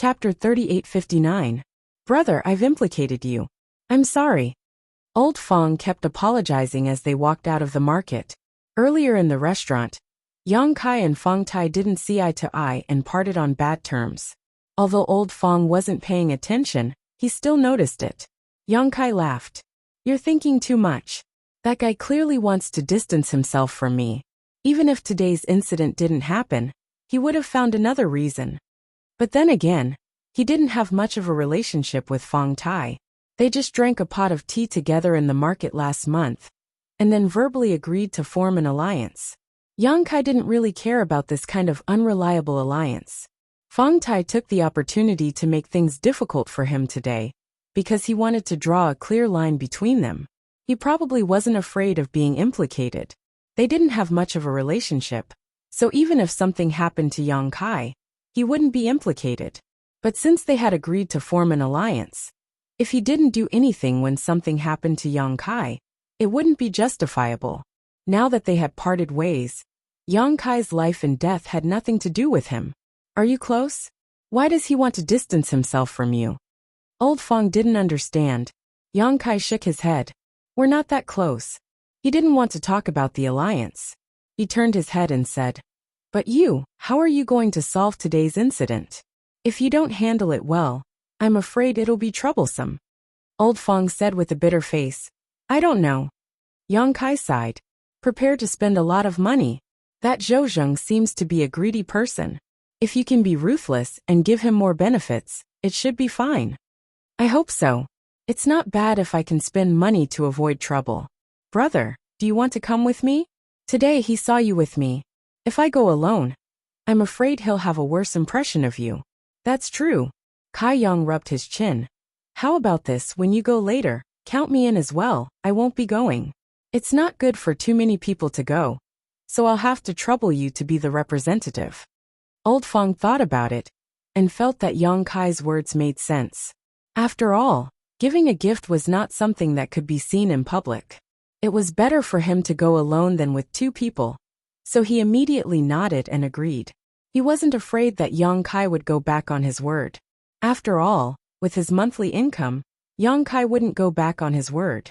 Chapter 3859. Brother, I've implicated you. I'm sorry. Old Fong kept apologizing as they walked out of the market. Earlier in the restaurant, Yang Kai and Fong Tai didn't see eye to eye and parted on bad terms. Although Old Fong wasn't paying attention, he still noticed it. Yang Kai laughed. You're thinking too much. That guy clearly wants to distance himself from me. Even if today's incident didn't happen, he would have found another reason. But then again, he didn't have much of a relationship with Fong Tai. They just drank a pot of tea together in the market last month, and then verbally agreed to form an alliance. Yang Kai didn't really care about this kind of unreliable alliance. Fong Tai took the opportunity to make things difficult for him today, because he wanted to draw a clear line between them. He probably wasn't afraid of being implicated. They didn't have much of a relationship, so even if something happened to Yang Kai, he wouldn't be implicated. But since they had agreed to form an alliance, if he didn't do anything when something happened to Yang Kai, it wouldn't be justifiable. Now that they had parted ways, Yang Kai's life and death had nothing to do with him. Are you close? Why does he want to distance himself from you? Old Fong didn't understand. Yang Kai shook his head. We're not that close. He didn't want to talk about the alliance. He turned his head and said, But you, how are you going to solve today's incident? If you don't handle it well, I'm afraid it'll be troublesome. Old Fong said with a bitter face, I don't know. Yang Kai sighed. Prepare to spend a lot of money. That Zhou Zheng seems to be a greedy person. If you can be ruthless and give him more benefits, it should be fine. I hope so. It's not bad if I can spend money to avoid trouble. Brother, do you want to come with me? Today he saw you with me. If I go alone, I'm afraid he'll have a worse impression of you. That's true. Kai Yang rubbed his chin. How about this when you go later? Count me in as well, I won't be going. It's not good for too many people to go, so I'll have to trouble you to be the representative. Old Fong thought about it, and felt that Yang Kai's words made sense. After all, giving a gift was not something that could be seen in public. It was better for him to go alone than with two people, so he immediately nodded and agreed. He wasn't afraid that Yang Kai would go back on his word. After all, with his monthly income, Yang Kai wouldn't go back on his word.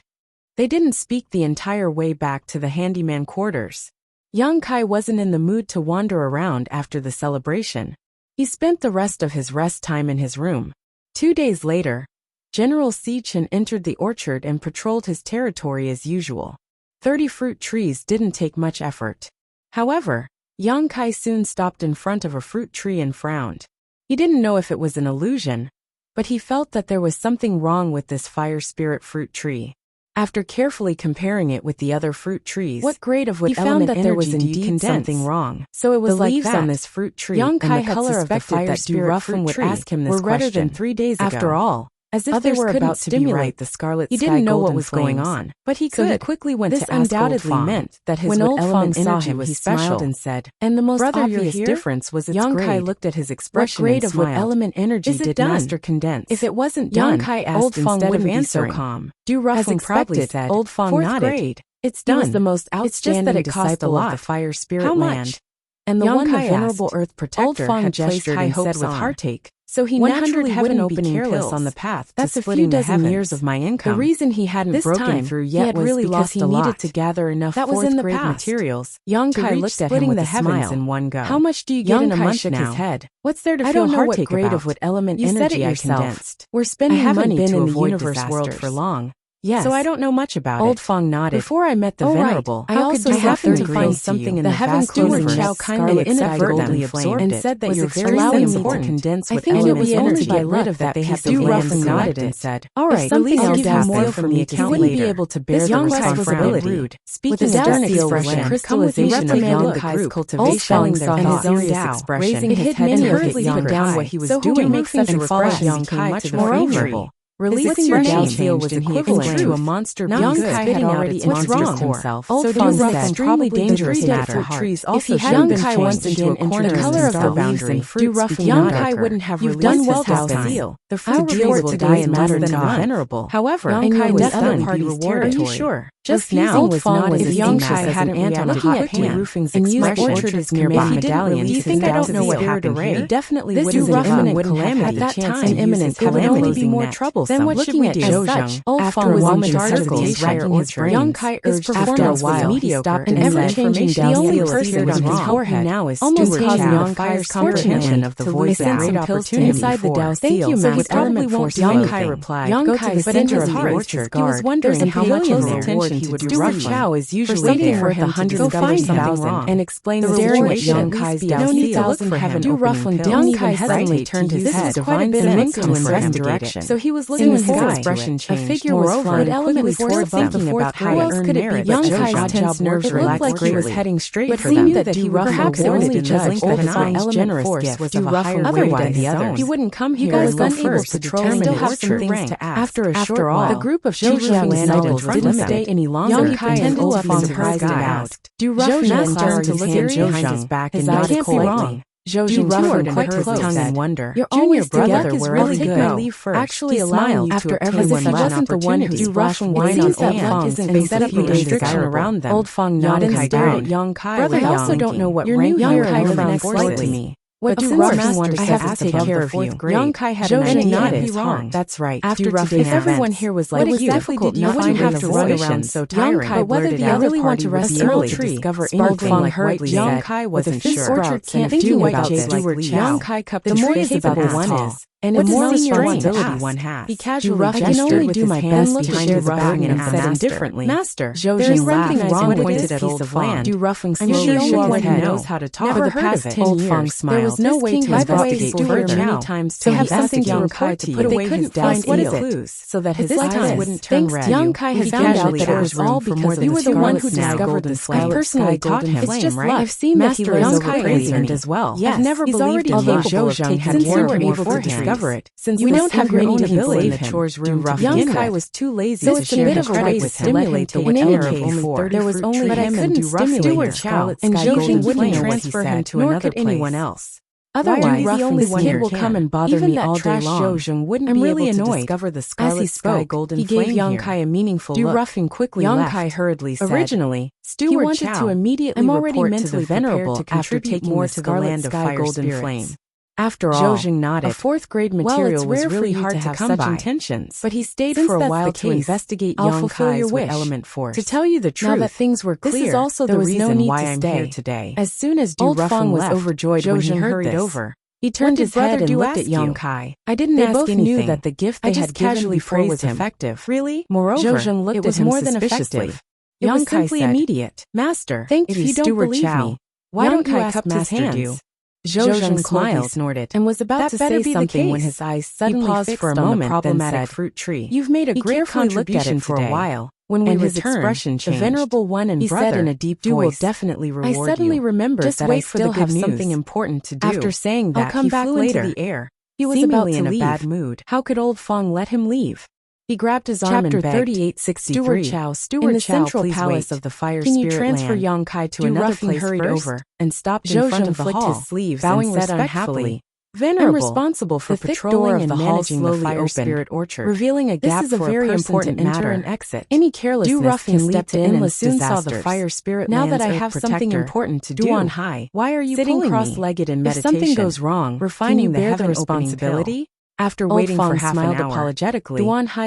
They didn't speak the entire way back to the handyman quarters. Yang Kai wasn't in the mood to wander around after the celebration. He spent the rest of his rest time in his room. 2 days later, General Si Chen entered the orchard and patrolled his territory as usual. 30 fruit trees didn't take much effort. However, Yang Kai soon stopped in front of a fruit tree and frowned. He didn't know if it was an illusion, but he felt that there was something wrong with this fire spirit fruit tree. After carefully comparing it with the other fruit trees, what grade of what element that there was indeed something wrong. So it was the leaves on this fruit tree, Yang Kai and the color of the fire spirit fruit would ask him this were redder than 3 days ago. After all, as if they were about to stimulate the scarlet sky. He didn't know what was going on, but he could. So he quickly went to ask undoubtedly meant that his when Old Fong saw him, he smiled and said, and the most obvious difference was its grade. Yang Kai looked at his expression and smiled. What grade of what element energy did Master condense? If it wasn't done, Yang Kai asked Old Fong instead of answering. So calm. Do roughly proudly said, Old Fong nodded. Grade. It's done. He was the most outstanding disciple of the fire spirit land. And the one the venerable earth protector had gestured and said with heartache. So he naturally wouldn't be careless on the path. That's a few dozen years of my income. The reason he hadn't broken through yet was really because he needed to gather enough fourth-grade materials. Yang Kai looked at him with a smile in one go. How much do you get in a month now? His head. What's there to feel heartache about? I don't know what grade of what element energy I condensed. We're spending money to avoid disasters for long. Yes. So I don't know much about it. Old Fong nodded. Before I met the venerable, I also happened to find something in the heaven steward Chow kindly inadvertently absorbed and said that you're very important to condense what element energy by rid of that piece of land nodded and said, all right, release I'll give you more from the account later. You wouldn't be able to bear the responsibility. Speaking of stern expression, crystallization of Yang Kai's cultivation saw his serious expression, raising his head and hurriedly put down what he was doing and followed Yang Kai much more favorable. Releasing the Dao seal was equivalent to a monster young Kai had already introduced himself. Old Fong said, extremely dangerous matter. If he hadn't been once again into the color of the boundary, young Kai wouldn't have released his Dao seal. The fruit trees will die in less than venerable. However, young Kai was other party's territory. Are you sure? Just now, Old Fong was if young Kai hadn't reacted quickly and used Orchard's nearby medallion. Do you think I don't know what happened here? He definitely wouldn't give up. Calamity at that time. An imminent calamity would only be more troublesome. Then what should we do? As such, Old Fong was in charge of the entire orchard. Young Kai urged after a while he stopped an ever-changing Dao seal appeared on his forehead. Now is almost causing young Kai's comprehension of the voice and great opportunity inside the Dao seal. Thank you, Master. Would young Kai replied, young Kai the center of the orchard. He was wondering how much attention he would do. Chow is usually something worth $100,000 and explain the staring at young Kai's Dao seal for heaven. Young Kai suddenly turned his head quite a bit of income for him direction. So he was looking in his expression changed. A figure was flying quickly towards them. Thinking about how to earn merit. Young Kai's tense nerves relaxed like he was heading straight for them. That he perhaps the only judge that his generous force was of a higher weight than the others. He wouldn't come here as unable to determine the orchard things to ask. After all, the group of Zhoujiang's knowledge didn't stay any longer. Young Kai pretended to be surprised and asked, "Do Zhoujiang turned to look behind his back and nodded politely?" Zhoujiang turned and hurt his tongue in wonder. Your junior brother is really good. My leave first. Actually allowing you after everyone wasn't the one who's splashing wine on Old Fong and set up the restriction around them. Old Fong nodded and stared at young Kai. Brother, I also don't know what rank young Kai found to me. What do Master I have to take care of you? Young Kai had an idea. Wrong. That's right. After today's if everyone here was like you, difficult you wouldn't have to run around so tiring. But whether the other want to rest early to discover sparkling like hurriedly young Kai wasn't sure. This orchard can't do about this. Young Kai cup the more capable one is. And the more responsibility one has. He casually I can only do my best behind his back and said indifferently, Master, there is something wrong pointed at Old Fong. Do Ruffing slowly shook his head. He knows how to talk. For the past 10 years, there was no way to investigate further many times to have something young Kai to put away his Dao seal, so that his eyes wouldn't turn red. Young Kai had found out that it was all because you were the one who discovered the flame. I personally taught him. It's just right. I've seen that he was overpraised as well. I've never believed although Zhoujiang had more beforehand. Since we don't have many ability in the chores room, young Kai was too lazy to share the credit with stimulate the air of only 30 there was only him and Stewart Chow, and Zhoujiang wouldn't transfer him to another place. Anyone else. Otherwise, the only kid will come and bother me all day long. Zhoujiang wouldn't be able to discover the scarlet sky golden flame. He gave young Kai a meaningful look. Ruffing quickly young Kai hurriedly said, originally, Stewart Chow, to immediately report to the venerable after taking more to the land of fire golden flame. After all, Zhoujiang nodded. A fourth-grade material was really hard to come by. Intentions. But he stayed for a while to investigate young Kai's with element force. To tell you the truth, now that things were clear, this is also the reason why I'm here today. As soon as Old Fong was overjoyed when he hurried over, he turned his head and looked at young Kai. I didn't ask anything. They both knew that the gift they had casually praised was effective. Really? Moreover, Zhoujiang looked at him more than effective. Young Kai said, immediate. Master, if you don't believe me, why don't you ask Master you? Zhoujiang smiled, snorted, and was about to say something when his eyes suddenly paused for a moment, then said, fruit tree. You've made a great contribution for a while. When we returned, the venerable one and brother, said in a deep voice, will definitely reward you. I suddenly remembered that I still have something important to do. After saying that, he flew into the air. He was about to leave. In a bad mood. How could Old Fong let him leave? He grabbed his arm and begged. Chapter 3863. In the central palace of the fire spirit land, can you transfer young Kai to another place hurried over and stopped in front of the hall, his sleeves bowing and said unhappily, Venerable, I'm responsible for patrolling and managing the fire spirit orchard, revealing a gap for a very important enter and exit. Any carelessness can lead to endless disasters. Soon saw the fire spirit now that I have something important to do on high. Why are you sitting cross-legged in meditation? If something goes wrong, refining the heaven responsibility. After waiting for half an hour, apologetically,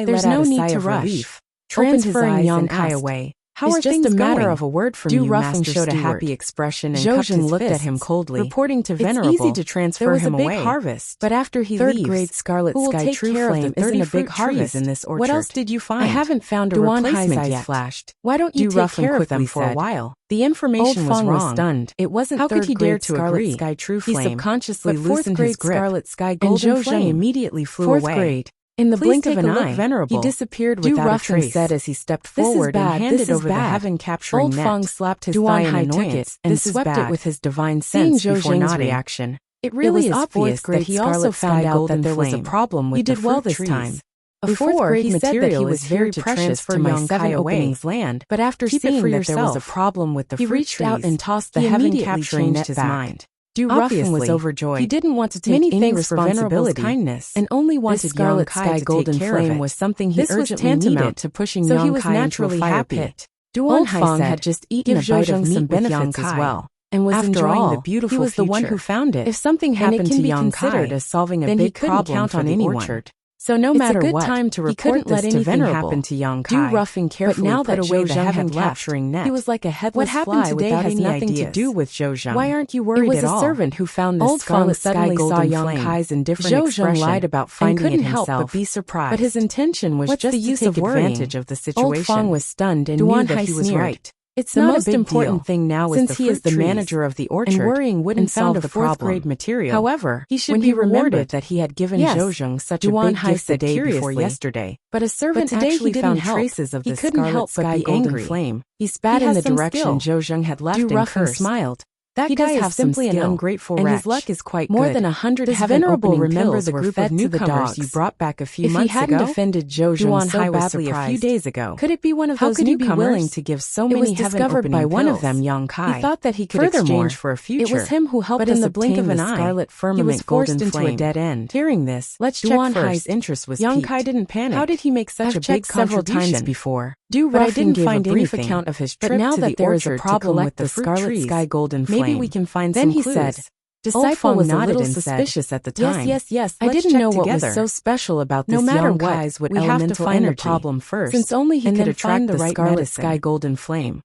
there's no need to rush. Transferring young Kai away. How are things going? Just a matter of a word from you, Master Showed a happy expression and Zhoujiang looked at him coldly, reporting to Venerable. It's easy to transfer him away. There was a big harvest, but after he leaves, third-grade Scarlet Sky True Flame isn't a big harvest in this orchard. What else did you find? I haven't found a replacement yet. Flashed. Why don't you take care of them for a while? The information was wrong. Was stunned. It wasn't. How could he dare to agree? Sky True Flame. He subconsciously loosened his grip, Scarlet Sky Golden and Zhoujiang immediately flew away. Fourth grade. In the blink of an eye, Venerable, he disappeared without a trace. Said as he stepped forward and handed over the heaven-capturing net. Old Fong slapped his thigh in annoyance and swept it with his divine sense before nodding. Reaction. It really is obvious that he also found out that there was a problem with the fruit trees. Before, he said that he was very precious to my 7 openings land, but after seeing that there was a problem with the fruit trees, he reached out and tossed the heaven-capturing net back. Mind. Ruffin was overjoyed. He didn't want to take any responsibility, kindness, and only wanted Scarlet Sky Golden Flame was something he urgently needed to pushing so he was naturally happy. Old Fong had just eaten a bite of meat with Yang as well, and was enjoying the beautiful future. He was the one who found it. If something happened to Yang Kai, as solving a big problem for the orchard. So no matter what, he couldn't let anything happen to Yang Kai. Ruffin carefully but now that away the heaven-capturing net. He was like a headless fly without any nothing to do with Zhou Zheng. Why aren't you worried at all? It was a servant who found this Scarlet Sky Golden Flame. Kai's indifferent expression lied about finding it himself, but be surprised. But his intention was just to take advantage of the situation. Old Fong was stunned and knew that he was right. It's the most important thing now is since he is the manager of the orchard, and worrying wouldn't solve the fourth-grade material. However, he should be rewarded that he had given Zhou Zheng such a big gift the day before yesterday. But a servant actually found traces of the Scarlet Sky Golden Flame. He spat in the direction Zhou Zheng had left and cursed. Smiled. That guy is simply an ungrateful wretch, and his luck is quite good. More than 100 heaven-opening pills were fed to the dogs you brought back a few months ago. If he hadn't defended Zhou Zheng so badly a few days ago, could it be one of those newcomers? How could he be willing to give so many heaven-opening pills? By one of them, Yang Kai. He thought that he could exchange for a future. It was him who helped us in the blink of an eye. Scarlet Firmament he was forced into a dead end. Hearing this, let's check first. Hai's interest was Yang Kai didn't panic. How did he make such a big contribution? Several times before. But I didn't find a brief account of his trip to the orchard. But now that there is a problem with the Scarlet Sky Golden Flame, maybe we can find some clues. Then he said, Disciple was a little suspicious at the time. Yes. I didn't know what was so special about this. No matter what, we have to find the problem first, since only he could attract the Scarlet Sky Golden Flame.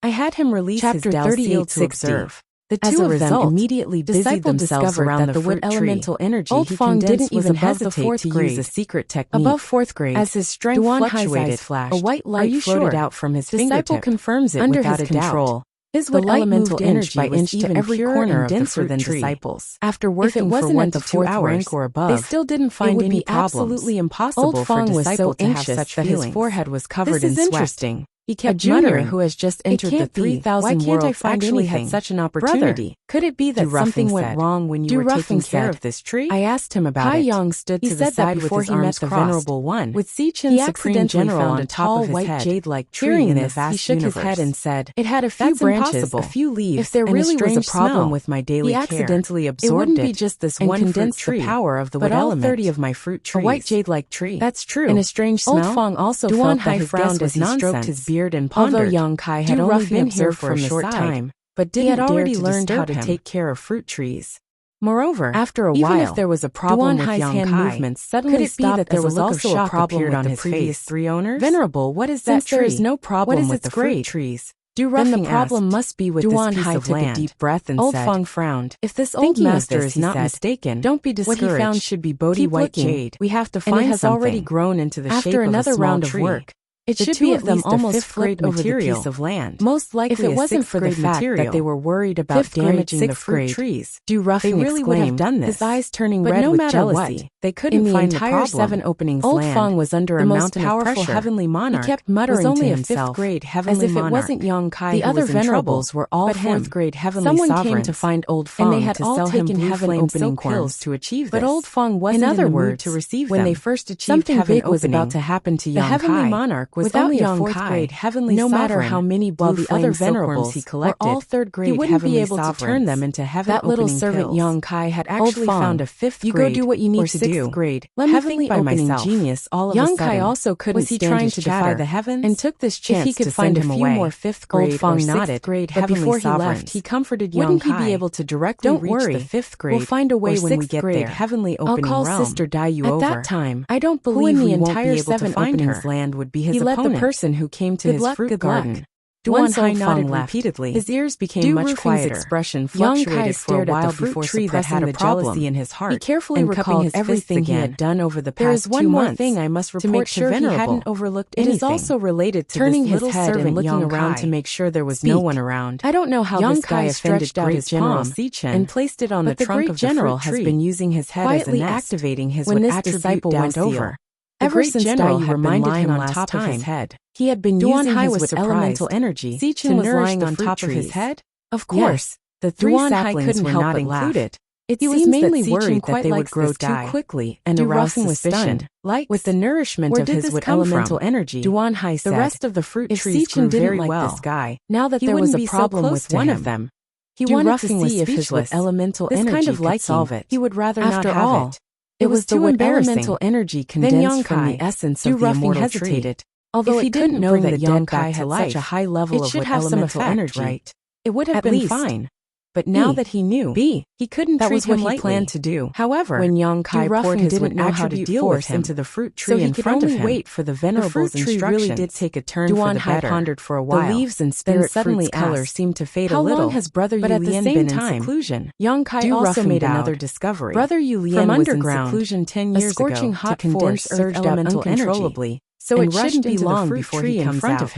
I had him release his Dao Seal to observe. The two of them immediately busied themselves around the wood elemental energy. Old Fong didn't even hesitate to use a secret technique. Above 4th grade, as his strength fluctuated, a white light floated out from his fingertip. Disciple confirms it under without his control. Is the light elemental inch by inch to every corner denser than Disciples. After working for 1 to 2 hours or above, they still didn't find any problems. Absolutely impossible Old Fong for Disciple to have such that his forehead was covered in sweat. This is interesting. He kept muttering, who has just entered the 3,000 world actually had such an opportunity. Brother, could it be that something went wrong when you were taking care of this tree? I asked him about it. Kai Yang stood to the side with his arms crossed. He Venerable One, with Sichin Supreme General on top of his head. Jade-like tree in the vast he shook his head and said, it had a few branches, a few leaves, if there really was a problem with my daily care. He accidentally absorbed it. It wouldn't be just this one fruit tree, the power of the wood element. But all 30 of my fruit trees. A white jade-like tree. That's true. And a strange smell. Old Fong also felt that his guest as he stroked his beard and pondered. Although Yang Kai had only been here for a short time, but he had already learned how to take care of fruit trees. Moreover, after a while, even if there was a problem with Yang Kai, movements suddenly stopped that there was also a problem with the previous 3 owners? Venerable, what is that tree? There is no problem with the fruit trees. Then the problem must be with this piece of land. Took a deep breath and Old Fong frowned. If this old master is not mistaken, don't be discouraged. What he found should be Bodhi White Jade. We have to find something. It has already grown into the shape of a small tree. After another round of work, it should be at least almost flipped over the piece of land. Most likely, if it wasn't for the fact that they were worried about damaging the fruit trees, they really would have done this. His eyes turning red with jealousy. They couldn't find the entire 7 openings. Old Fong was under a mountain of pressure. Heavenly monarch. He kept muttering only to himself, 5th grade heavenly monarch. As if it wasn't Yang Kai. The other venerables were all 4th grade heavenly sovereigns. Someone came to find Old Fong, and they had all taken heaven opening pills to achieve this. But Old Fong wasn't in the mood to receive them. When they first achieved something big was about to happen to Yang Kai. The heavenly monarch was only a 4th grade heavenly sovereign. No matter how many blue other venerables he collected, all 3rd grade he wouldn't be able to turn them into heaven opening pills. That little servant Yang Kai had actually found a 5th grade. You go do what you need to do. Grade. Heavenly opening genius all of a sudden. Yang Kai also couldn't stand to defy the heavens and took this chance if he could find a few more 5th grade or 6th grade heavenly sovereigns. Before he left, he comforted Yang Kai. Wouldn't he be able to directly reach the 5th grade? We'll find a way when we get there. Heavenly opening realm. I'll call Sister Dai over. At that time, I don't believe the entire 7 openings land would be his opponent. He led the person who came to his fruit garden. Once Old Fong left, repeatedly. His ears became much quieter. Expression fluctuated for a while before tree that had a jealousy in his heart. He carefully recalled everything he had done over the past 2 months. There is one more thing I must report to make sure he hadn't overlooked anything. It is also related to turning his head and looking around to make sure there was no one around. I don't know how this guy offended Great General Sichin and placed it on the trunk of the fruit tree. Has been using his head quietly as a nest, activating his when this disciple went over. Ever since Dai reminded him on top of his head, he had been using his elemental energy. Sichin was lying on top of his head. Of course, the 3 saplings were not included. He was mainly worried that they would grow too quickly and arouse suspicion. With the nourishment of his wood elemental energy, Duan Hai said, the rest of the fruit trees grew very well. This guy, now that there was a problem with one of them, he wanted to see if his wood elemental energy could solve it. He would rather not have it. It was the wood elemental energy condensed from the essence of the immortal tree. Although he didn't know that Yongkai had such a high level of wood elemental energy, it would have been fine. But now that he knew, he couldn't treat him lightly. That was what he planned to do. However, when Yongkai poured his wood attribute force into the fruit tree in front of him, so he could only wait for the venerable's instructions. The fruit tree really did take a turn for the better. Pondered for a while. The leaves and spirit fruit's color seemed to fade a little. How long has Brother Yulian been in seclusion? Yongkai also made another discovery. Brother Yulian was in seclusion 10 years ago. A scorching hot force surged out uncontrollably, so it shouldn't be long before he comes out.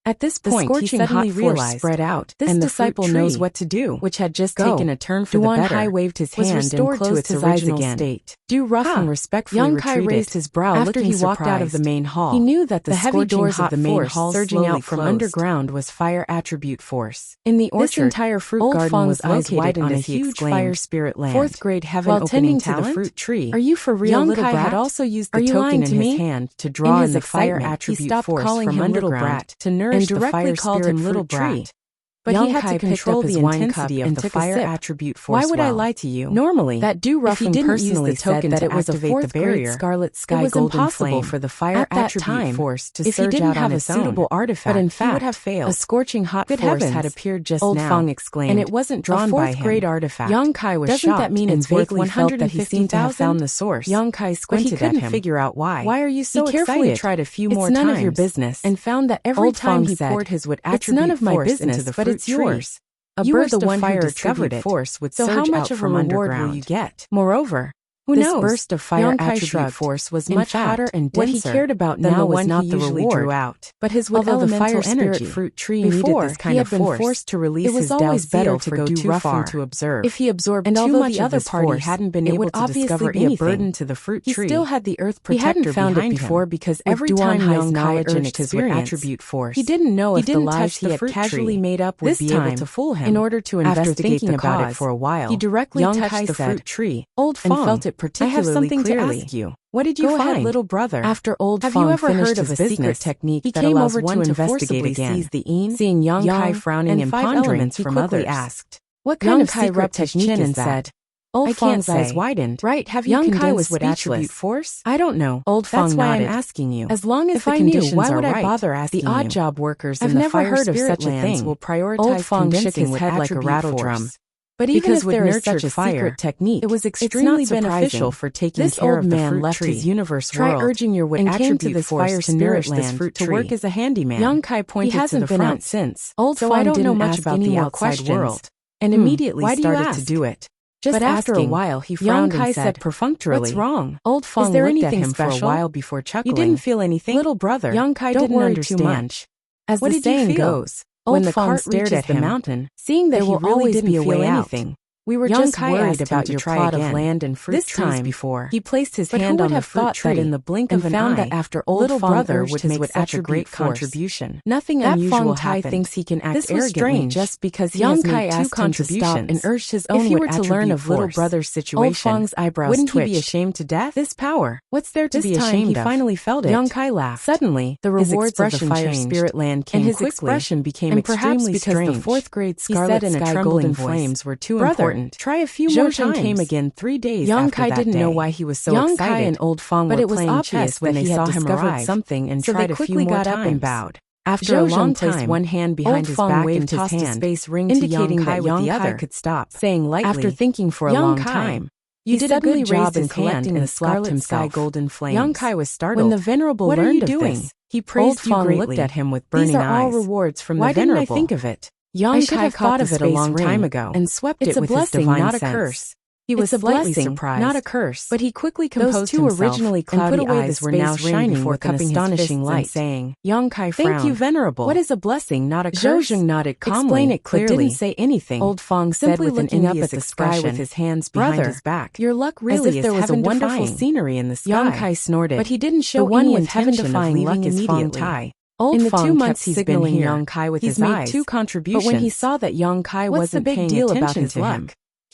At this point, he suddenly realized, spread out, this disciple knows what to do, which had just taken a turn for the better. Hai waved his hand and closed his original state. Du Ruffin respectfully retreated. Raised his brow after he walked out of the main hall. He knew that the heavy doors of the main hall surging out from underground was fire attribute force. In the orchard, this entire fruit garden was located on a huge fire spirit land. Fourth grade heaven while tending to the fruit tree. Are you for real, little brat? Yongkai had also used the token in his hand to draw in the fire attribute force from underground to nourish and directly called him little brat. But he had to control the intensity of the fire attribute force. Why would I lie to you? Normally, that Du Ruffin personally said that it was a fourth grade scarlet sky golden flame for the fire attribute force to surge out on its own. But in fact, he would have failed. A scorching hot force had appeared just now. Old Fong exclaimed, and it wasn't drawn by him. A fourth grade artifact. Yongkai was shocked. Doesn't that mean it's vaguely felt that he seemed to have found the source? Yongkai squinted at him. He couldn't figure out why. Why are you so excited? He carefully tried a few more times. It's none of your business, and found that every time he poured his wood attribute force into the fruit tree, a burst of fire attribute force would surge out from underground. Will you get? Moreover, this burst of fire attribute force was much hotter and denser. What he cared about now was not the reward, but his wood elemental energy. Fruit tree needed this kind of force. Forced to release his always better to go too far to observe. If he absorbed too much of this force, hadn't been able to discover any burden to the fruit tree. He still had the earth protector behind him. He hadn't found it before because every time Yongkai urged his wood attribute force, he didn't know if the lies he had casually made up would be able to fool him. In order to investigate the cause, for a while, he directly touched the fruit tree, Old Fong, and felt it particularly. I have something clearly to ask you. What did you find? Go ahead, little brother. After Old Fong, have you ever heard of a secret technique that allows one to investigate again? Seize the Een? Seeing Yongkai frowning and pondering from others, asked, "What kind of secret technique is that?" Old Fong's eyes widened. Right, have you condensed would attribute force? I don't know. Old Fong nodded. That's why I'm asking you. As long as the conditions are right, why would I bother asking you? The odd job workers in the fire spirit lands will prioritize condensing would head like a rattle drum. But even if there is such a secret technique, it was extremely beneficial for taking care of the fruit tree. His universe world. Try urging your wood attribute force to nourish this fruit tree. To work as a handyman. Yongkai pointed to the front. He hasn't been out since. Old Fong didn't know much about the outside world, and immediately started to do it. But after a while, he frowned and said perfunctorily, "What's wrong?" Old Fong looked at him for a while before chuckling. "You didn't feel anything, little brother." Yongkai didn't understand too much. As the saying goes, when the cart stared at the mountain, seeing that he really didn't feel anything. We were just worried about your plot of land and fruit trees before. He placed his hand on the fruit tree in the blink of an eye, found that after Old Brother would make such a great contribution. Nothing unusual happened. That thinks he can act arrogantly just because he has made two contributions and urged his own. If he were to learn of Little Brother's situation, Old Fong's eyebrows wouldn't he be ashamed to death? This power, what's there to be ashamed of? He finally felt it. Yongkai laughed. Suddenly, the rewards of the fire spirit land came quickly, and his expression became extremely strange. The fourth grade scarlet sky golden flames were too important. Try a few more times. Came again 3 days after that day. Yongkai didn't know why he was so excited. Yongkai and Old Fong were playing chess when they saw him arrive. Something and tried a few more times. And bowed. After a long time, placed one hand behind his back and tossed a space ring indicating that Yongkai could stop, saying lightly, after thinking for a long time, "You did a good job in collecting the scarlet sky golden flames." Yongkai was startled. When the Venerable learned of this, he praised you greatly. Looked at him with burning eyes. These are all rewards from the Venerable. Why didn't I think of it? Yongkai thought of it a long time ago and swept it with his divine sense. It's a blessing, not a curse. He was slightly surprised, not a curse. But he quickly composed himself. Those two originally cloudy eyes were now shining with an astonishing light, saying, Yongkai frowned. "Thank you, Venerable. What is a blessing, not a curse?" Zhou nodded calmly, explain it clearly, but didn't say anything. Old Fong said with an envious up at the sky with his hands behind his back. "Your luck really is heaven-defying. As if there was a wonderful scenery in the sky." Yongkai snorted, but he didn't show any intention of leaving immediately. Old in the 2 months he's been here, Yongkai with his eyes, made 2 contributions. But when he saw that Yongkai wasn't paying attention to him,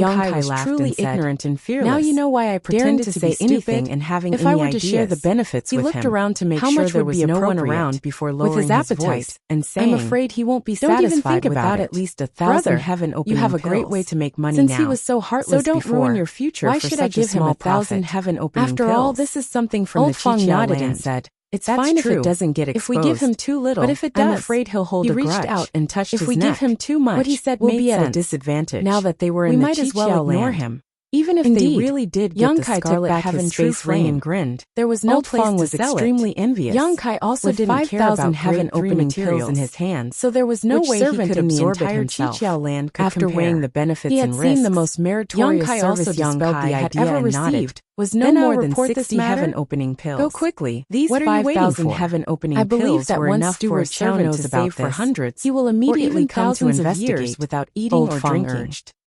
Young Kai was laughed truly and said, ignorant and fearless. "Now you know why I pretended to to say be stupid anything and having if any I were to share the ideas." benefits He with looked him. around to make How sure much there would was be no one appropriate around before with lowering his appetite voice and saying, "I'm afraid he won't be "Don't even satisfied think about without it. at least Brother, 1,000 heaven-opening you have a great pills." way to make money Since now. he was so heartless So don't before, ruin your future why for should I such a give him small 1,000 profit? heaven-opening After pills? all, this is something from Old the Fong Qiqiao nodded and land. said, It's "That's fine if true. it doesn't get exposed. If we give him too little, but if it I'm does, afraid he'll hold he a reached grudge. out and touched If his we neck. give him too much, What he said we'll made be at a sense. disadvantage. Now that they were we in the might as well Qiqiao ignore land. him." Even if Indeed, they really did get Young the Kai took scarlet back heaven his true face ring flame and grinned. there was no Old place Fong to was sell extremely it. envious. Young Kai also didn't didn't care 5,000 about heaven-opening heaven-opening pills pills in his hands, so there was no which way he servant could in the absorb it entire himself. Qiqiao land could After compare. weighing the benefits He had and seen the risks, most Young meritorious Kai service also Young dispelled Kai the had idea ever and nodded. received was Then no I'll more than report this 60 matter. heaven-opening pills. Go quickly. These What are you waiting 5,000 for? heaven-opening I believe pills that were once enough for a Steward chow servant knows to about save for this. hundreds, He will or immediately even come to thousands of investigate years without eating Old or Fong drinking. urged.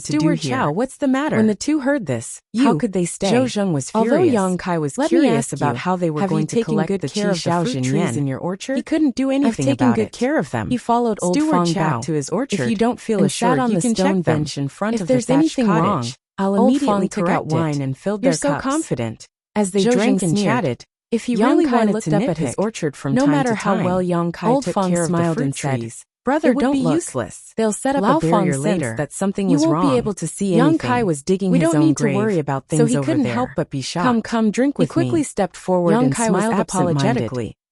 to do Steward here? Chow, what's the matter? When the two heard this, how could they stay? Zhou Zheng was furious. Although Yang Kai was curious about how they were going to collect good the care of the Xiao fruit Jinyan trees in your orchard? He couldn't do anything I've taken about good it. care of them. He followed old Steward Fong Chow, back to his orchard. if you don't feel and assured, sat on you the can stone check them. bench in front If of the there's thatched anything cottage, wrong, I'll Old immediately Fong took correct out wine it. and filled You're their so cups. confident. As they Zhou drank Zheng and sneered. chatted, If he Yang really Kai wanted looked to up at his nitpick, orchard from no time matter to how time. well Yang Kai Old took Fong care of the smiled fruit and said, trees, "Brother, it would don't be look. useless. They'll set up Lao a barrier Fong later sensed that something you was won't wrong. be able to see Yang anything. Kai was digging We his don't own need to grave, worry about so things he over couldn't there. help but be shocked. Come, drink He with quickly me." stepped forward Yang and Kai was smiled absent-minded. apologetically.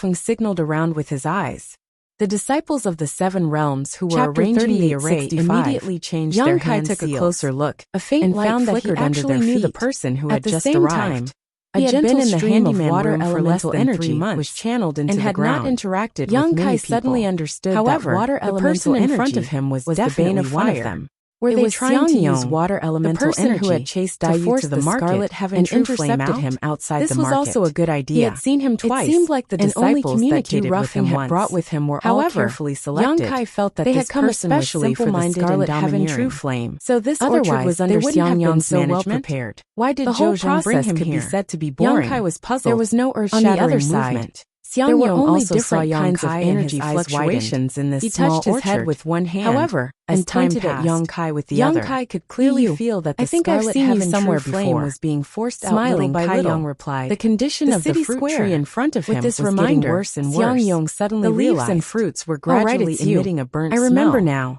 Feng signaled around with his eyes. The disciples of the Seven Realms who were Chapter arranging the array 3865. immediately changed their Kai hand took a seals. closer look, A faint and light found that he flickered under actually their knew feet. the person who At had the just same arrived. time, A he had gentle been in the stream of handyman water room for less elemental than energy 3 months was channeled into and the had not ground. interacted Young with many Kai people. suddenly understood However, that water the elemental person in front energy of him was the bane definitely of one fire. of them. Were It they was trying to use Xiangyong, water the elemental person energy who had chased to Dai Yu force to the the market Scarlet Heaven and True Flame intercepted out? him outside This the was market. also a good idea. He had seen him twice. It seemed like the and only disciples that communicated Du with him Ruffing had once. brought with him were all However, carefully selected. Young Kai felt that They this had come person was especially for the simple-minded Scarlet and Heaven domineering. True Flame. So this Otherwise, orchard was they under wouldn't have been Xiangyong's so well management. prepared. Why did The whole Zhou Zhang bring process him could here? be said to be Young boring. Kai was puzzled. There was no On the earth-shattering other movement. side, There Xiangyong were only also different saw kinds of Kai energy and his eyes fluctuations in this He small touched his orchard. head with one hand. However, as and pointed time at passed, Young Kai with the Young other. Kai could clearly You, feel that the I think I've Scarlet seen you Heaven somewhere True Flame before. was being forced out Smiling, little by Kai little. Young replied. The condition The of the city fruit square tree in front of with him this was reminder, getting worse and Xiang worse. Yong suddenly The leaves realized, and fruits were "Oh, right, gradually it's you. emitting a burnt I remember smell. now.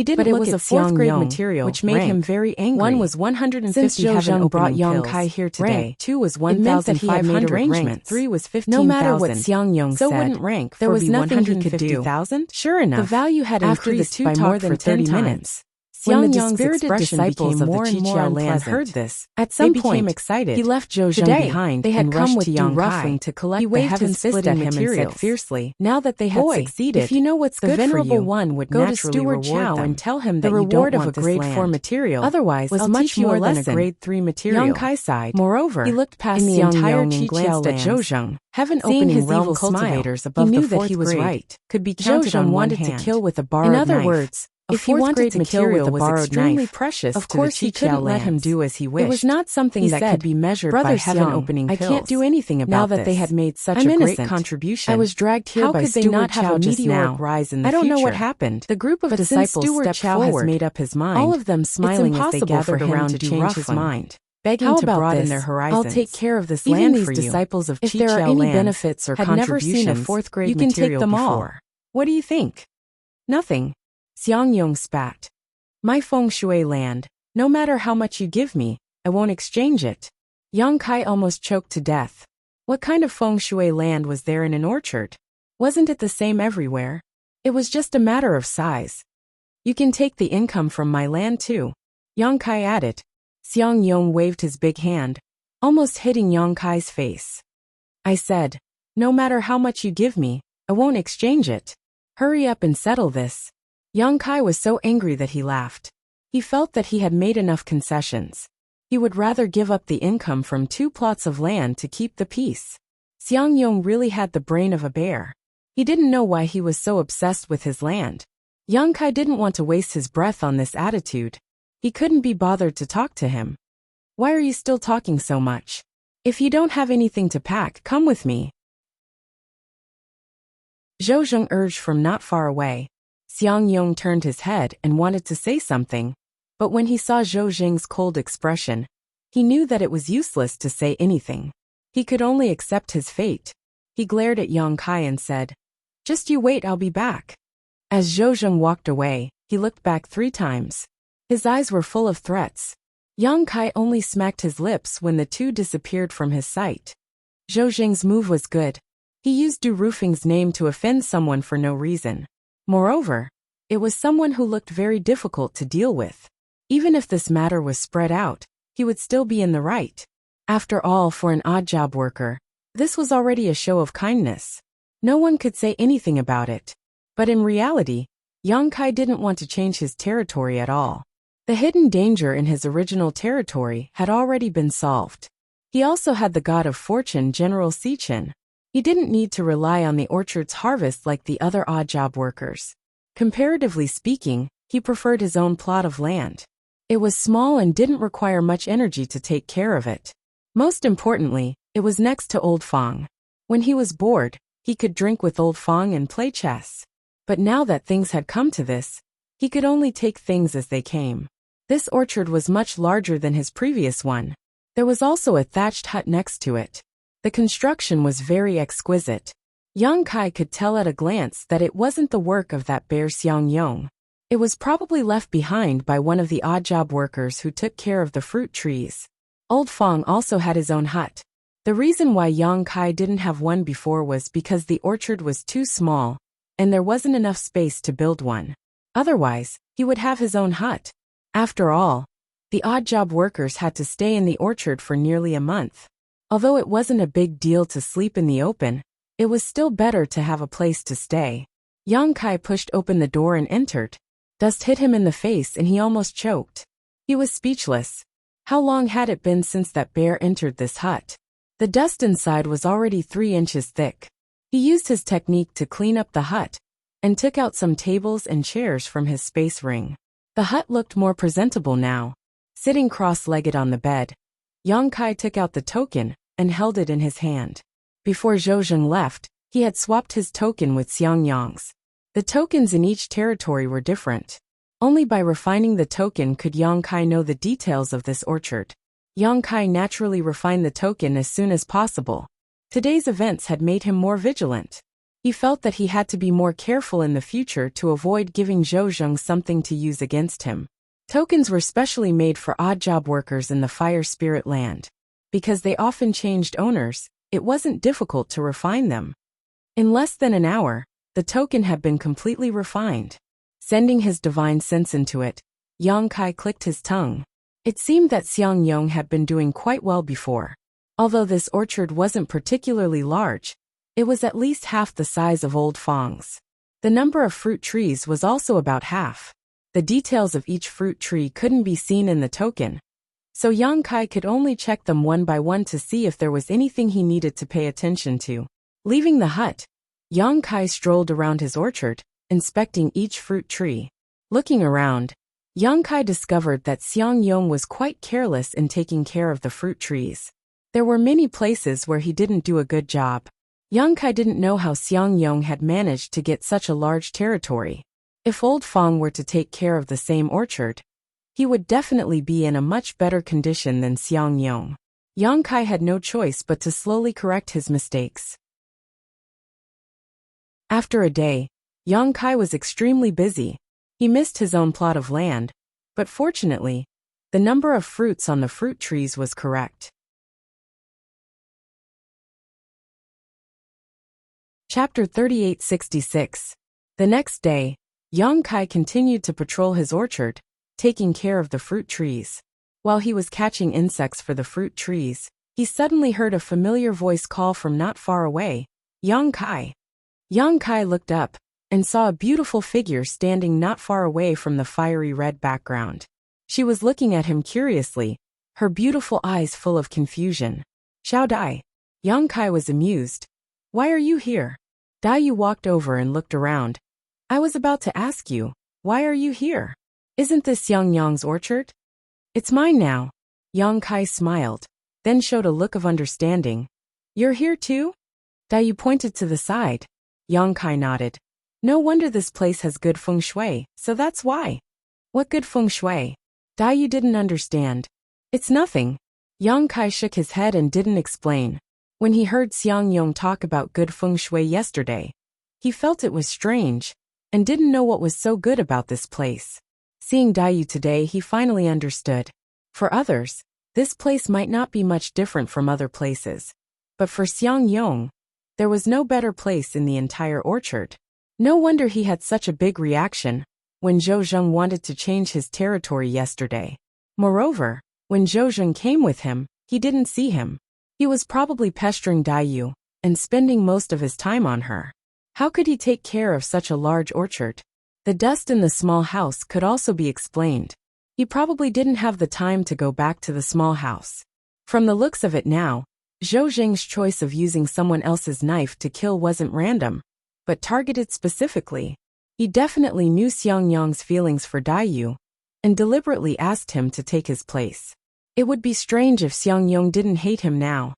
He didn't but it look was at a fourth-grade Xiang Yong, material, which made him rank. very angry. 1 was 150 Since Zhou heaven Zheng brought opening Yang pills. Kai here today, Rank 2 was it meant that he had made 1,500. arrangements. Rank 3 was 15,000. No matter what Xiang Yong so said, wouldn't rank there 4 was be nothing he could do. 150,000? Sure enough, The value had after the increased two by talked more for than 30 10 minutes. When the Xiang Yong's dispirited expression disciples became of the more and more Qiqiao land unpleasant. heard this, At some they became point, excited. he left Zhou Zheng Today, behind they had and come rushed with to Du Yang Ruffling Kai. to collect He the waved his heaven's fist fist at at him and materials. said fiercely, Now that they had "Boy, succeeded, if you know what's the good for venerable you, one would go to naturally Steward reward Chow them. and tell him The that you reward don't of want a grade this 4 land. material. Otherwise, Was I'll much teach you more a than a lesson." grade 3 material. Yang Kai sighed. Moreover, He looked past in the Xiang entire Yong and glanced at Qiqiao Zhou lands, Zheng. heaven Seeing opening his realm evil smile, cultivators he above knew the that fourth he was grade right. could be Zhou counted Zheng on one wanted hand. to kill with a bar In of other knife. words, A If he wanted to kill with a borrowed extremely knife, precious of to course the he couldn't let him lands. do as he wished. It was not something He that said, could be measured "Brother by heaven Xiong, opening I pills. can't do anything about Now that this. they had made such I'm a great innocent. contribution. I was dragged here How by could they Steward not have Chow a just meteoric now. rise in the I don't know what future? happened. The group of But since disciples Steward stepped Chow forward, has made up his mind, all of them smiling it's as they impossible for gathered him around to to change rough his one. mind, Begging How to about broaden this? their horizons. I'll take care of this Even land these for you. disciples of If there are Chichao any lands benefits or had never seen a contributions, fourth grade you can take material them all. before. What do you think? Nothing. Xiang Yong spat. My feng shui land, no matter how much you give me, I won't exchange it. Yang Kai almost choked to death. What kind of feng shui land was there in an orchard? Wasn't it the same everywhere? It was just a matter of size. You can take the income from my land too. Yang Kai added. Xiang Yong waved his big hand, almost hitting Yang Kai's face. I said, no matter how much you give me, I won't exchange it. Hurry up and settle this. Yang Kai was so angry that he laughed. He felt that he had made enough concessions. He would rather give up the income from 2 plots of land to keep the peace. Xiang Yong really had the brain of a bear. He didn't know why he was so obsessed with his land. Yang Kai didn't want to waste his breath on this attitude. He couldn't be bothered to talk to him. Why are you still talking so much? If you don't have anything to pack, come with me. Zhou Zheng urged from not far away. Xiang Yong turned his head and wanted to say something, but when he saw Zhou Zheng's cold expression, he knew that it was useless to say anything. He could only accept his fate. He glared at Yang Kai and said, just you wait, I'll be back. As Zhou Zheng walked away, he looked back 3 times. His eyes were full of threats. Yang Kai only smacked his lips when the two disappeared from his sight. Zhou Zheng's move was good. He used Du Rufing's name to offend someone for no reason. Moreover, it was someone who looked very difficult to deal with. Even if this matter was spread out, he would still be in the right. After all, for an odd job worker, this was already a show of kindness. No one could say anything about it. But in reality, Yang Kai didn't want to change his territory at all. The hidden danger in his original territory had already been solved. He also had the god of fortune, General Sichin. He didn't need to rely on the orchard's harvest like the other odd job workers. Comparatively speaking, he preferred his own plot of land. It was small and didn't require much energy to take care of it. Most importantly, it was next to Old Fong. When he was bored, he could drink with Old Fong and play chess. But now that things had come to this, he could only take things as they came. This orchard was much larger than his previous one. There was also a thatched hut next to it. The construction was very exquisite. Yang Kai could tell at a glance that it wasn't the work of that bear Xiang Yong. It was probably left behind by one of the odd job workers who took care of the fruit trees. Old Fong also had his own hut. The reason why Yang Kai didn't have one before was because the orchard was too small, and there wasn't enough space to build one. Otherwise, he would have his own hut. After all, the odd job workers had to stay in the orchard for nearly a month. Although it wasn't a big deal to sleep in the open, it was still better to have a place to stay. Yang Kai pushed open the door and entered. Dust hit him in the face and he almost choked. He was speechless. How long had it been since that bear entered this hut? The dust inside was already 3 inches thick. He used his technique to clean up the hut and took out some tables and chairs from his space ring. The hut looked more presentable now. Sitting cross-legged on the bed, Yang Kai took out the token and held it in his hand. Before Zhou Zheng left, he had swapped his token with Xiang Yong's. The tokens in each territory were different. Only by refining the token could Yang Kai know the details of this orchard. Yang Kai naturally refined the token as soon as possible. Today's events had made him more vigilant. He felt that he had to be more careful in the future to avoid giving Zhou Zheng something to use against him. Tokens were specially made for odd job workers in the Fire Spirit land. Because they often changed owners, it wasn't difficult to refine them. In less than an hour, the token had been completely refined. Sending his divine sense into it, Yang Kai clicked his tongue. It seemed that Xiang Yong had been doing quite well before. Although this orchard wasn't particularly large, it was at least half the size of Old Fong's. The number of fruit trees was also about half. The details of each fruit tree couldn't be seen in the token, so Yang Kai could only check them one by one to see if there was anything he needed to pay attention to. Leaving the hut, Yang Kai strolled around his orchard, inspecting each fruit tree. Looking around, Yang Kai discovered that Xiang Yong was quite careless in taking care of the fruit trees. There were many places where he didn't do a good job. Yang Kai didn't know how Xiang Yong had managed to get such a large territory. If Old Fong were to take care of the same orchard, he would definitely be in a much better condition than Xiang Yong. Yang Kai had no choice but to slowly correct his mistakes. After a day, Yang Kai was extremely busy. He missed his own plot of land, but fortunately, the number of fruits on the fruit trees was correct. Chapter 3866. The next day, Yang Kai continued to patrol his orchard, taking care of the fruit trees. While he was catching insects for the fruit trees, he suddenly heard a familiar voice call from not far away, Yang Kai. Yang Kai looked up and saw a beautiful figure standing not far away from the fiery red background. She was looking at him curiously, her beautiful eyes full of confusion. Xiao Dai. Yang Kai was amused. Why are you here? Dai Yu walked over and looked around. I was about to ask you, why are you here? Isn't this Yang Yong's orchard? It's mine now. Yang Kai smiled, then showed a look of understanding. You're here too? Dai Yu pointed to the side. Yang Kai nodded. No wonder this place has good feng shui, so that's why. What good feng shui? Dai Yu didn't understand. It's nothing. Yang Kai shook his head and didn't explain. When he heard Xiang Yong talk about good feng shui yesterday, he felt it was strange, and didn't know what was so good about this place. Seeing Dai Yu today, he finally understood. For others, this place might not be much different from other places. But for Xiang Yong, there was no better place in the entire orchard. No wonder he had such a big reaction when Zhou Zheng wanted to change his territory yesterday. Moreover, when Zhou Zheng came with him, he didn't see him. He was probably pestering Dai Yu and spending most of his time on her. How could he take care of such a large orchard? The dust in the small house could also be explained. He probably didn't have the time to go back to the small house. From the looks of it now, Zhou Zheng's choice of using someone else's knife to kill wasn't random, but targeted specifically. He definitely knew Xiang Yong's feelings for Dai Yu, and deliberately asked him to take his place. It would be strange if Xiang Yong didn't hate him now.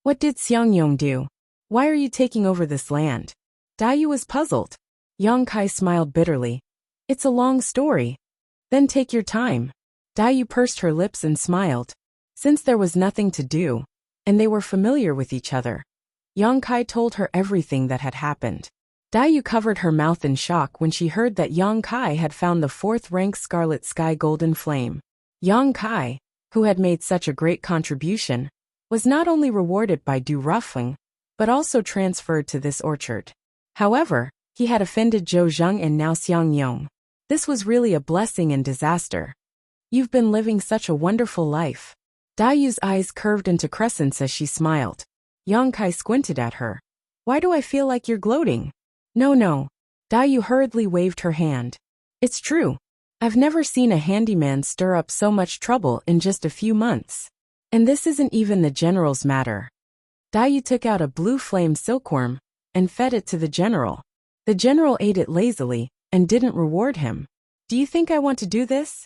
What did Xiang Yong do? Why are you taking over this land? Dai Yu was puzzled. Yang Kai smiled bitterly. It's a long story. Then take your time. Dai Yu pursed her lips and smiled. Since there was nothing to do, and they were familiar with each other, Yang Kai told her everything that had happened. Dai Yu covered her mouth in shock when she heard that Yang Kai had found the 4th rank Scarlet Sky Golden Flame. Yang Kai, who had made such a great contribution, was not only rewarded by Du Rufeng, but also transferred to this orchard. However, he had offended Zhou Zheng and now Xiang Yong. This was really a blessing and disaster. You've been living such a wonderful life. Dai Yu's eyes curved into crescents as she smiled. Yang Kai squinted at her. Why do I feel like you're gloating? No. Dai Yu hurriedly waved her hand. It's true. I've never seen a handyman stir up so much trouble in just a few months. And this isn't even the general's matter. Dai Yu took out a blue flame silkworm and fed it to the general. The general ate it lazily and didn't reward him. Do you think I want to do this?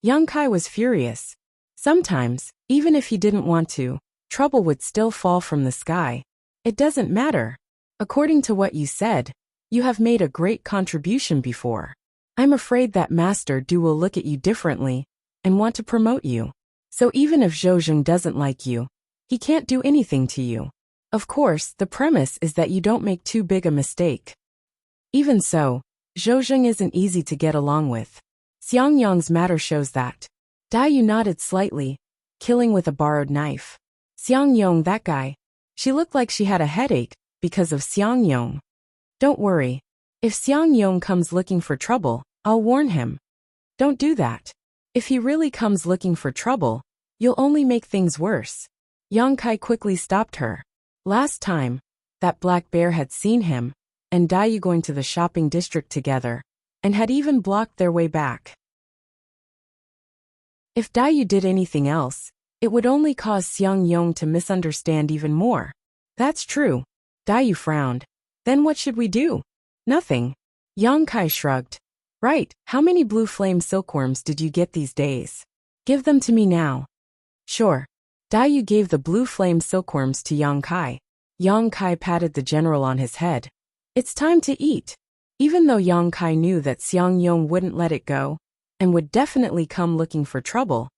Yang Kai was furious. Sometimes, even if he didn't want to, trouble would still fall from the sky. It doesn't matter. According to what you said, you have made a great contribution before. I'm afraid that Master Du will look at you differently and want to promote you. So even if Zhou Zheng doesn't like you, he can't do anything to you. Of course, the premise is that you don't make too big a mistake. Even so, Zhou Zheng isn't easy to get along with. Xiang Yong's matter shows that. Dai Yu nodded slightly, killing with a borrowed knife. Xiang Yong, that guy. She looked like she had a headache because of Xiang Yong. Don't worry. If Xiang Yong comes looking for trouble, I'll warn him. Don't do that. If he really comes looking for trouble, you'll only make things worse. Yang Kai quickly stopped her. Last time, that black bear had seen him and Dai Yu going to the shopping district together, and had even blocked their way back. If Dai Yu did anything else, it would only cause Xiang Yong to misunderstand even more. That's true. Dai Yu frowned. Then what should we do? Nothing. Yang Kai shrugged. Right, how many blue flame silkworms did you get these days? Give them to me now. Sure. Dai Yu gave the blue flame silkworms to Yang Kai. Yang Kai patted the general on his head. It's time to eat. Even though Yang Kai knew that Xiang Yong wouldn't let it go, and would definitely come looking for trouble,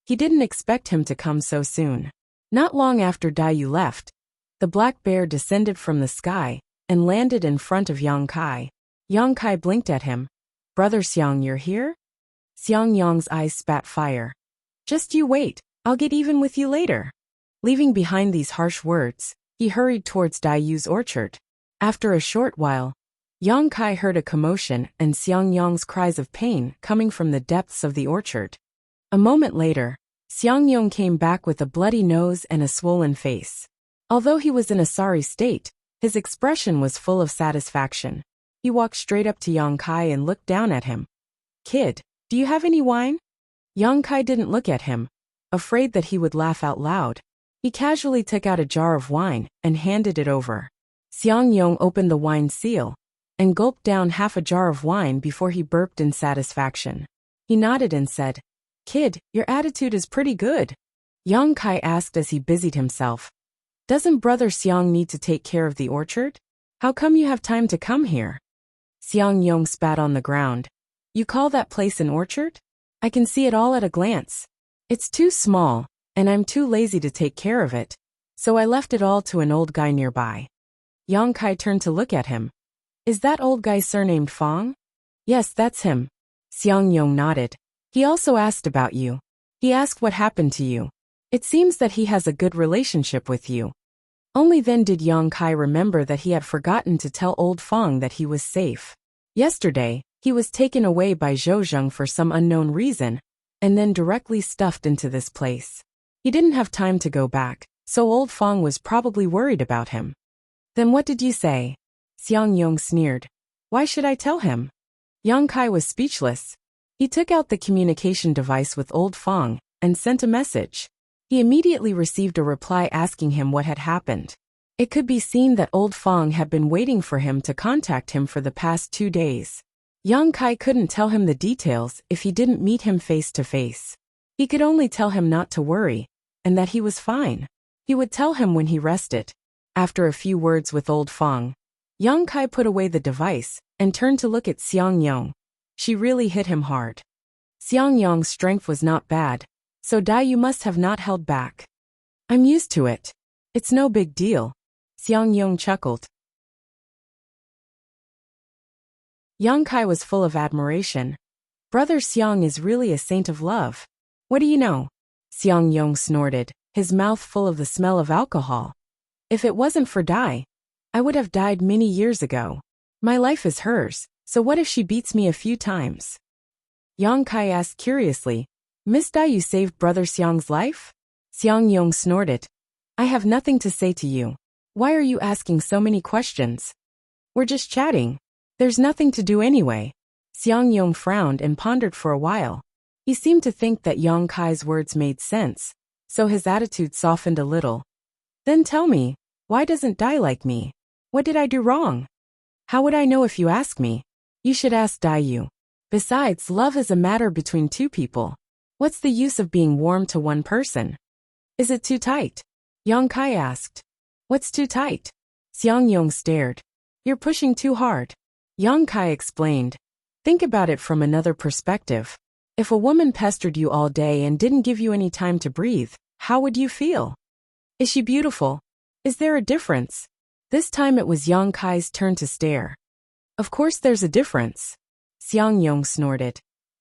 he didn't expect him to come so soon. Not long after Dai Yu left, the black bear descended from the sky and landed in front of Yang Kai. Yang Kai blinked at him. Brother Xiang, you're here? Xiang Yong's eyes spat fire. Just you wait, I'll get even with you later. Leaving behind these harsh words, he hurried towards Dai Yu's orchard. After a short while, Yang Kai heard a commotion and Xiang Yong's cries of pain coming from the depths of the orchard. A moment later, Xiang Yong came back with a bloody nose and a swollen face. Although he was in a sorry state, his expression was full of satisfaction. He walked straight up to Yang Kai and looked down at him. Kid, do you have any wine? Yang Kai didn't look at him, afraid that he would laugh out loud. He casually took out a jar of wine and handed it over. Xiang Yong opened the wine seal and gulped down half a jar of wine before he burped in satisfaction. He nodded and said, Kid, your attitude is pretty good. Yang Kai asked as he busied himself. Doesn't Brother Xiang need to take care of the orchard? How come you have time to come here? Xiang Yong spat on the ground. You call that place an orchard? I can see it all at a glance. It's too small, and I'm too lazy to take care of it, so I left it all to an old guy nearby. Yang Kai turned to look at him. Is that old guy surnamed Fong? Yes, that's him. Xiang Yong nodded. He also asked about you. He asked what happened to you. It seems that he has a good relationship with you. Only then did Yang Kai remember that he had forgotten to tell old Fong that he was safe. Yesterday, he was taken away by Zhou Zheng for some unknown reason, and then directly stuffed into this place. He didn't have time to go back, so old Fong was probably worried about him. Then what did you say? Xiang Yong sneered. Why should I tell him? Yang Kai was speechless. He took out the communication device with old Fong and sent a message. He immediately received a reply asking him what had happened. It could be seen that old Fong had been waiting for him to contact him for the past 2 days. Yang Kai couldn't tell him the details if he didn't meet him face to face. He could only tell him not to worry, and that he was fine. He would tell him when he rested. After a few words with old Fong, Yang Kai put away the device and turned to look at Xiang Yong. She really hit him hard. Xiang Yong's strength was not bad, so Dai Yu must have not held back. I'm used to it. It's no big deal. Xiang Yong chuckled. Yang Kai was full of admiration. Brother Xiang is really a saint of love. What do you know? Xiang Yong snorted, his mouth full of the smell of alcohol. If it wasn't for Dai, I would have died many years ago. My life is hers, so what if she beats me a few times? Yang Kai asked curiously, Miss Dai Yu saved Brother Xiang's life? Xiang Yong snorted. I have nothing to say to you. Why are you asking so many questions? We're just chatting. There's nothing to do anyway. Xiang Yong frowned and pondered for a while. He seemed to think that Yang Kai's words made sense, so his attitude softened a little. Then tell me, why doesn't Dai like me? What did I do wrong? How would I know if you ask me? You should ask Dai Yu. Besides, love is a matter between two people. What's the use of being warm to one person? Is it too tight? Yang Kai asked. What's too tight? Xiang Yong stared. You're pushing too hard. Yang Kai explained. Think about it from another perspective. If a woman pestered you all day and didn't give you any time to breathe, how would you feel? Is she beautiful? Is there a difference? This time it was Yang Kai's turn to stare. Of course there's a difference. Xiang Yong snorted.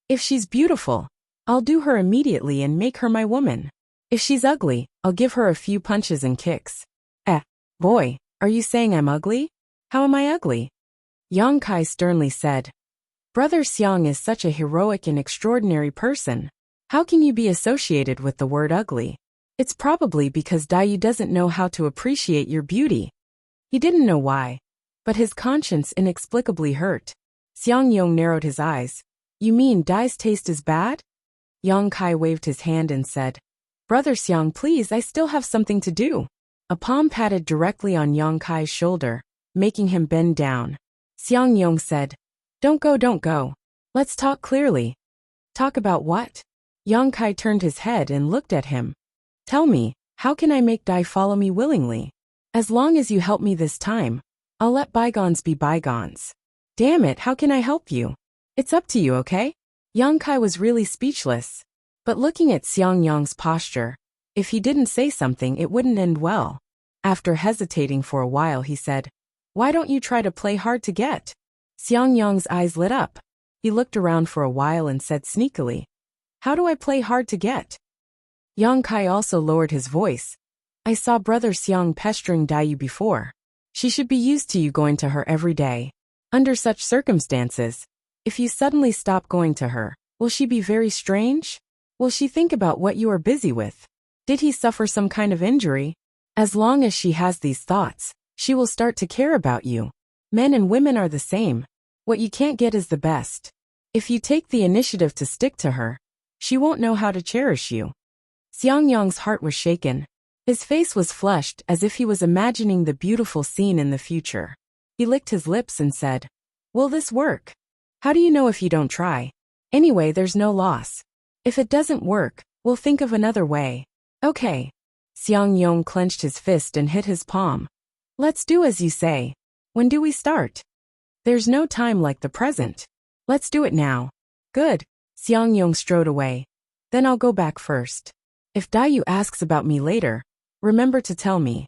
If she's beautiful, I'll do her immediately and make her my woman. If she's ugly, I'll give her a few punches and kicks. Boy, are you saying I'm ugly? How am I ugly? Yang Kai sternly said. Brother Xiang is such a heroic and extraordinary person. How can you be associated with the word ugly? It's probably because Dai Yu doesn't know how to appreciate your beauty. He didn't know why, but his conscience inexplicably hurt. Xiang Yong narrowed his eyes. You mean Dai's taste is bad? Yang Kai waved his hand and said, Brother Xiang, please, I still have something to do. A palm patted directly on Yang Kai's shoulder, making him bend down. Xiang Yong said, Don't go. Let's talk clearly. Talk about what? Yang Kai turned his head and looked at him. Tell me, how can I make Dai follow me willingly? As long as you help me this time, I'll let bygones be bygones. Damn it, how can I help you? It's up to you, okay? Yang Kai was really speechless. But looking at Xiang Yong's posture, if he didn't say something it wouldn't end well. After hesitating for a while he said, Why don't you try to play hard to get? Xiang Yong's eyes lit up. He looked around for a while and said sneakily, How do I play hard to get? Yang Kai also lowered his voice. I saw Brother Xiang pestering Dai before. She should be used to you going to her every day. Under such circumstances, if you suddenly stop going to her, will she be very strange? Will she think about what you are busy with? Did he suffer some kind of injury? As long as she has these thoughts, she will start to care about you. Men and women are the same. What you can't get is the best. If you take the initiative to stick to her, she won't know how to cherish you. Xiang Yong's heart was shaken. His face was flushed as if he was imagining the beautiful scene in the future. He licked his lips and said, Will this work? How do you know if you don't try? Anyway, there's no loss. If it doesn't work, we'll think of another way. Okay. Xiang Yong clenched his fist and hit his palm. Let's do as you say. When do we start? There's no time like the present. Let's do it now. Good. Xiang Yong strode away. Then I'll go back first. If Dai asks about me later, remember to tell me.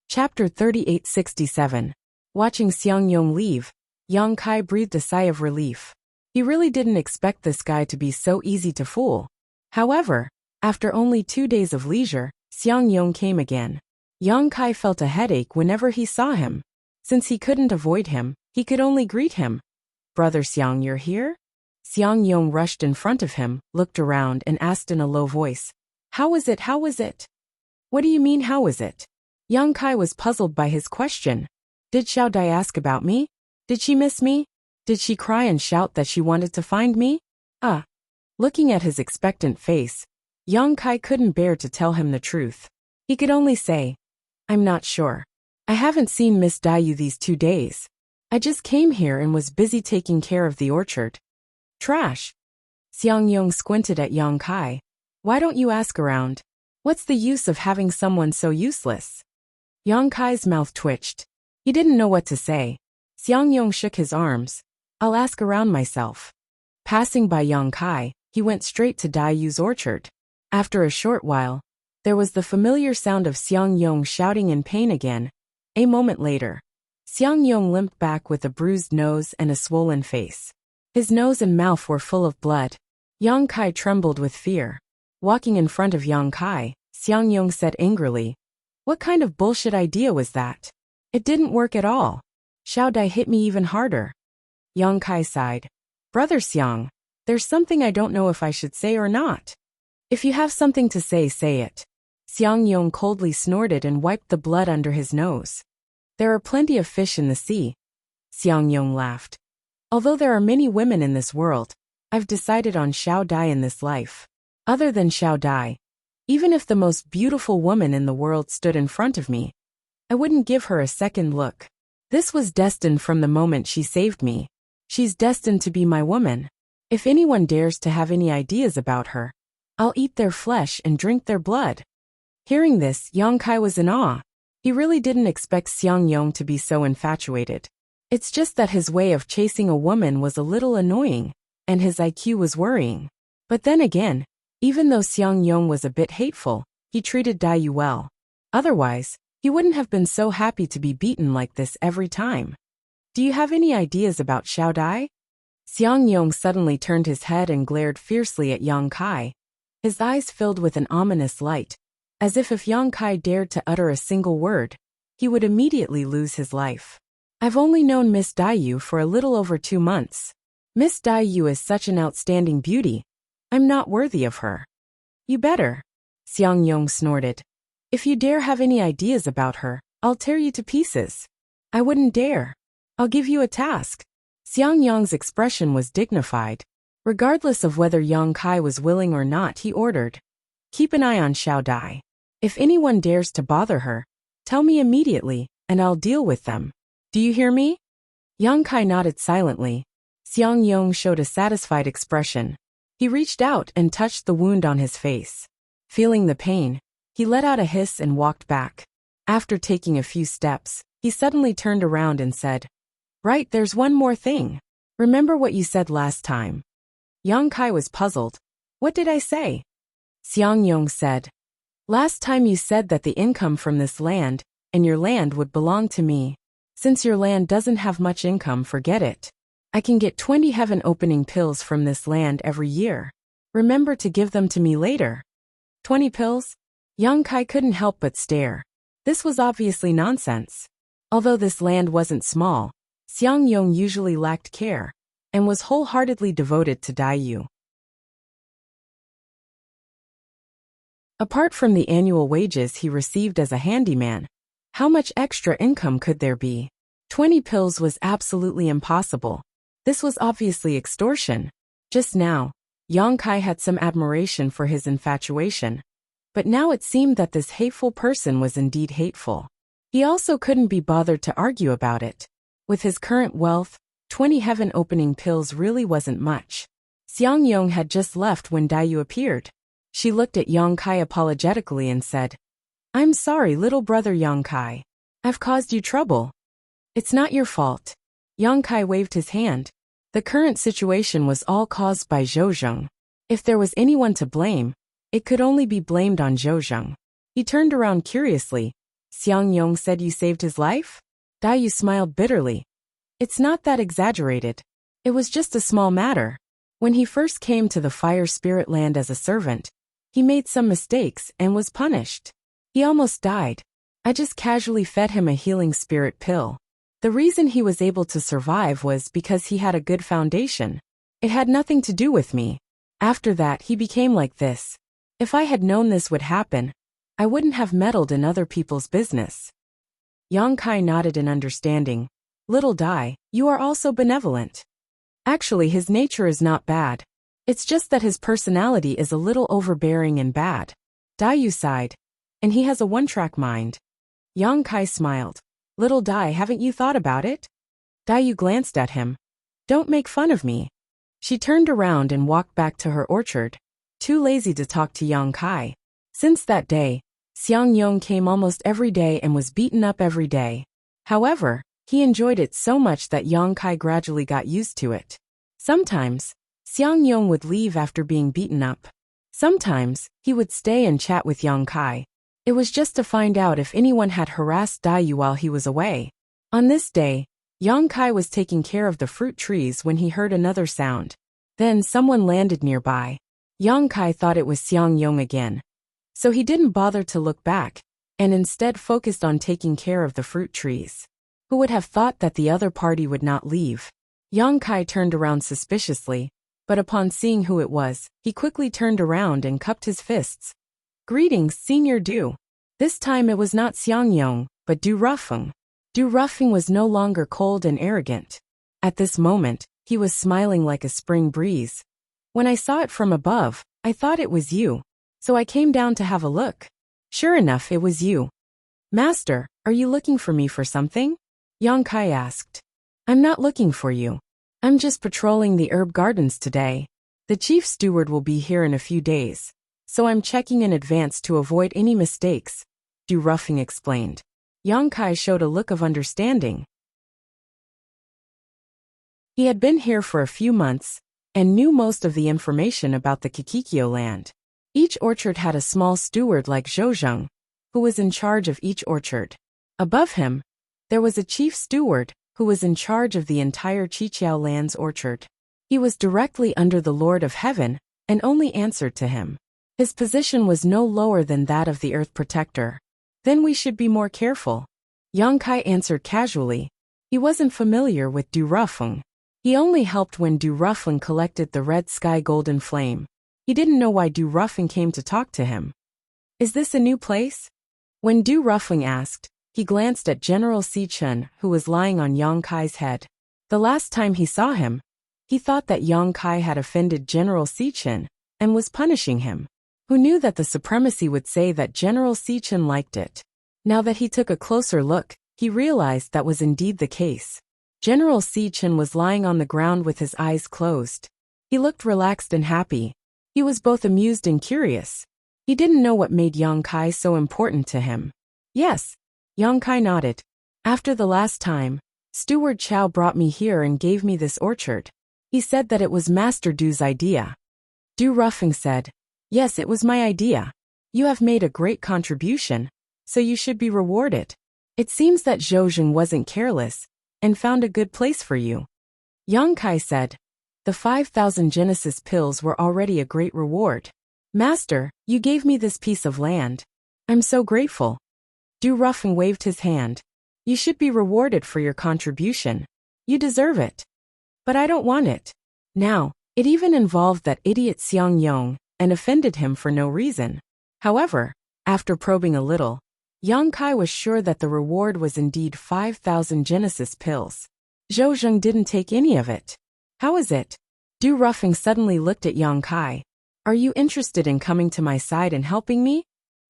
Chapter 3867. Watching Xiang Yong leave, Yang Kai breathed a sigh of relief. He really didn't expect this guy to be so easy to fool. However, after only 2 days of leisure, Xiang Yong came again. Yang Kai felt a headache whenever he saw him. Since he couldn't avoid him, he could only greet him. Brother Xiang, you're here? Xiang Yong rushed in front of him, looked around and asked in a low voice. How is it? How is it? What do you mean how is it? Yang Kai was puzzled by his question. Did Xiao Dai ask about me? Did she miss me? Did she cry and shout that she wanted to find me? Looking at his expectant face, Yang Kai couldn't bear to tell him the truth. He could only say, I'm not sure. I haven't seen Miss Dai these 2 days. I just came here and was busy taking care of the orchard. Trash. Xiang Yong squinted at Yang Kai. Why don't you ask around? What's the use of having someone so useless? Yang Kai's mouth twitched. He didn't know what to say. Xiang Yong shook his arms. I'll ask around myself. Passing by Yang Kai, he went straight to Dai's orchard. After a short while, there was the familiar sound of Xiang Yong shouting in pain again. A moment later, Xiang Yong limped back with a bruised nose and a swollen face. His nose and mouth were full of blood. Yang Kai trembled with fear. Walking in front of Yang Kai, Xiang Yong said angrily, What kind of bullshit idea was that? It didn't work at all. Xiao Dai hit me even harder. Yang Kai sighed. Brother Xiang, there's something I don't know if I should say or not. If you have something to say, say it. Xiang Yong coldly snorted and wiped the blood under his nose. There are plenty of fish in the sea. Xiang Yong laughed. Although there are many women in this world, I've decided on Xiao Dai in this life. Other than Xiao Dai, even if the most beautiful woman in the world stood in front of me, I wouldn't give her a second look. This was destined from the moment she saved me. She's destined to be my woman. If anyone dares to have any ideas about her, I'll eat their flesh and drink their blood. Hearing this, Yang Kai was in awe. He really didn't expect Xiang Yong to be so infatuated. It's just that his way of chasing a woman was a little annoying, and his IQ was worrying. But then again, even though Xiang Yong was a bit hateful, he treated Dai well. Otherwise, he wouldn't have been so happy to be beaten like this every time. Do you have any ideas about Xiao Dai? Xiang Yong suddenly turned his head and glared fiercely at Yang Kai. His eyes filled with an ominous light, as if Yang Kai dared to utter a single word, he would immediately lose his life. I've only known Miss Dai for a little over 2 months. Miss Dai is such an outstanding beauty. I'm not worthy of her. You better. Xiang Yong snorted. If you dare have any ideas about her, I'll tear you to pieces. I wouldn't dare. I'll give you a task. Xiang Yong's expression was dignified. Regardless of whether Yang Kai was willing or not, he ordered. Keep an eye on Xiao Dai. If anyone dares to bother her, tell me immediately, and I'll deal with them. Do you hear me? Yang Kai nodded silently. Xiang Yong showed a satisfied expression. He reached out and touched the wound on his face. Feeling the pain, he let out a hiss and walked back. After taking a few steps, he suddenly turned around and said, "Right, there's one more thing. Remember what you said last time?" Yang Kai was puzzled. "What did I say?" Xiang Yong said, "Last time you said that the income from this land and your land would belong to me. Since your land doesn't have much income, forget it. I can get 20 heaven-opening pills from this land every year. Remember to give them to me later." 20 pills? Yang Kai couldn't help but stare. This was obviously nonsense. Although this land wasn't small, Xiang Yong usually lacked care and was wholeheartedly devoted to Daiyu. Apart from the annual wages he received as a handyman, how much extra income could there be? 20 pills was absolutely impossible. This was obviously extortion. Just now, Yang Kai had some admiration for his infatuation, but now it seemed that this hateful person was indeed hateful. He also couldn't be bothered to argue about it. With his current wealth, 20 heaven-opening pills really wasn't much. Xiang Yong had just left when Daiyu appeared. She looked at Yang Kai apologetically and said, "I'm sorry, little brother Yang Kai. I've caused you trouble." "It's not your fault." Yang Kai waved his hand. The current situation was all caused by Zhou. If there was anyone to blame, it could only be blamed on Zhou. He turned around curiously. "Xiang Yong said you saved his life?" Daiyu smiled bitterly. "It's not that exaggerated. It was just a small matter. When he first came to the Fire Spirit Land as a servant, he made some mistakes and was punished. He almost died. I just casually fed him a healing spirit pill. The reason he was able to survive was because he had a good foundation. It had nothing to do with me. After that, he became like this. If I had known this would happen, I wouldn't have meddled in other people's business." Yang Kai nodded in understanding. "Little Dai, you are also benevolent. Actually, his nature is not bad. It's just that his personality is a little overbearing and bad." Daiyu sighed. "And he has a one-track mind." Yang Kai smiled. "Little Dai, haven't you thought about it?" Daiyu glanced at him. "Don't make fun of me." She turned around and walked back to her orchard, too lazy to talk to Yang Kai. Since that day, Xiang Yong came almost every day and was beaten up every day. However, he enjoyed it so much that Yang Kai gradually got used to it. Sometimes, Xiang Yong would leave after being beaten up. Sometimes, he would stay and chat with Yang Kai. It was just to find out if anyone had harassed Daiyu while he was away. On this day, Yang Kai was taking care of the fruit trees when he heard another sound. Then someone landed nearby. Yang Kai thought it was Xiang Yong again. So he didn't bother to look back, and instead focused on taking care of the fruit trees. Who would have thought that the other party would not leave? Yang Kai turned around suspiciously, but upon seeing who it was, he quickly turned around and cupped his fists. "Greetings, Senior Du." This time it was not Xiang Yong, but Du Rufeng. Du Rufeng was no longer cold and arrogant. At this moment, he was smiling like a spring breeze. "When I saw it from above, I thought it was you. So I came down to have a look. Sure enough, it was you." "Master, are you looking for me for something?" Yang Kai asked. "I'm not looking for you. I'm just patrolling the herb gardens today. The chief steward will be here in a few days, so I'm checking in advance to avoid any mistakes," Du Rufeng explained. Yang Kai showed a look of understanding. He had been here for a few months and knew most of the information about the Kikikyo land. Each orchard had a small steward like Zhou, who was in charge of each orchard. Above him, there was a chief steward, who was in charge of the entire Qiqiao land's orchard. He was directly under the Lord of Heaven, and only answered to him. His position was no lower than that of the Earth Protector. "Then we should be more careful," Yang Kai answered casually. He wasn't familiar with Du Rufeng. He only helped when Du Rufeng collected the red sky golden flame. He didn't know why Du Rufeng came to talk to him. "Is this a new place?" When Du Rufeng asked, he glanced at General Si Chun, who was lying on Yang Kai's head. The last time he saw him, he thought that Yang Kai had offended General Si Chun and was punishing him. Who knew that the supremacy would say that General Si Chun liked it? Now that he took a closer look, He realized that was indeed the case. General Si Chen was lying on the ground with his eyes closed. He looked relaxed and happy. He was both amused and curious. He didn't know what made Yang Kai so important to him. Yes. Yang Kai nodded. After the last time, Steward Chow brought me here and gave me this orchard. He said that it was Master Du's idea. Du Ruffing said, "Yes, it was my idea. You have made a great contribution, so you should be rewarded. It seems that Zhou Zheng wasn't careless and found a good place for you." Yang Kai said, "The 5,000 Genesis pills were already a great reward. Master, you gave me this piece of land. I'm so grateful." Du Ruffing waved his hand. "You should be rewarded for your contribution. You deserve it. But I don't want it. Now, it even involved that idiot Xiang Yong and offended him for no reason." However, after probing a little, Yang Kai was sure that the reward was indeed 5,000 Genesis pills. Zhou Zheng didn't take any of it. How is it? Du Ruffing suddenly looked at Yang Kai. "Are you interested in coming to my side and helping me?"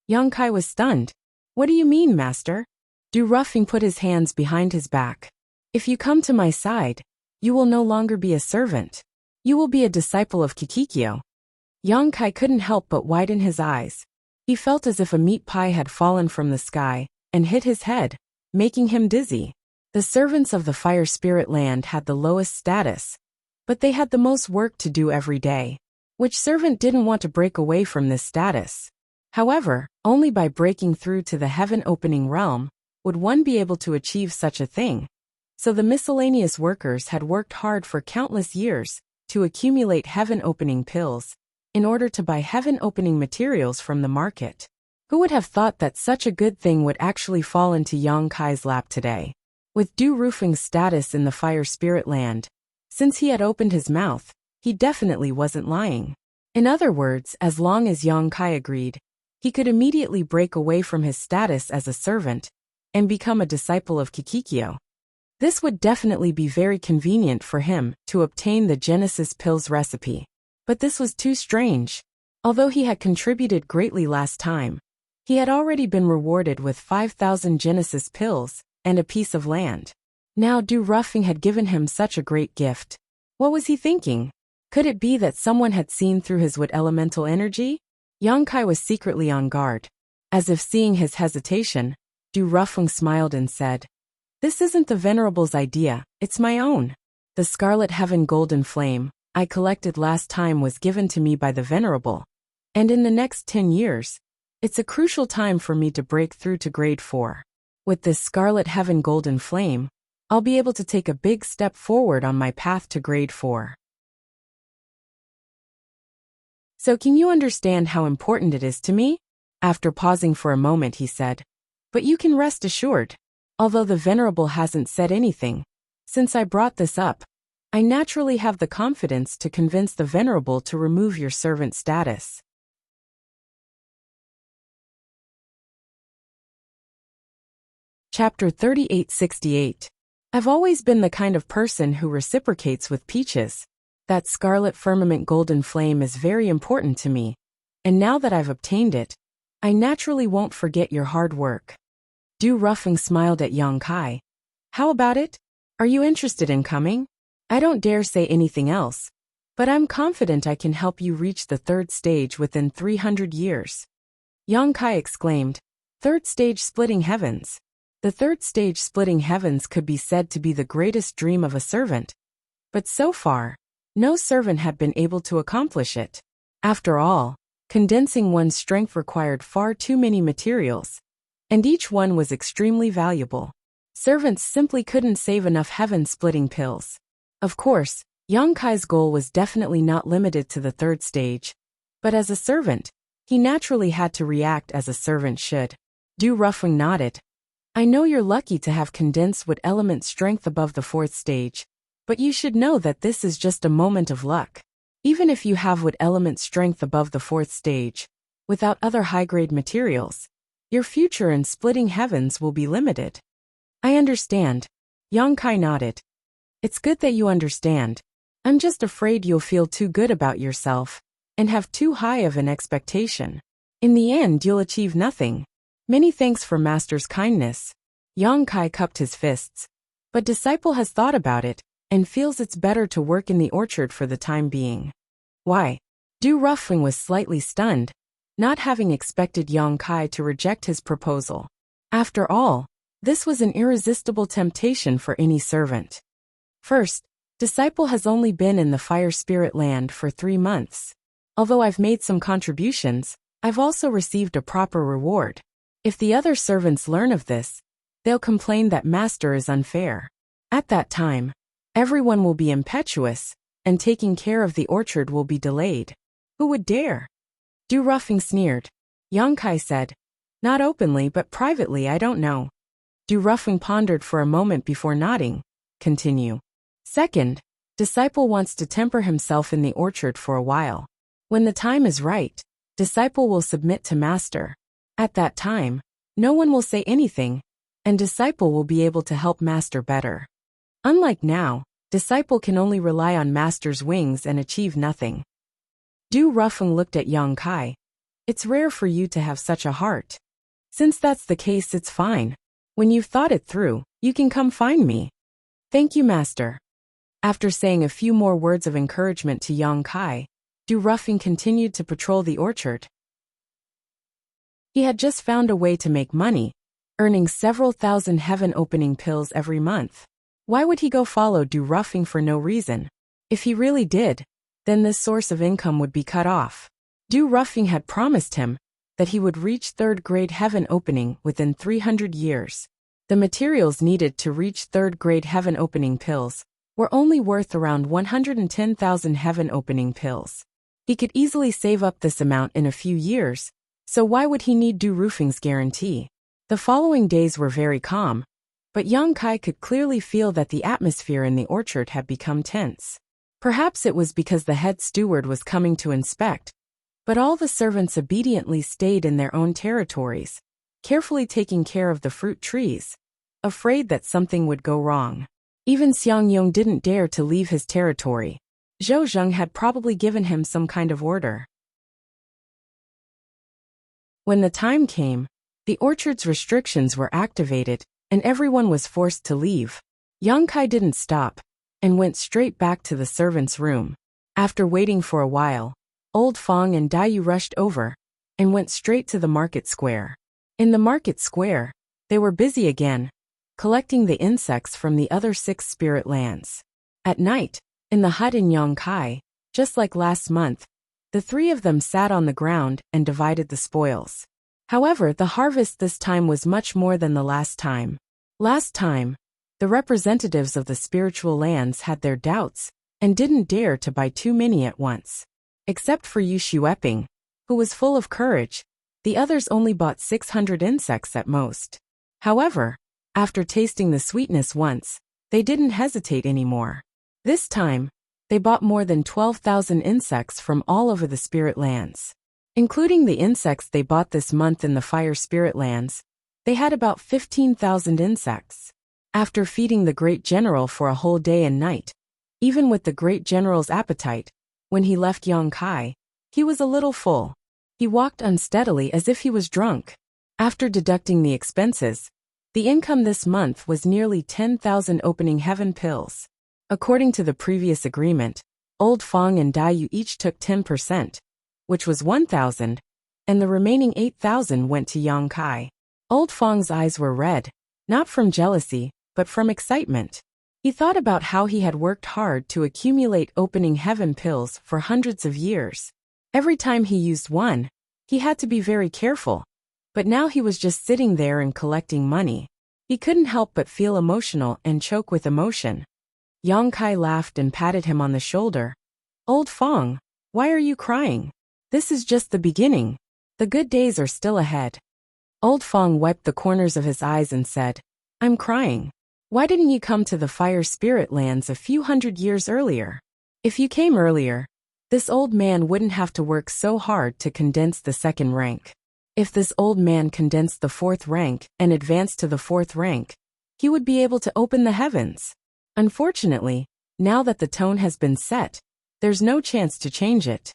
Yang Kai was stunned. "What do you mean, master?" Du Ruffing put his hands behind his back. "If you come to my side, you will no longer be a servant. You will be a disciple of Kikikyo." Yang Kai couldn't help but widen his eyes. He felt as if a meat pie had fallen from the sky and hit his head, making him dizzy. The servants of the Fire Spirit Land had the lowest status, but they had the most work to do every day. Which servant didn't want to break away from this status? However, only by breaking through to the heaven-opening realm would one be able to achieve such a thing. So the miscellaneous workers had worked hard for countless years to accumulate heaven-opening pills in order to buy heaven-opening materials from the market. Who would have thought that such a good thing would actually fall into Yang Kai's lap today? With Du Ruffing's status in the Fire Spirit Land, since he had opened his mouth, he definitely wasn't lying. In other words, as long as Yang Kai agreed, he could immediately break away from his status as a servant and become a disciple of Kikikyo. This would definitely be very convenient for him to obtain the Genesis pills recipe. But this was too strange. Although he had contributed greatly last time, he had already been rewarded with 5,000 Genesis pills and a piece of land. Now Du Ruffing had given him such a great gift. What was he thinking? Could it be that someone had seen through his wood elemental energy? Yang Kai was secretly on guard. As if seeing his hesitation, Du Ruffing smiled and said, "This isn't the Venerable's idea, it's my own. The Scarlet Heaven Golden Flame I collected last time was given to me by the Venerable, and in the next 10 years, it's a crucial time for me to break through to grade 4. With this Scarlet Heaven Golden Flame, I'll be able to take a big step forward on my path to grade 4. So can you understand how important it is to me?" After pausing for a moment he said, "But you can rest assured, although the Venerable hasn't said anything, since I brought this up, I naturally have the confidence to convince the Venerable to remove your servant status." Chapter 3868. I've always been the kind of person who reciprocates with peaches. That Scarlet Firmament Golden Flame is very important to me, and now that I've obtained it, I naturally won't forget your hard work. Du Ruffing smiled at Yang Kai. "How about it? Are you interested in coming? I don't dare say anything else, but I'm confident I can help you reach the 3rd stage within 300 years. Yang Kai exclaimed, "3rd stage splitting heavens." The 3rd stage splitting heavens could be said to be the greatest dream of a servant. But so far, no servant had been able to accomplish it. After all, condensing one's strength required far too many materials, and each one was extremely valuable. Servants simply couldn't save enough heaven-splitting pills. Of course, Yang Kai's goal was definitely not limited to the 3rd stage, but as a servant, he naturally had to react as a servant should. Du Ruffing nodded. "I know you're lucky to have condensed wood element strength above the 4th stage, but you should know that this is just a moment of luck. Even if you have wood element strength above the 4th stage, without other high-grade materials, your future in splitting heavens will be limited." "I understand." Yang Kai nodded. "It's good that you understand. I'm just afraid you'll feel too good about yourself and have too high of an expectation. In the end, you'll achieve nothing. Many thanks for Master's kindness." Yang Kai cupped his fists. But disciple has thought about it, and feels it's better to work in the orchard for the time being. Why? Du Ruffing was slightly stunned, not having expected Yang Kai to reject his proposal. After all, this was an irresistible temptation for any servant. First, disciple has only been in the fire spirit land for 3 months. Although I've made some contributions, I've also received a proper reward. If the other servants learn of this, they'll complain that master is unfair. At that time, everyone will be impetuous, and taking care of the orchard will be delayed. Who would dare? Du Ruffing sneered. Yang Kai said, not openly but privately, I don't know. Du Ruffing pondered for a moment before nodding. Continue. Second, disciple wants to temper himself in the orchard for a while. When the time is right, disciple will submit to master. At that time, no one will say anything, and disciple will be able to help master better. Unlike now, disciple can only rely on master's wings and achieve nothing. Du Ruffing looked at Yang Kai. It's rare for you to have such a heart. Since that's the case, it's fine. When you've thought it through, you can come find me. Thank you, master. After saying a few more words of encouragement to Yang Kai, Du Ruffing continued to patrol the orchard. He had just found a way to make money, earning several thousand heaven-opening pills every month. Why would he go follow Du Ruffing for no reason? If he really did, then this source of income would be cut off. Du Ruffing had promised him that he would reach 3rd grade heaven opening within 300 years. The materials needed to reach 3rd grade heaven opening pills were only worth around 110,000 heaven opening pills. He could easily save up this amount in a few years, so why would he need Du Ruffing's guarantee? The following days were very calm, but Yang Kai could clearly feel that the atmosphere in the orchard had become tense. Perhaps it was because the head steward was coming to inspect, but all the servants obediently stayed in their own territories, carefully taking care of the fruit trees, afraid that something would go wrong. Even Xiang Yong didn't dare to leave his territory. Zhou Zheng had probably given him some kind of order. When the time came, the orchard's restrictions were activated, and everyone was forced to leave. Yang Kai didn't stop, and went straight back to the servants' room. After waiting for a while, Old Fong and Daiyu rushed over, and went straight to the market square. In the market square, they were busy again, collecting the insects from the other 6 spirit lands. At night, in the hut in Yang Kai, just like last month, the 3 of them sat on the ground and divided the spoils. However, the harvest this time was much more than the last time. Last time, the representatives of the spiritual lands had their doubts, and didn't dare to buy too many at once. Except for Yu Xueping, who was full of courage, the others only bought 600 insects at most. However, after tasting the sweetness once, they didn't hesitate anymore. This time, they bought more than 12,000 insects from all over the spirit lands. Including the insects they bought this month in the fire spirit lands, they had about 15,000 insects. After feeding the great general for a whole day and night, even with the great general's appetite, when he left Yang Kai, he was a little full. He walked unsteadily as if he was drunk. After deducting the expenses, the income this month was nearly 10,000 opening heaven pills. According to the previous agreement, Old Fong and Daiyu each took 10%, which was 1,000, and the remaining 8,000 went to Yang Kai. Old Fong's eyes were red, not from jealousy, but from excitement. He thought about how he had worked hard to accumulate opening heaven pills for hundreds of years. Every time he used one, he had to be very careful, but now he was just sitting there and collecting money. He couldn't help but feel emotional and choke with emotion. Yang Kai laughed and patted him on the shoulder. Old Fong, why are you crying? This is just the beginning. The good days are still ahead. Old Fong wiped the corners of his eyes and said, I'm crying. Why didn't you come to the fire spirit lands a few hundred years earlier? If you came earlier, this old man wouldn't have to work so hard to condense the 2nd rank. If this old man condensed the 4th rank and advanced to the 4th rank, he would be able to open the heavens. Unfortunately, now that the tone has been set, there's no chance to change it.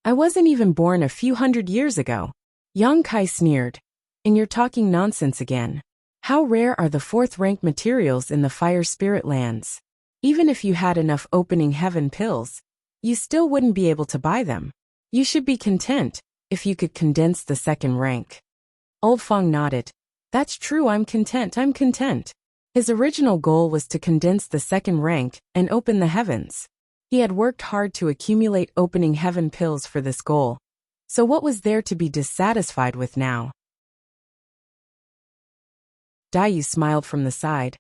I wasn't even born a few hundred years ago. Yang Kai sneered. And you're talking nonsense again. How rare are the fourth-rank materials in the fire spirit lands? Even if you had enough opening heaven pills, you still wouldn't be able to buy them. You should be content if you could condense the second rank. Old Fong nodded. That's true, I'm content. His original goal was to condense the second rank and open the heavens. He had worked hard to accumulate opening heaven pills for this goal. So what was there to be dissatisfied with now? Dayu smiled from the side.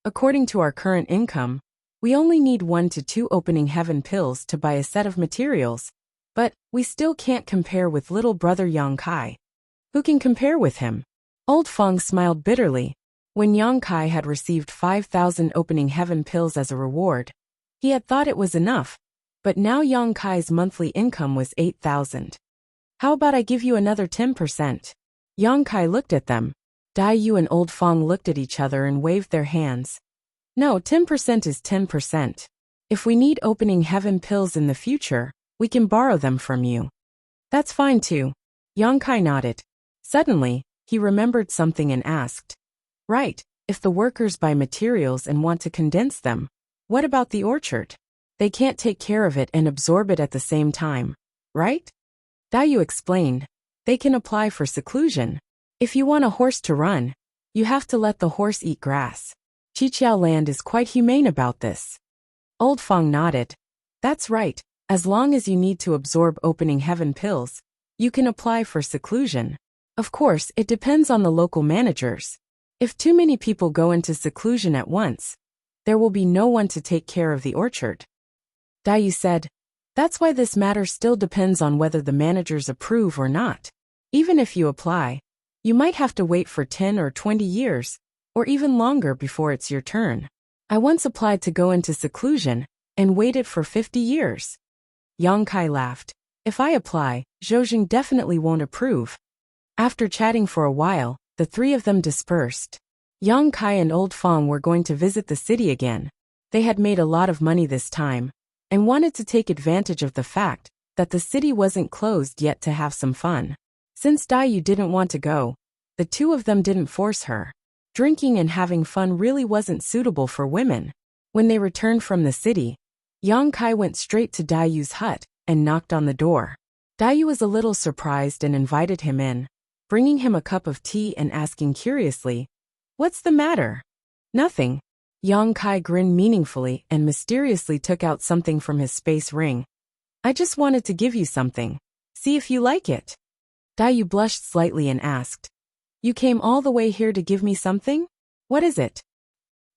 According to our current income, we only need 1 to 2 opening heaven pills to buy a set of materials, but we still can't compare with little brother Yang Kai. Who can compare with him? Old Fong smiled bitterly. When Yang Kai had received 5,000 opening heaven pills as a reward, he had thought it was enough, but now Yang Kai's monthly income was 8,000. How about I give you another 10%? Yang Kai looked at them. Dayu and Old Fong looked at each other and waved their hands. No, 10% is 10%. If we need opening heaven pills in the future, we can borrow them from you. That's fine too. Yang Kai nodded. Suddenly, he remembered something and asked. Right, if the workers buy materials and want to condense them, what about the orchard? They can't take care of it and absorb it at the same time, right? Dayu explained. They can apply for seclusion. If you want a horse to run, you have to let the horse eat grass. Qiqiao land is quite humane about this. Old Fong nodded. That's right, as long as you need to absorb opening heaven pills, you can apply for seclusion. Of course, it depends on the local managers. If too many people go into seclusion at once, there will be no one to take care of the orchard. Dayu said, that's why this matter still depends on whether the managers approve or not. Even if you apply, you might have to wait for 10 or 20 years, or even longer before it's your turn. I once applied to go into seclusion and waited for 50 years. Yang Kai laughed. If I apply, Zhou definitely won't approve. After chatting for a while, the three of them dispersed. Yang Kai and Old Fong were going to visit the city again. They had made a lot of money this time, and wanted to take advantage of the fact that the city wasn't closed yet to have some fun. Since Dayu didn't want to go, the two of them didn't force her. Drinking and having fun really wasn't suitable for women. When they returned from the city, Yang Kai went straight to Dayu's hut and knocked on the door. Dayu was a little surprised and invited him in, bringing him a cup of tea and asking curiously, "What's the matter?" "Nothing." Yang Kai grinned meaningfully and mysteriously took out something from his space ring. "I just wanted to give you something. See if you like it." Dayu blushed slightly and asked, "You came all the way here to give me something? What is it?"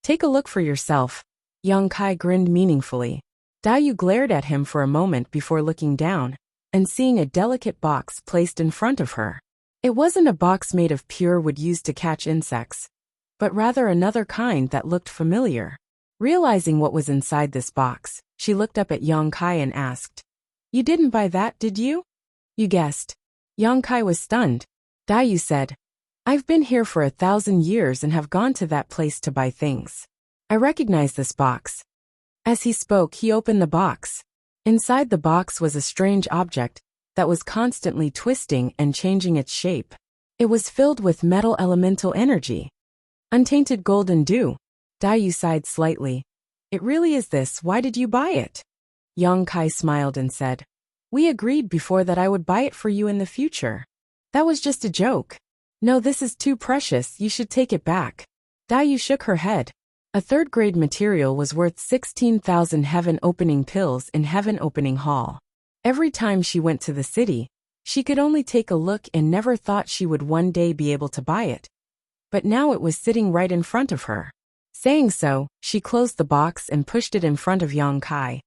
"Take a look for yourself." Yang Kai grinned meaningfully. Dayu glared at him for a moment before looking down and seeing a delicate box placed in front of her. It wasn't a box made of pure wood used to catch insects, but rather another kind that looked familiar. Realizing what was inside this box, she looked up at Yang Kai and asked, "You didn't buy that, did you?" "You guessed." Yang Kai was stunned. Dayu said, "I've been here for 1,000 years and have gone to that place to buy things. I recognize this box." As he spoke, he opened the box. Inside the box was a strange object that was constantly twisting and changing its shape. It was filled with metal elemental energy. Untainted golden dew. Dayu sighed slightly. "It really is this, why did you buy it?" Yang Kai smiled and said, "We agreed before that I would buy it for you in the future. That was just a joke. No, this is too precious, you should take it back." Dayu shook her head. A third-grade material was worth 16,000 heaven opening pills in Heaven Opening Hall. Every time she went to the city, she could only take a look and never thought she would one day be able to buy it. But now it was sitting right in front of her. Saying so, she closed the box and pushed it in front of Yang Kai.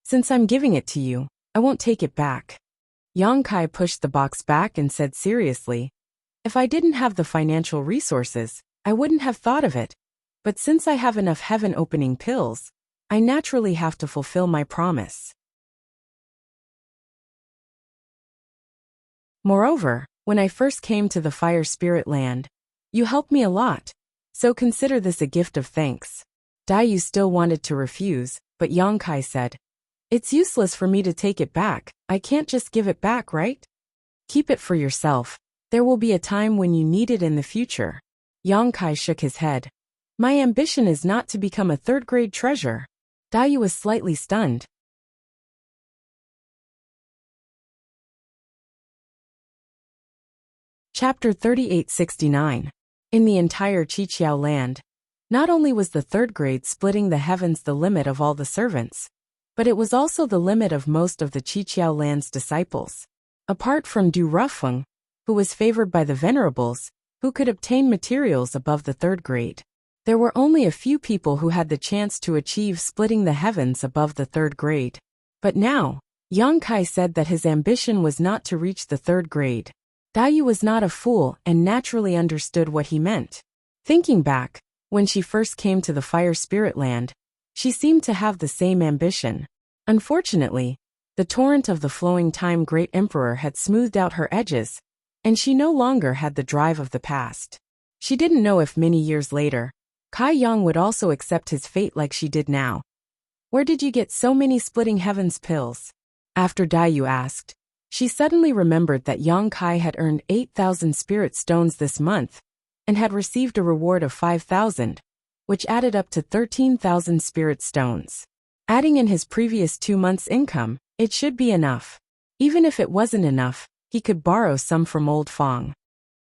"Since I'm giving it to you, I won't take it back." Yang Kai pushed the box back and said seriously, "If I didn't have the financial resources, I wouldn't have thought of it. But since I have enough heaven-opening pills, I naturally have to fulfill my promise. Moreover, when I first came to the Fire Spirit Land, you helped me a lot, so consider this a gift of thanks." Dayu still wanted to refuse, but Yang Kai said, "It's useless for me to take it back, I can't just give it back, right? Keep it for yourself. There will be a time when you need it in the future." Yang Kai shook his head. My ambition is not to become a third-grade treasure. Dai was slightly stunned. Chapter 3869. In the entire Qiqiao land, not only was the third grade splitting the heavens the limit of all the servants, but it was also the limit of most of the Qiqiao land's disciples. Apart from Du Rufeng, who was favored by the venerables, who could obtain materials above the third grade, there were only a few people who had the chance to achieve splitting the heavens above the third grade. But now, Yang Kai said that his ambition was not to reach the third grade. Dai was not a fool and naturally understood what he meant. Thinking back, when she first came to the Fire Spirit Land, she seemed to have the same ambition. Unfortunately, the torrent of the flowing time Great Emperor had smoothed out her edges, and she no longer had the drive of the past. She didn't know if many years later, Kai Yang would also accept his fate like she did now. Where did you get so many splitting heavens pills? After Dai asked, she suddenly remembered that Yang Kai had earned 8,000 spirit stones this month, and had received a reward of 5,000, which added up to 13,000 spirit stones. Adding in his previous 2 months' income, it should be enough. Even if it wasn't enough, he could borrow some from old Fong.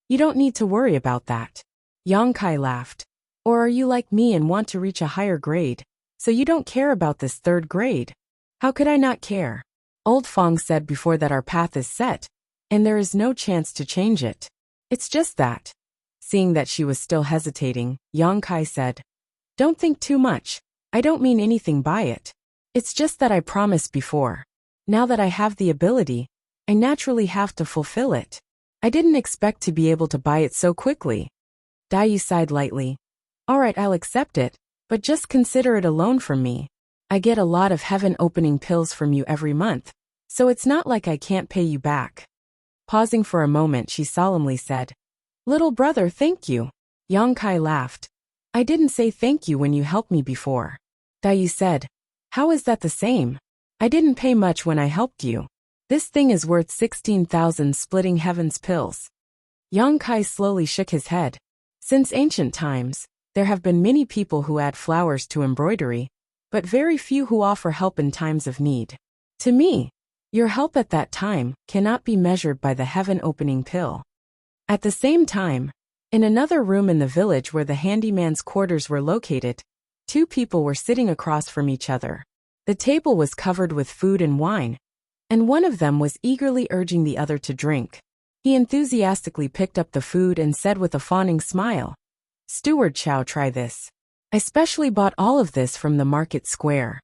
You don't need to worry about that. Yang Kai laughed. Or are you like me and want to reach a higher grade, so you don't care about this third grade? How could I not care? Old Fong said before that our path is set, and there is no chance to change it. It's just that. Seeing that she was still hesitating, Yang Kai said, Don't think too much. I don't mean anything by it. It's just that I promised before. Now that I have the ability, I naturally have to fulfill it. I didn't expect to be able to buy it so quickly. Dai sighed lightly. All right, I'll accept it, but just consider it a loan from me. I get a lot of heaven-opening pills from you every month, so it's not like I can't pay you back. Pausing for a moment, she solemnly said, Little brother, thank you. Yang Kai laughed. I didn't say thank you when you helped me before. Dai said, How is that the same? I didn't pay much when I helped you. This thing is worth 16,000 splitting heavens pills. Yang Kai slowly shook his head. Since ancient times, there have been many people who add flowers to embroidery, but very few who offer help in times of need. To me, your help at that time cannot be measured by the heaven-opening pill. At the same time, in another room in the village where the handyman's quarters were located, 2 people were sitting across from each other. The table was covered with food and wine, and one of them was eagerly urging the other to drink. He enthusiastically picked up the food and said with a fawning smile, Steward Chow, try this. I specially bought all of this from the market square.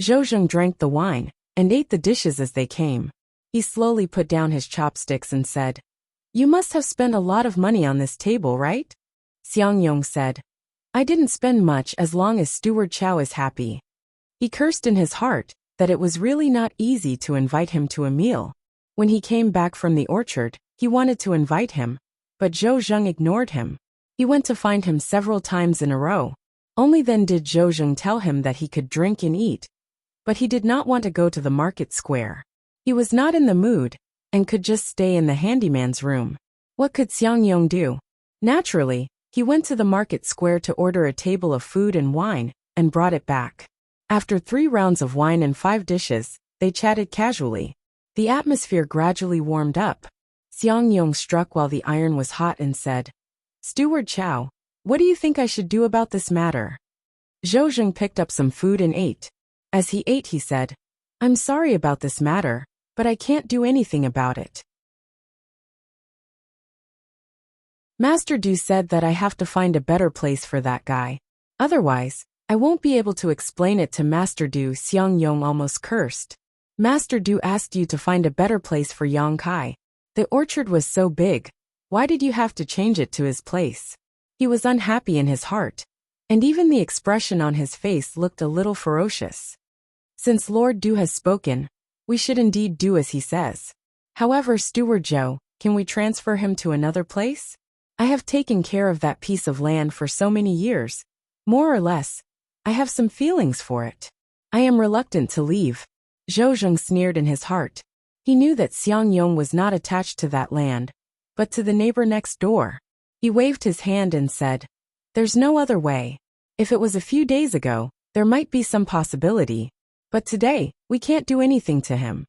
Zhou Zheng drank the wine and ate the dishes as they came. He slowly put down his chopsticks and said, You must have spent a lot of money on this table, right? Xiang Yong said, I didn't spend much as long as Steward Chow is happy. He cursed in his heart that it was really not easy to invite him to a meal. When he came back from the orchard, he wanted to invite him, but Zhou Zheng ignored him. He went to find him several times in a row. Only then did Zhou Zheng tell him that he could drink and eat. But he did not want to go to the market square. He was not in the mood, and could just stay in the handyman's room. What could Xiang Yong do? Naturally, he went to the market square to order a table of food and wine, and brought it back. After 3 rounds of wine and 5 dishes, they chatted casually. The atmosphere gradually warmed up. Xiang Yong struck while the iron was hot and said, Steward Chow, what do you think I should do about this matter? Zhou Zheng picked up some food and ate. As he ate, he said, I'm sorry about this matter, but I can't do anything about it. Master Du said that I have to find a better place for that guy. Otherwise, I won't be able to explain it to Master Du. Xiang Yong almost cursed. Master Du asked you to find a better place for Yang Kai. The orchard was so big. Why did you have to change it to his place? He was unhappy in his heart, and even the expression on his face looked a little ferocious. Since Lord Du has spoken, we should indeed do as he says. However, Steward Zhou, can we transfer him to another place? I have taken care of that piece of land for so many years. More or less, I have some feelings for it. I am reluctant to leave. Zhou Zheng sneered in his heart. He knew that Xiang Yong was not attached to that land, but to the neighbor next door. He He waved his hand and said, "There's no other way. If it was a few days ago, there might be some possibility. But today, we can't do anything to him."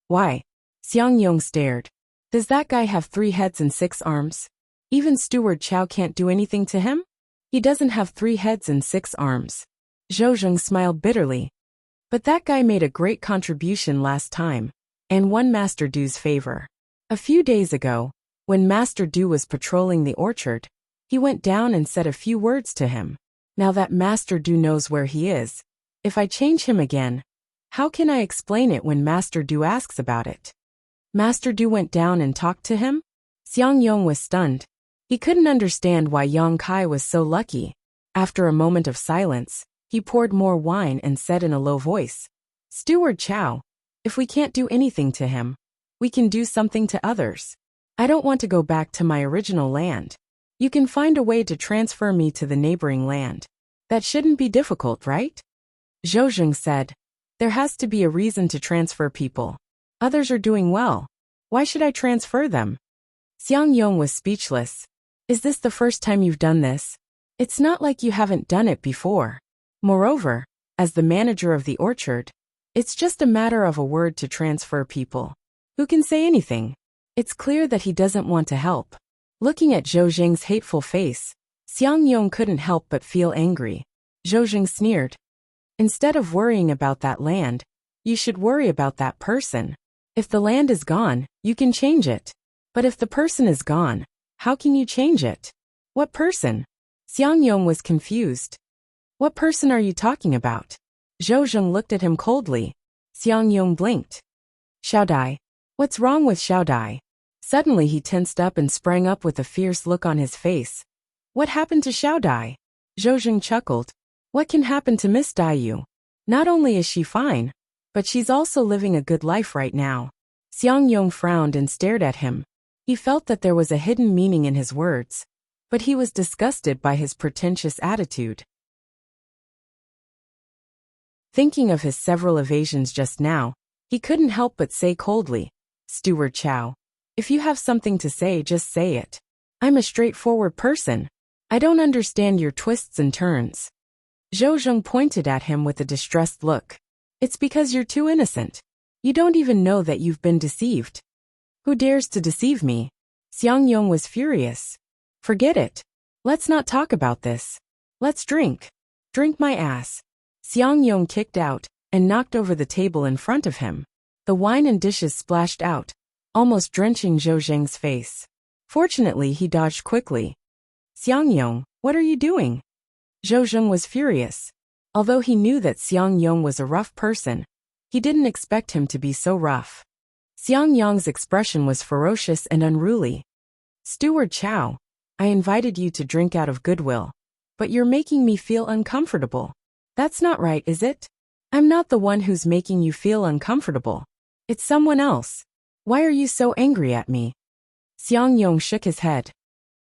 "Why?" Xiang Yong stared. "Does that guy have 3 heads and 6 arms? Even Steward Chow can't do anything to him? He doesn't have 3 heads and 6 arms." Zhou Zheng smiled bitterly. "But that guy made a great contribution last time, and won Master Du's favor. A few days ago, when Master Du was patrolling the orchard, he went down and said a few words to him. Now that Master Du knows where he is, if I change him again, how can I explain it when Master Du asks about it?" Master Du went down and talked to him? Xiang Yong was stunned. He couldn't understand why Yang Kai was so lucky. After a moment of silence, he poured more wine and said in a low voice, "Steward Chow, if we can't do anything to him, we can do something to others. I don't want to go back to my original land. You can find a way to transfer me to the neighboring land. That shouldn't be difficult, right?" Zhou Zheng said, "There has to be a reason to transfer people. Others are doing well. Why should I transfer them?" Xiang Yong was speechless. "Is this the first time you've done this? It's not like you haven't done it before. Moreover, as the manager of the orchard, it's just a matter of a word to transfer people. Who can say anything? It's clear that he doesn't want to help." Looking at Zhou Zheng's hateful face, Xiang Yong couldn't help but feel angry. Zhou Zheng sneered. "Instead of worrying about that land, you should worry about that person. If the land is gone, you can change it. But if the person is gone, how can you change it?" "What person?" Xiang Yong was confused. "What person are you talking about?" Zhou Zheng looked at him coldly. Xiang Yong blinked. "Xiao Dai. What's wrong with Xiao Dai?" Suddenly he tensed up and sprang up with a fierce look on his face. "What happened to Xiao Dai?" Zhou Zheng chuckled. "What can happen to Miss Dai Yu? Not only is she fine, but she's also living a good life right now." Xiang Yong frowned and stared at him. He felt that there was a hidden meaning in his words, but he was disgusted by his pretentious attitude. Thinking of his several evasions just now, he couldn't help but say coldly, "Steward Chow, if you have something to say, just say it. I'm a straightforward person. I don't understand your twists and turns." Zhou Zheng pointed at him with a distressed look. "It's because you're too innocent. You don't even know that you've been deceived." "Who dares to deceive me?" Xiang Yong was furious. "Forget it. Let's not talk about this. Let's drink. Drink my ass." Xiang Yong kicked out and knocked over the table in front of him. The wine and dishes splashed out, almost drenching Zhou Zheng's face. Fortunately, he dodged quickly. "Xiang Yong, what are you doing?" Zhou Zheng was furious. Although he knew that Xiang Yong was a rough person, he didn't expect him to be so rough. Xiang Yong's expression was ferocious and unruly. "Steward Chow, I invited you to drink out of goodwill, but you're making me feel uncomfortable. That's not right, is it? I'm not the one who's making you feel uncomfortable. It's someone else. Why are you so angry at me?" Xiang Yong shook his head.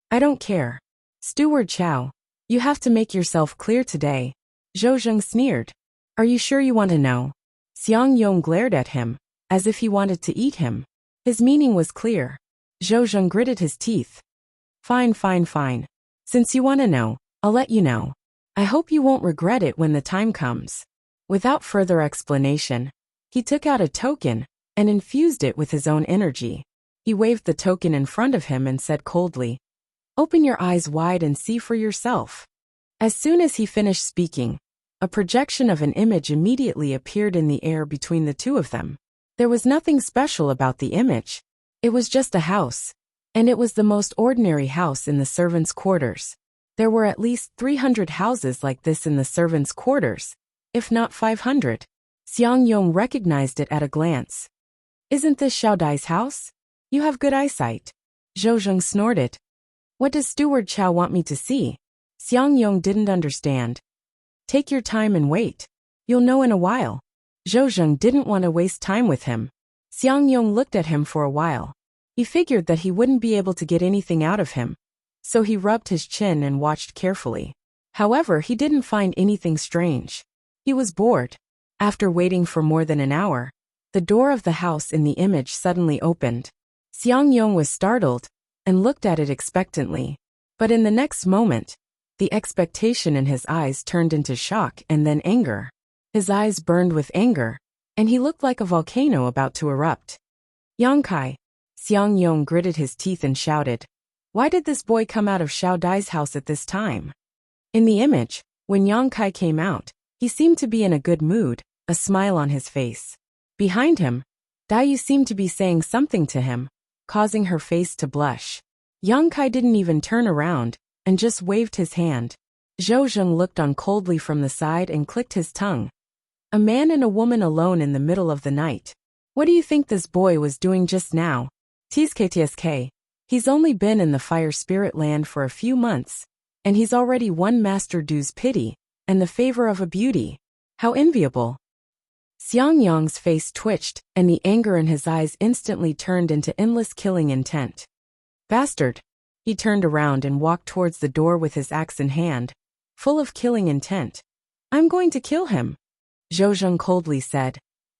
"I don't care. Steward Chow, you have to make yourself clear today." Zhou Zheng sneered. "Are you sure you want to know?" Xiang Yong glared at him, as if he wanted to eat him. His meaning was clear. Zhou Zheng gritted his teeth. Fine. Since you want to know, I'll let you know. I hope you won't regret it when the time comes." Without further explanation, he took out a token and infused it with his own energy. He waved the token in front of him and said coldly, "Open your eyes wide and see for yourself." As soon as he finished speaking, a projection of an image immediately appeared in the air between the two of them. There was nothing special about the image. It was just a house, and it was the most ordinary house in the servants' quarters. There were at least 300 houses like this in the servants' quarters, if not 500. Xiang Yong recognized it at a glance. "Isn't this Xiao Dai's house? You have good eyesight." Zhou Zheng snorted. "What does Steward Chow want me to see?" Xiang Yong didn't understand. "Take your time and wait. You'll know in a while." Zhou Zheng didn't want to waste time with him. Xiang Yong looked at him for a while. He figured that he wouldn't be able to get anything out of him, so he rubbed his chin and watched carefully. However, he didn't find anything strange. He was bored. After waiting for more than an hour, the door of the house in the image suddenly opened. Xiang Yong was startled and looked at it expectantly. But in the next moment, the expectation in his eyes turned into shock and then anger. His eyes burned with anger, and he looked like a volcano about to erupt. Yongkai. Xiang Yong gritted his teeth and shouted, "Why did this boy come out of Xiao Dai's house at this time?" In the image, when Yongkai came out, he seemed to be in a good mood, a smile on his face. Behind him, Daiyu seemed to be saying something to him, causing her face to blush. Yongkai didn't even turn around, and just waved his hand. Zhou Zheng looked on coldly from the side and clicked his tongue. A man and a woman alone in the middle of the night. What do you think this boy was doing just now? TSK. He's only been in the fire spirit land for a few months, and he's already won Master Du's pity, and the favor of a beauty. How enviable. Xiang Yong's face twitched, and the anger in his eyes instantly turned into endless killing intent. Bastard. He turned around and walked towards the door with his axe in hand, full of killing intent. I'm going to kill him. Zhou Zheng coldly said.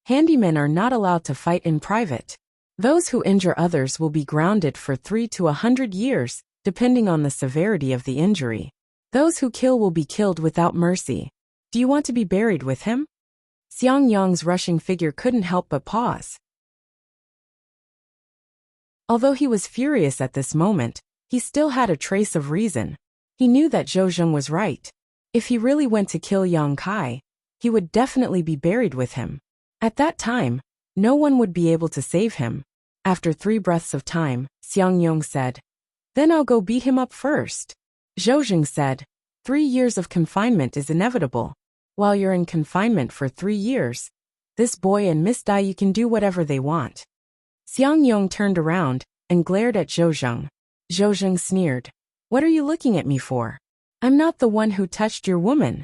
Handymen are not allowed to fight in private. Those who injure others will be grounded for 3 to 100 years, depending on the severity of the injury. Those who kill will be killed without mercy. Do you want to be buried with him? Xiang Yong's rushing figure couldn't help but pause. Although he was furious at this moment, he still had a trace of reason. He knew that Zhou Zheng was right. If he really went to kill Yongkai, he would definitely be buried with him. At that time, no one would be able to save him. After 3 breaths of time, Xiang Yong said, Then I'll go beat him up first. Zhou Zheng said, 3 years of confinement is inevitable. While you're in confinement for 3 years, this boy and Miss Daiyu can do whatever they want. Xiang Yong turned around and glared at Zhou Zheng. Zhou Zheng sneered, What are you looking at me for? I'm not the one who touched your woman.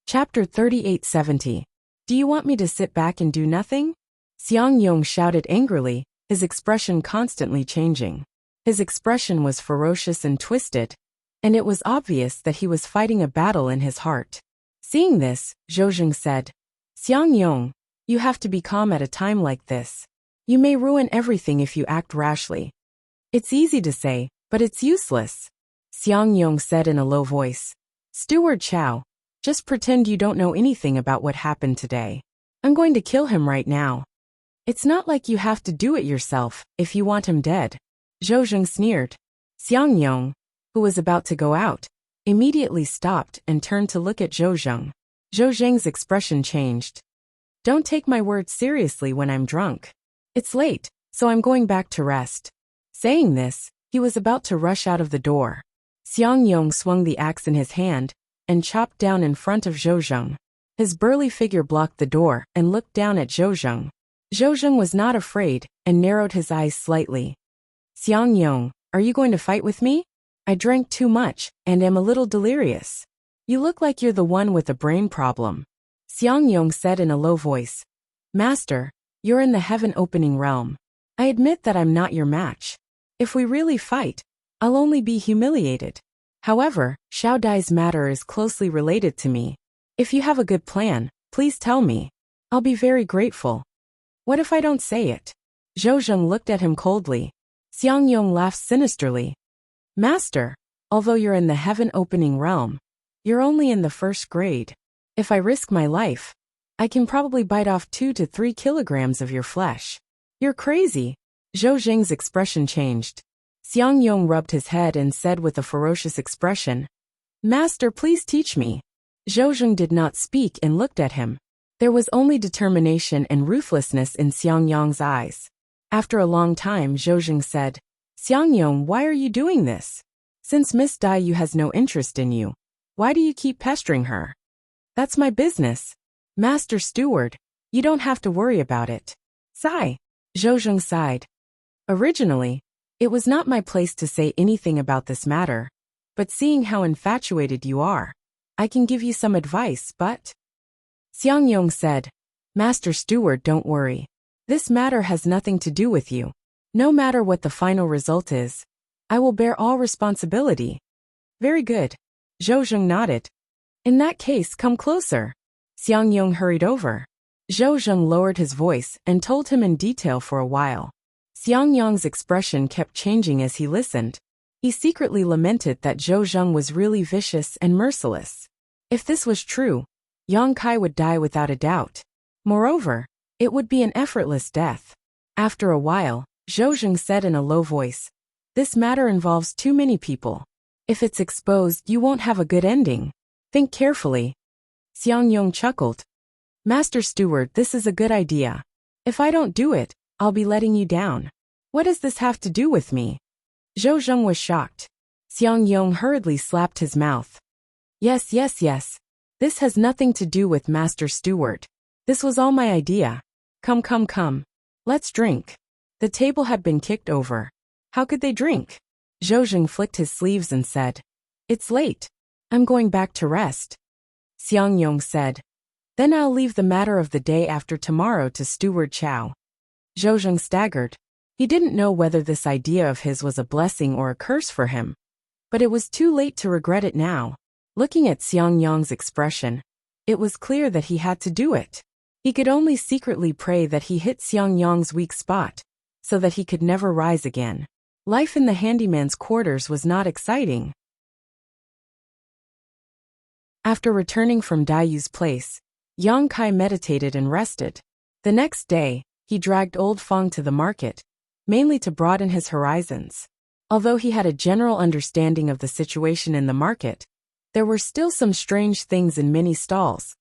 Chapter 3870. Do you want me to sit back and do nothing? Xiang Yong shouted angrily, his expression constantly changing. His expression was ferocious and twisted, and it was obvious that he was fighting a battle in his heart. Seeing this, Zhou Zheng said, Xiang Yong, you have to be calm at a time like this. You may ruin everything if you act rashly. It's easy to say, but it's useless. Xiang Yong said in a low voice. Steward Chow, just pretend you don't know anything about what happened today. I'm going to kill him right now. It's not like you have to do it yourself if you want him dead. Zhou Zheng sneered. Xiang Yong, who was about to go out, immediately stopped and turned to look at Zhou Zheng. Zhou Zheng's expression changed. Don't take my words seriously when I'm drunk. It's late, so I'm going back to rest. Saying this, he was about to rush out of the door. Xiang Yong swung the axe in his hand and chopped down in front of Zhou Zheng. His burly figure blocked the door and looked down at Zhou Zheng. Zhou Zheng was not afraid and narrowed his eyes slightly. Xiang Yong, are you going to fight with me? I drank too much and am a little delirious. You look like you're the one with a brain problem. Xiang Yong said in a low voice. Master, you're in the heaven-opening realm. I admit that I'm not your match. If we really fight, I'll only be humiliated. However, Xiao Dai's matter is closely related to me. If you have a good plan, please tell me. I'll be very grateful. What if I don't say it? Zhou Zheng looked at him coldly. Xiang Yong laughed sinisterly. Master, although you're in the heaven-opening realm, you're only in the 1st grade. If I risk my life, I can probably bite off 2 to 3 kilograms of your flesh. You're crazy. Zhou Zheng's expression changed. Xiang Yong rubbed his head and said with a ferocious expression, Master, please teach me. Zhou Zheng did not speak and looked at him. There was only determination and ruthlessness in Xiang Yong's eyes. After a long time, Zhou Zheng said, Xiang Yong, why are you doing this? Since Miss Daiyu has no interest in you, why do you keep pestering her? That's my business. Master Steward, you don't have to worry about it. Sigh. Zhou Zheng sighed. Originally, it was not my place to say anything about this matter, but seeing how infatuated you are, I can give you some advice, but... Xiang Yong said, Master Steward, don't worry. This matter has nothing to do with you. No matter what the final result is, I will bear all responsibility. Very good. Zhou Zheng nodded. In that case, come closer. Xiang Yong hurried over. Zhou Zheng lowered his voice and told him in detail for a while. Xiang Yang's expression kept changing as he listened. He secretly lamented that Zhou Zheng was really vicious and merciless. If this was true, Yang Kai would die without a doubt. Moreover, it would be an effortless death. After a while, Zhou Zheng said in a low voice, "This matter involves too many people. If it's exposed, you won't have a good ending. Think carefully." Xiang Yong chuckled. "Master Steward, this is a good idea. If I don't do it, I'll be letting you down. What does this have to do with me?" Zhou Zheng was shocked. Xiang Yong hurriedly slapped his mouth. Yes. This has nothing to do with Master Steward. This was all my idea. Come. Let's drink. The table had been kicked over. How could they drink? Zhou Zheng flicked his sleeves and said, "It's late. I'm going back to rest." Xiang Yong said, "Then I'll leave the matter of the day after tomorrow to Steward Chow." Zhou Zheng staggered. He didn't know whether this idea of his was a blessing or a curse for him. But it was too late to regret it now. Looking at Xiang Yong's expression, it was clear that he had to do it. He could only secretly pray that he hit Xiang Yong's weak spot, so that he could never rise again. Life in the handyman's quarters was not exciting. After returning from Daiyu's place, Yang Kai meditated and rested. The next day, he dragged Old Fong to the market, mainly to broaden his horizons. Although he had a general understanding of the situation in the market, there were still some strange things in many stalls,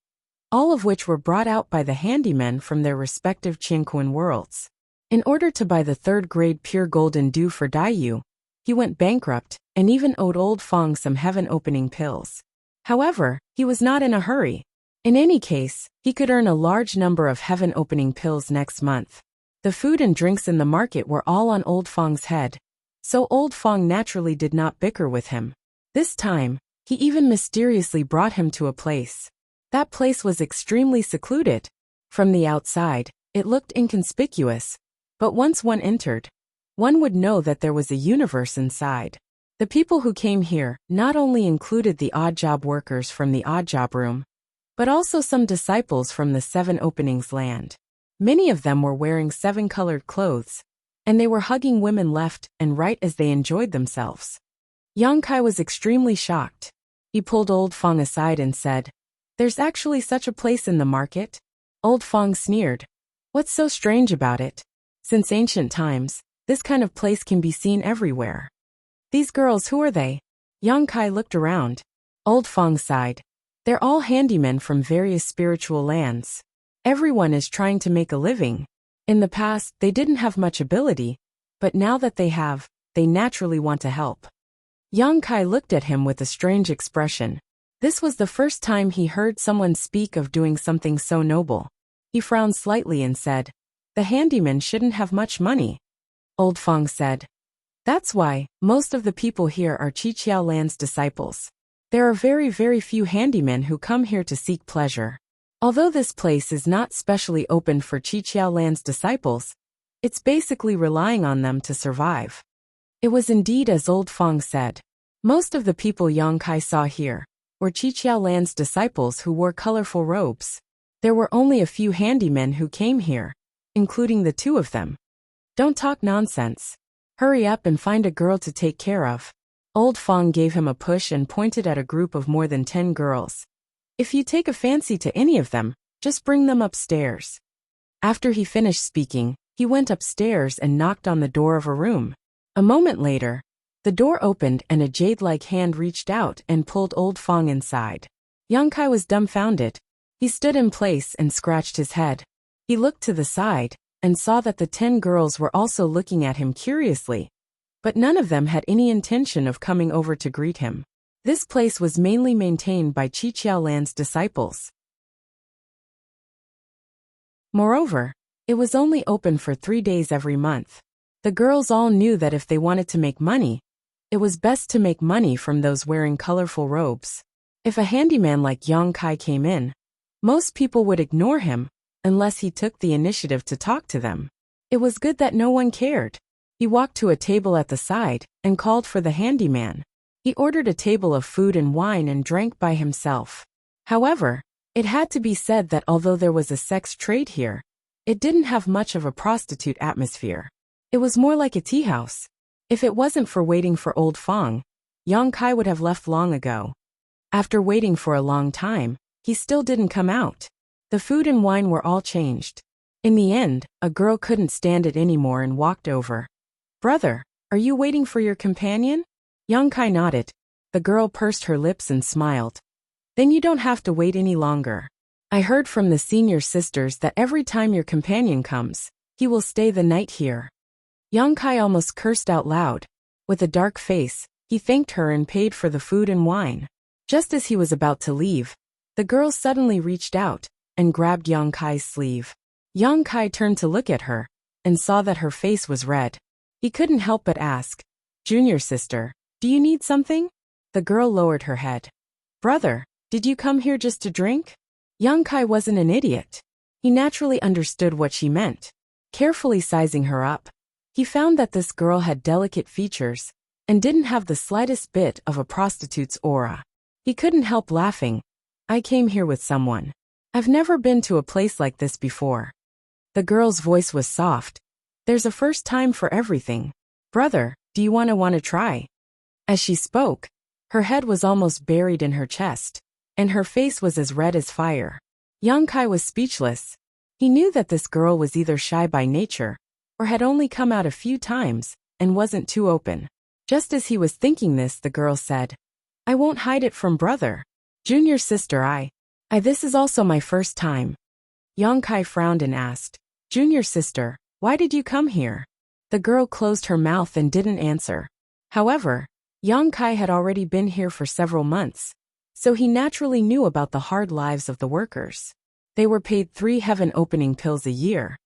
all of which were brought out by the handymen from their respective Qianquan worlds. In order to buy the third-grade pure golden dew for Daiyu, he went bankrupt and even owed Old Fong some heaven-opening pills. However, he was not in a hurry. In any case, he could earn a large number of heaven-opening pills next month. The food and drinks in the market were all on Old Fong's head, so Old Fong naturally did not bicker with him. This time, he even mysteriously brought him to a place. That place was extremely secluded. From the outside, it looked inconspicuous, but once one entered, one would know that there was a universe inside. The people who came here not only included the odd job workers from the odd job room, but also some disciples from the Seven Openings land. Many of them were wearing seven-colored clothes, and they were hugging women left and right as they enjoyed themselves. Yang Kai was extremely shocked. He pulled Old Fong aside and said, "There's actually such a place in the market?" Old Fong sneered. "What's so strange about it? Since ancient times, this kind of place can be seen everywhere." "These girls, who are they?" Yang Kai looked around. Old Fong sighed. "They're all handymen from various spiritual lands. Everyone is trying to make a living. In the past, they didn't have much ability, but now that they have, they naturally want to help." Yang Kai looked at him with a strange expression. This was the first time he heard someone speak of doing something so noble. He frowned slightly and said, "The handymen shouldn't have much money." Old Fong said, "That's why most of the people here are Qiqiao Land's disciples. There are very few handymen who come here to seek pleasure. Although this place is not specially opened for Qiqiao Land's disciples, it's basically relying on them to survive." It was indeed as Old Fong said. Most of the people Yang Kai saw here were Qiqiao Land's disciples who wore colorful robes. There were only a few handymen who came here, including the two of them. "Don't talk nonsense. Hurry up and find a girl to take care of." Old Fong gave him a push and pointed at a group of more than 10 girls. "If you take a fancy to any of them, just bring them upstairs." After he finished speaking, he went upstairs and knocked on the door of a room. A moment later, the door opened and a jade-like hand reached out and pulled Old Fong inside. Yang Kai was dumbfounded. He stood in place and scratched his head. He looked to the side and saw that the 10 girls were also looking at him curiously, but none of them had any intention of coming over to greet him. This place was mainly maintained by Qiqiao Land's disciples. Moreover, it was only open for 3 days every month. The girls all knew that if they wanted to make money, it was best to make money from those wearing colorful robes. If a handyman like Yang Kai came in, most people would ignore him, unless he took the initiative to talk to them. It was good that no one cared. He walked to a table at the side and called for the handyman. He ordered a table of food and wine and drank by himself. However, It had to be said that although there was a sex trade here, it didn't have much of a prostitute atmosphere. It was more like a tea house. If it wasn't for waiting for old Fong, Yang Kai would have left long ago. After waiting for a long time, he still didn't come out. The food and wine were all changed. In the end, a girl couldn't stand it anymore and walked over. "Brother, are you waiting for your companion?" Yang Kai nodded. The girl pursed her lips and smiled. "Then you don't have to wait any longer. I heard from the senior sisters that every time your companion comes, he will stay the night here." Yang Kai almost cursed out loud. With a dark face, he thanked her and paid for the food and wine. Just as he was about to leave, the girl suddenly reached out and grabbed Yang Kai's sleeve. Yang Kai turned to look at her and saw that her face was red. He couldn't help but ask, "Junior sister, do you need something?" The girl lowered her head. "Brother, did you come here just to drink?" Yang Kai wasn't an idiot. He naturally understood what she meant. Carefully sizing her up, he found that this girl had delicate features and didn't have the slightest bit of a prostitute's aura. He couldn't help laughing. "I came here with someone. I've never been to a place like this before." The girl's voice was soft. "There's a first time for everything. Brother, do you want to try?" As she spoke, her head was almost buried in her chest, and her face was as red as fire. Yang Kai was speechless. He knew that this girl was either shy by nature, or had only come out a few times, and wasn't too open. Just as he was thinking this, the girl said, "I won't hide it from brother. Junior sister, this is also my first time." Yang Kai frowned and asked, "Junior sister, why did you come here?" The girl closed her mouth and didn't answer. However, Yang Kai had already been here for several months, so he naturally knew about the hard lives of the workers. They were paid 3 heaven opening pills a year,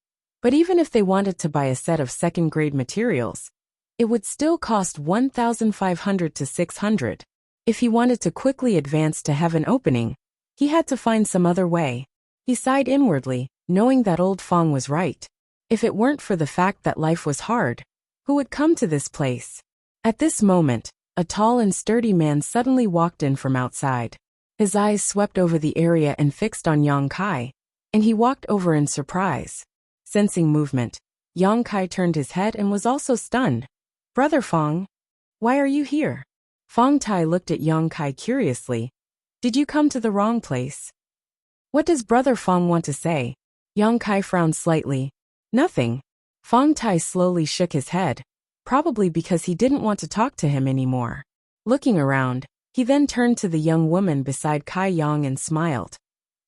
but even if they wanted to buy a set of second-grade materials, it would still cost 1,500 to 600. If he wanted to quickly advance to heaven opening, he had to find some other way. He sighed inwardly, knowing that old Fong was right. If it weren't for the fact that life was hard, who would come to this place? At this moment, a tall and sturdy man suddenly walked in from outside. His eyes swept over the area and fixed on Yang Kai, and he walked over in surprise. Sensing movement, Yang Kai turned his head and was also stunned. "Brother Fong, why are you here?" Fong Tai looked at Yang Kai curiously. "Did you come to the wrong place?" "What does Brother Fong want to say?" Yang Kai frowned slightly. "Nothing." Fong Tai slowly shook his head, probably because he didn't want to talk to him anymore. Looking around, he then turned to the young woman beside Kai Yang and smiled.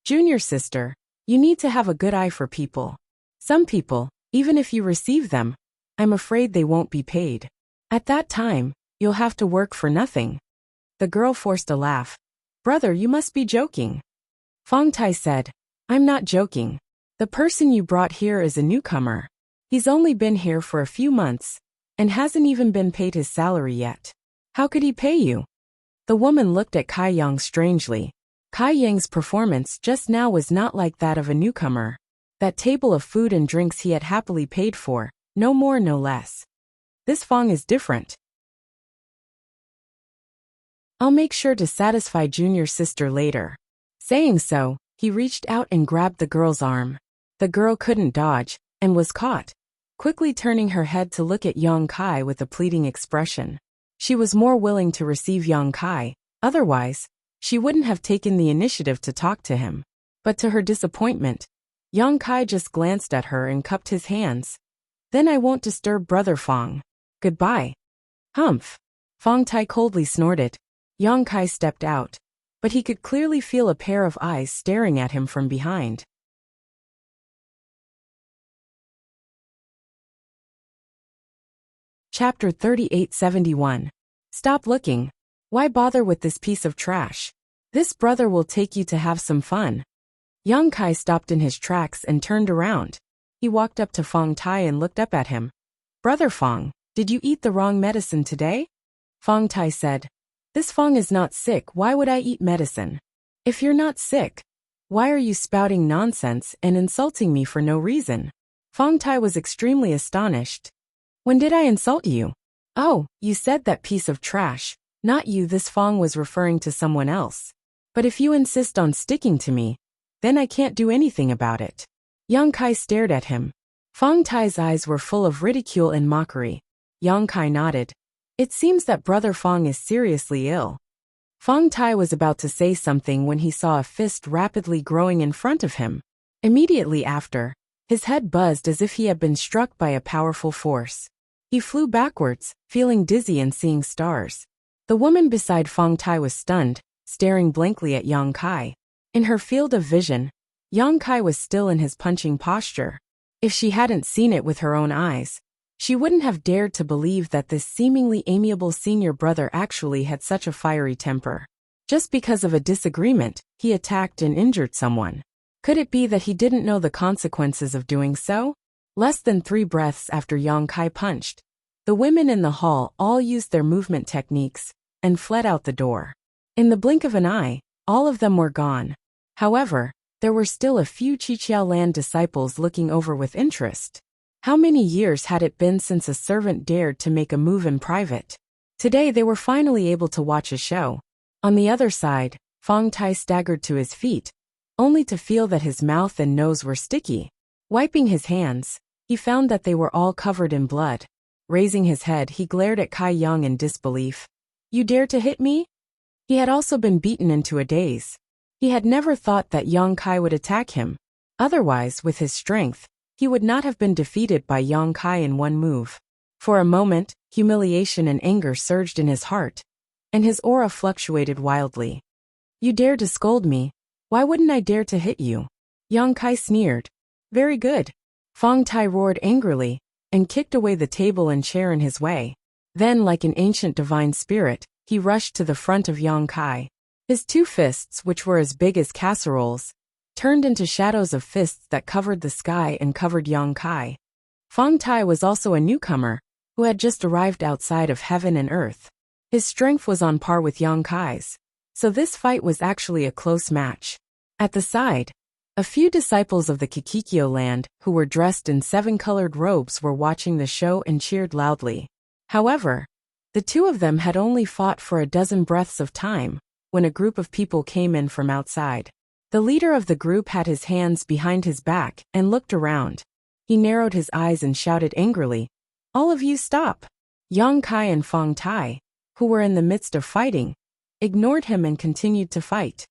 "Junior sister, you need to have a good eye for people. Some people, even if you receive them, I'm afraid they won't be paid. At that time, you'll have to work for nothing." The girl forced a laugh. "Brother, you must be joking." Fong Tai said, "I'm not joking. The person you brought here is a newcomer. He's only been here for a few months, and hasn't even been paid his salary yet. How could he pay you?" The woman looked at Kai Yang strangely. Kai Yang's performance just now was not like that of a newcomer. That table of food and drinks he had happily paid for, no more no less. This Fong is different. "I'll make sure to satisfy junior sister later." Saying so, he reached out and grabbed the girl's arm. The girl couldn't dodge, and was caught, quickly turning her head to look at Yang Kai with a pleading expression. She was more willing to receive Yang Kai, otherwise, she wouldn't have taken the initiative to talk to him. But to her disappointment, Yang Kai just glanced at her and cupped his hands. "Then I won't disturb Brother Fong. Goodbye." "Humph." Fong Tai coldly snorted. Yang Kai stepped out, but he could clearly feel a pair of eyes staring at him from behind. Chapter 3871. Stop looking. Why bother with this piece of trash? This brother will take you to have some fun. Yang Kai stopped in his tracks and turned around. He walked up to Fong Tai and looked up at him. "Brother Fong, did you eat the wrong medicine today?" Fong Tai said, "This Fong is not sick, why would I eat medicine? If you're not sick, why are you spouting nonsense and insulting me for no reason?" Fong Tai was extremely astonished. "When did I insult you?" "Oh, you said that piece of trash." "Not you," this Fong was referring to someone else. "But if you insist on sticking to me, then I can't do anything about it. Yang Kai stared at him. Fang Tai's eyes were full of ridicule and mockery. Yang Kai nodded. It seems that Brother Fang is seriously ill. Fang Tai was about to say something when he saw a fist rapidly growing in front of him. Immediately after, his head buzzed as if he had been struck by a powerful force. He flew backwards, feeling dizzy and seeing stars. The woman beside Fang Tai was stunned, staring blankly at Yang Kai. In her field of vision, Yang Kai was still in his punching posture. If she hadn't seen it with her own eyes, she wouldn't have dared to believe that this seemingly amiable senior brother actually had such a fiery temper. Just because of a disagreement, he attacked and injured someone. Could it be that he didn't know the consequences of doing so? Less than 3 breaths after Yang Kai punched, the women in the hall all used their movement techniques and fled out the door. In the blink of an eye, all of them were gone. However, there were still a few Qiqiao Land disciples looking over with interest. How many years had it been since a servant dared to make a move in private? Today they were finally able to watch a show. On the other side, Fang Tai staggered to his feet, only to feel that his mouth and nose were sticky. Wiping his hands, he found that they were all covered in blood. Raising his head, he glared at Kai Yang in disbelief. You dare to hit me? He had also been beaten into a daze. He had never thought that Yang Kai would attack him. Otherwise, with his strength, he would not have been defeated by Yang Kai in one move. For a moment, humiliation and anger surged in his heart, and his aura fluctuated wildly. You dare to scold me? Why wouldn't I dare to hit you? Yang Kai sneered. Very good. Fang Tai roared angrily, and kicked away the table and chair in his way. Then, like an ancient divine spirit, he rushed to the front of Yang Kai. His 2 fists, which were as big as casseroles, turned into shadows of fists that covered the sky and covered Yang Kai. Fang Tai was also a newcomer, who had just arrived outside of heaven and earth. His strength was on par with Yang Kai's, so this fight was actually a close match. At the side, a few disciples of the Kikikyo land, who were dressed in 7-colored robes, were watching the show and cheered loudly. However, the 2 of them had only fought for a dozen breaths of time, when a group of people came in from outside. The leader of the group had his hands behind his back and looked around. He narrowed his eyes and shouted angrily, All of you stop! Yang Kai and Fang Tai, who were in the midst of fighting, ignored him and continued to fight.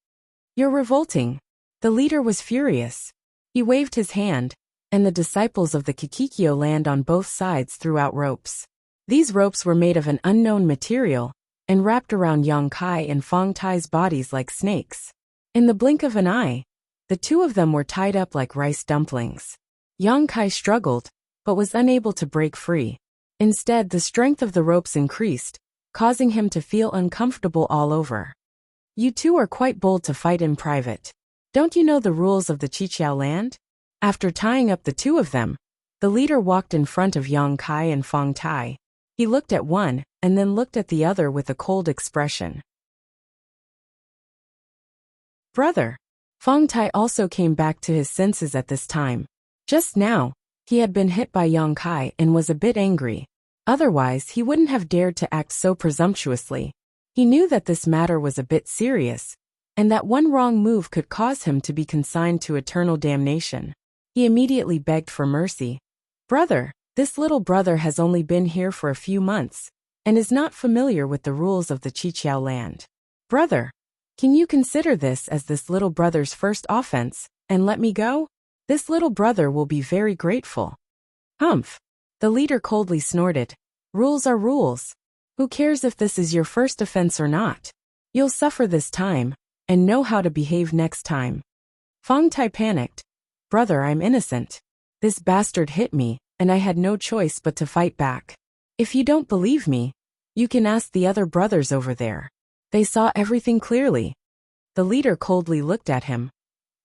You're revolting. The leader was furious. He waved his hand, and the disciples of the Kikikyo land on both sides threw out ropes. These ropes were made of an unknown material, and wrapped around Yang Kai and Fang Tai's bodies like snakes. In the blink of an eye, the 2 of them were tied up like rice dumplings. Yang Kai struggled, but was unable to break free. Instead, the strength of the ropes increased, causing him to feel uncomfortable all over. You 2 are quite bold to fight in private. Don't you know the rules of the Qiqiao land? After tying up the 2 of them, the leader walked in front of Yang Kai and Fang Tai. He looked at one, and then looked at the other with a cold expression. Brother. Fang Tai also came back to his senses at this time. Just now, he had been hit by Yang Kai and was a bit angry. Otherwise, he wouldn't have dared to act so presumptuously. He knew that this matter was a bit serious, and that one wrong move could cause him to be consigned to eternal damnation. He immediately begged for mercy. Brother, this little brother has only been here for a few months, and is not familiar with the rules of the Qiqiao land. Brother, can you consider this as this little brother's first offense, and let me go? This little brother will be very grateful. Humph. The leader coldly snorted. Rules are rules. Who cares if this is your first offense or not? You'll suffer this time, and know how to behave next time. Fang Tai panicked. Brother, I'm innocent. This bastard hit me, and I had no choice but to fight back. If you don't believe me, you can ask the other brothers over there. They saw everything clearly. The leader coldly looked at him.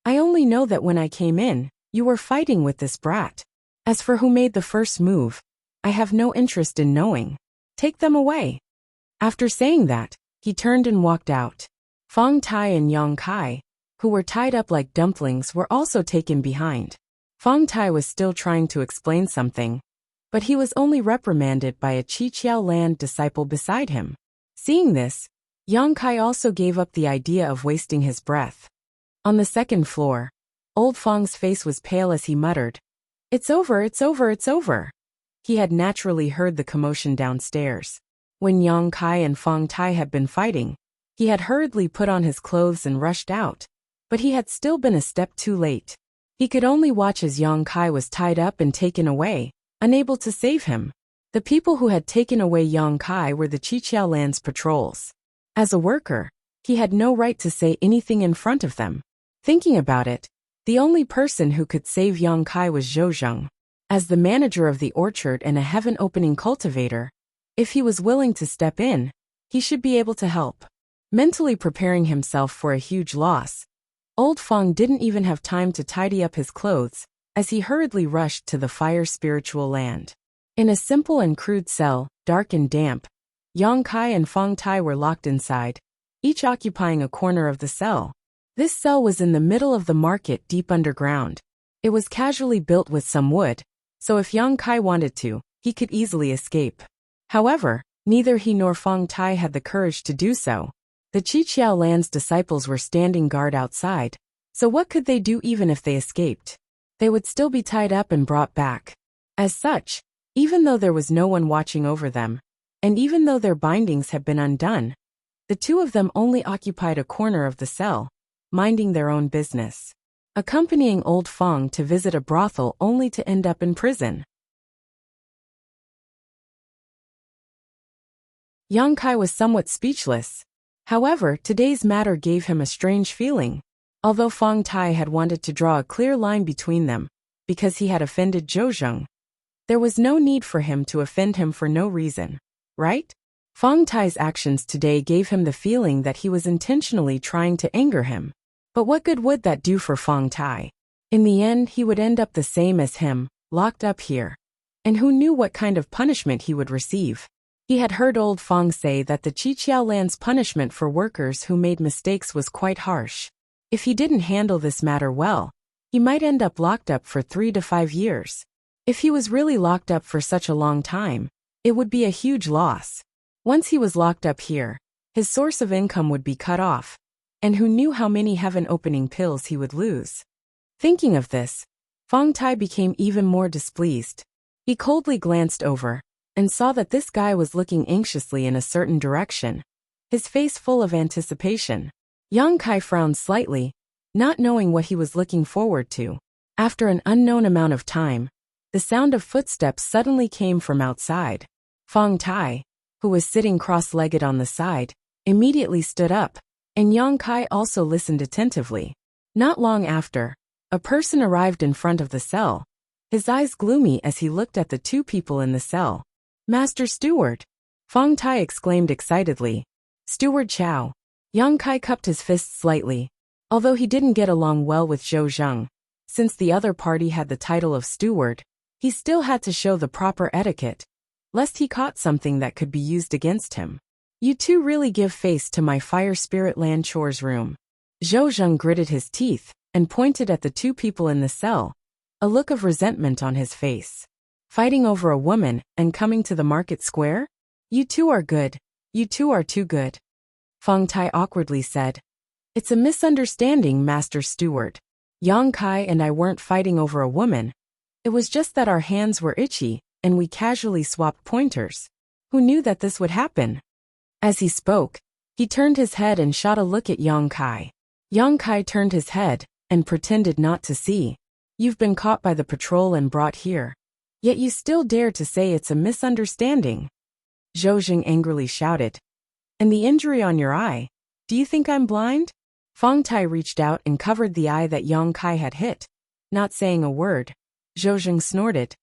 I only know that when I came in, you were fighting with this brat. As for who made the first move, I have no interest in knowing. Take them away. After saying that, he turned and walked out. Fang Tai and Yang Kai, who were tied up like dumplings, were also taken behind. Fang Tai was still trying to explain something, but he was only reprimanded by a Qiqiao land disciple beside him. Seeing this, Yang Kai also gave up the idea of wasting his breath. On the second floor, Old Fong's face was pale as he muttered, "It's over, it's over, it's over." He had naturally heard the commotion downstairs. When Yang Kai and Fong Tai had been fighting, he had hurriedly put on his clothes and rushed out, but he had still been a step too late. He could only watch as Yang Kai was tied up and taken away, unable to save him. The people who had taken away Yang Kai were the Qiqiaolan's patrols. As a worker, he had no right to say anything in front of them. Thinking about it, the only person who could save Yang Kai was Zhou Zheng. As the manager of the orchard and a heaven-opening cultivator, if he was willing to step in, he should be able to help. Mentally preparing himself for a huge loss, Old Fong didn't even have time to tidy up his clothes, as he hurriedly rushed to the fire spiritual land. In a simple and crude cell, dark and damp, Yang Kai and Fong Tai were locked inside, each occupying a corner of the cell. This cell was in the middle of the market deep underground. It was casually built with some wood, so if Yang Kai wanted to, he could easily escape. However, neither he nor Fong Tai had the courage to do so. The Qiqiaolan's disciples were standing guard outside, so what could they do even if they escaped? They would still be tied up and brought back. As such, even though there was no one watching over them, and even though their bindings had been undone, the two of them only occupied a corner of the cell, minding their own business, accompanying Old Fong to visit a brothel only to end up in prison. Yang Kai was somewhat speechless. However, today's matter gave him a strange feeling. Although Fong Tai had wanted to draw a clear line between them, because he had offended Zhou Zheng, there was no need for him to offend him for no reason, right? Fong Tai's actions today gave him the feeling that he was intentionally trying to anger him. But what good would that do for Fong Tai? In the end, he would end up the same as him, locked up here. And who knew what kind of punishment he would receive? He had heard Old Fong say that the Qiqiaolan's punishment for workers who made mistakes was quite harsh. If he didn't handle this matter well, he might end up locked up for 3 to 5 years. If he was really locked up for such a long time, it would be a huge loss. Once he was locked up here, his source of income would be cut off, and who knew how many heaven-opening pills he would lose. Thinking of this, Fong Tai became even more displeased. He coldly glanced over, and saw that this guy was looking anxiously in a certain direction, his face full of anticipation. Yang Kai frowned slightly, not knowing what he was looking forward to. After an unknown amount of time, the sound of footsteps suddenly came from outside. Fong Tai, who was sitting cross-legged on the side, immediately stood up, and Yang Kai also listened attentively. Not long after, a person arrived in front of the cell, his eyes gloomy as he looked at the two people in the cell. "Master Steward!" Fong Tai exclaimed excitedly. "Steward Chow." Yang Kai cupped his fists slightly. Although he didn't get along well with Zhou Zheng, since the other party had the title of steward, he still had to show the proper etiquette, lest he caught something that could be used against him. "You two really give face to my fire spirit land chores room." Zhou Zheng gritted his teeth and pointed at the two people in the cell, a look of resentment on his face. "Fighting over a woman and coming to the market square? You two are good. You two are too good." Fong Tai awkwardly said, "It's a misunderstanding, Master Steward. Yang Kai and I weren't fighting over a woman. It was just that our hands were itchy, and we casually swapped pointers. Who knew that this would happen?" As he spoke, he turned his head and shot a look at Yang Kai. Yang Kai turned his head and pretended not to see. "You've been caught by the patrol and brought here. Yet you still dare to say it's a misunderstanding." Zhou Zheng angrily shouted. "And the injury on your eye? Do you think I'm blind?" Fong Tai reached out and covered the eye that Yang Kai had hit. Not saying a word, Zhou Zheng snorted.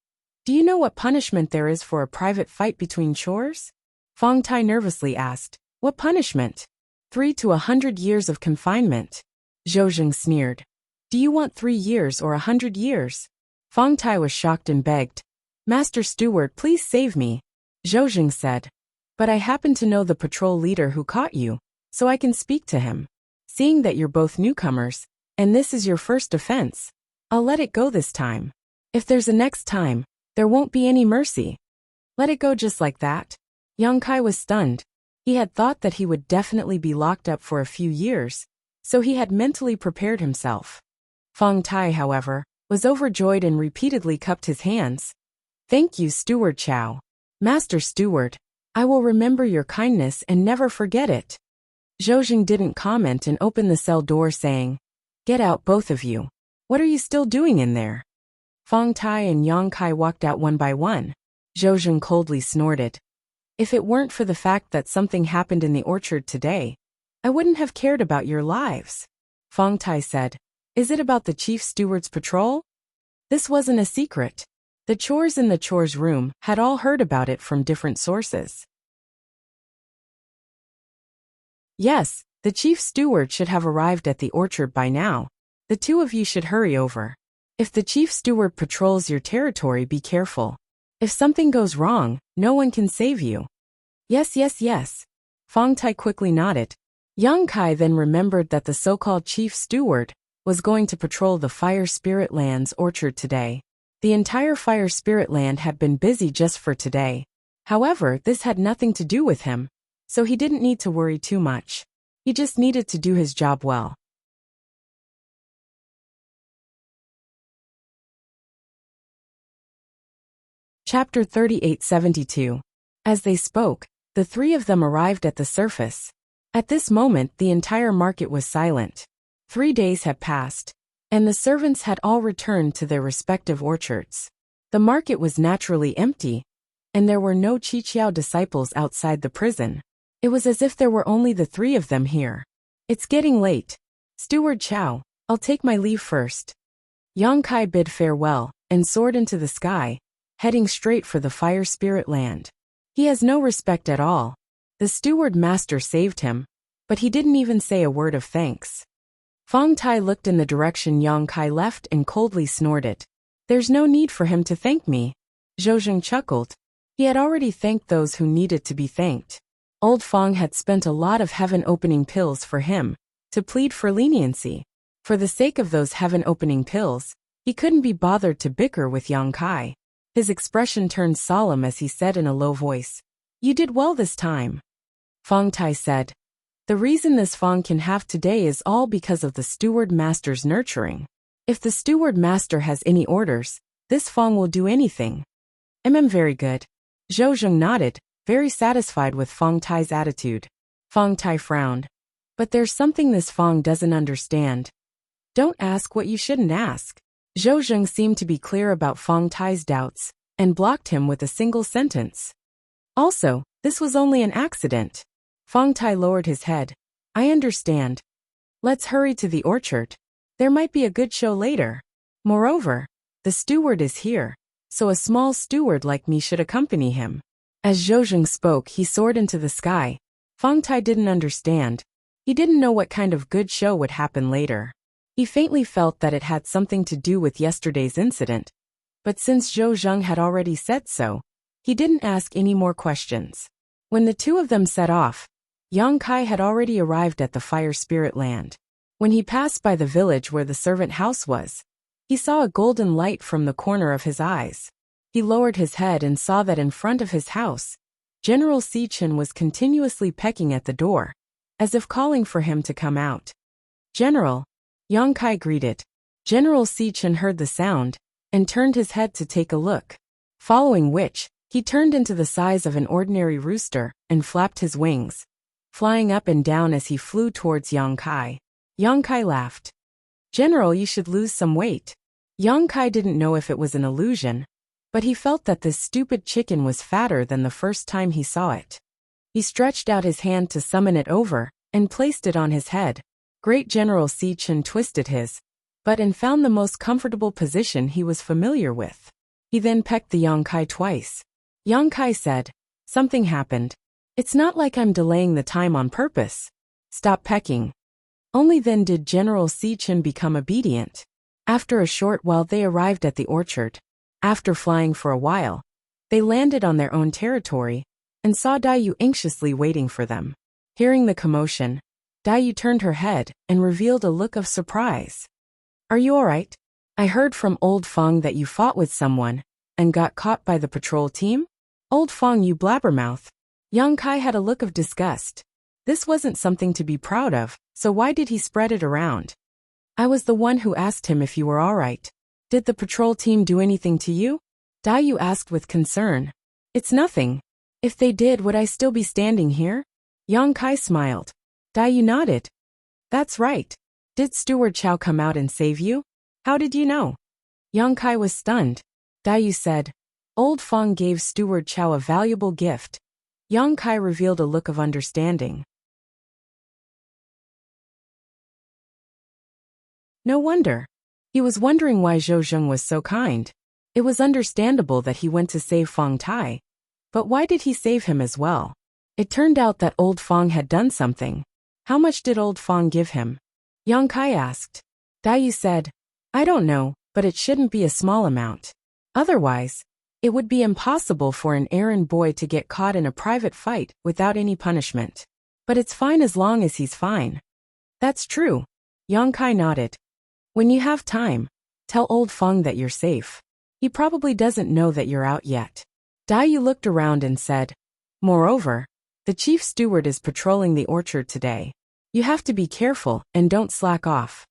"Do you know what punishment there is for a private fight between chores?" Fong Tai nervously asked. "What punishment?" 3 to 100 years of confinement. Zhou Zheng sneered. "Do you want 3 years or 100 years?" Fong Tai was shocked and begged. "Master Steward, please save me." Zhou Zheng said. "But I happen to know the patrol leader who caught you, so I can speak to him. Seeing that you're both newcomers, and this is your first offense, I'll let it go this time. If there's a next time, there won't be any mercy." "Let it go just like that?" Yang Kai was stunned. He had thought that he would definitely be locked up for a few years, so he had mentally prepared himself. Fong Tai, however, was overjoyed and repeatedly cupped his hands. "Thank you, Steward Chow. Master Steward, I will remember your kindness and never forget it." Zhou Jing didn't comment and opened the cell door saying, "Get out, both of you. What are you still doing in there?" Fong Tai and Yang Kai walked out one by one. Zhou Jing coldly snorted. "If it weren't for the fact that something happened in the orchard today, I wouldn't have cared about your lives." Fong Tai said, "Is it about the chief steward's patrol?" This wasn't a secret. The chores in the chores room had all heard about it from different sources. "Yes, the chief steward should have arrived at the orchard by now. The two of you should hurry over. If the chief steward patrols your territory, be careful. If something goes wrong, no one can save you." "Yes, yes, yes." Fong Tai quickly nodded. Yang Kai then remembered that the so-called chief steward was going to patrol the Fire Spirit Land's orchard today. The entire Fire Spirit Land had been busy just for today. However, this had nothing to do with him, so he didn't need to worry too much. He just needed to do his job well. Chapter 3872. As they spoke, the three of them arrived at the surface. At this moment, the entire market was silent. 3 days had passed, and the servants had all returned to their respective orchards. The market was naturally empty, and there were no Qiqiao disciples outside the prison. It was as if there were only the three of them here. "It's getting late. Steward Chow, I'll take my leave first." Yang Kai bid farewell and soared into the sky, heading straight for the Fire Spirit Land. He has no respect at all. The steward master saved him, but he didn't even say a word of thanks. Fong Tai looked in the direction Yang Kai left and coldly snorted. "There's no need for him to thank me." Zhou Jing chuckled. He had already thanked those who needed to be thanked. Old Fong had spent a lot of heaven-opening pills for him, to plead for leniency. For the sake of those heaven-opening pills, he couldn't be bothered to bicker with Yang Kai. His expression turned solemn as he said in a low voice, "You did well this time." Fong Tai said, "The reason this Fong can have today is all because of the steward master's nurturing. If the steward master has any orders, this Fong will do anything." Very good." Zhou Jing nodded, very satisfied with Fong Tai's attitude. Fong Tai frowned. "But there's something this Fong doesn't understand. Don't ask what you shouldn't ask." Zhou Jing seemed to be clear about Fong Tai's doubts, and blocked him with a single sentence. "Also, this was only an accident." Fong Tai lowered his head. "I understand. Let's hurry to the orchard. There might be a good show later. Moreover, the steward is here, so a small steward like me should accompany him." As Zhou Jing spoke, he soared into the sky. Fong Tai didn't understand. He didn't know what kind of good show would happen later. He faintly felt that it had something to do with yesterday's incident, but since Zhou Jing had already said so, he didn't ask any more questions. When the two of them set off, Yang Kai had already arrived at the Fire Spirit Land. When he passed by the village where the servant house was, he saw a golden light from the corner of his eyes. He lowered his head and saw that in front of his house, General Sichin was continuously pecking at the door, as if calling for him to come out. "General," Yang Kai greeted. General Sichin heard the sound, and turned his head to take a look, following which, he turned into the size of an ordinary rooster, and flapped his wings, flying up and down as he flew towards Yang Kai. Yang Kai laughed. "General, you should lose some weight." Yang Kai didn't know if it was an illusion, but he felt that this stupid chicken was fatter than the first time he saw it. He stretched out his hand to summon it over, and placed it on his head. Great General Sichin twisted his butt and found the most comfortable position he was familiar with. He then pecked the Yang Kai twice. Yang Kai said, "Something happened. It's not like I'm delaying the time on purpose. Stop pecking." Only then did General Sichin become obedient. After a short while they arrived at the orchard. After flying for a while, they landed on their own territory, and saw Daiyu anxiously waiting for them. Hearing the commotion, Daiyu turned her head and revealed a look of surprise. "Are you alright? I heard from Old Fong that you fought with someone, and got caught by the patrol team?" "Old Fong, you blabbermouth." Yang Kai had a look of disgust. This wasn't something to be proud of, So why did he spread it around? I was the one who asked him if you were alright. Did the patrol team do anything to you? Dayu asked with concern. It's nothing. If they did, would I still be standing here? Yang Kai smiled. Dayu nodded. That's right. Did Steward Chow come out and save you? How did you know? Yang Kai was stunned. Dayu said, Old Fong gave Steward Chow a valuable gift. Yang Kai revealed a look of understanding. No wonder. He was wondering why Zhou Zheng was so kind. It was understandable that he went to save Fong Tai. But why did he save him as well? It turned out that Old Fong had done something. How much did Old Fong give him? Yang Kai asked. Dayu said, I don't know, but it shouldn't be a small amount. Otherwise, it would be impossible for an errand boy to get caught in a private fight without any punishment. But it's fine as long as he's fine. That's true. Yang Kai nodded. When you have time, tell Old Fong that you're safe. He probably doesn't know that you're out yet. Dayu looked around and said, Moreover, the chief steward is patrolling the orchard today. You have to be careful and don't slack off.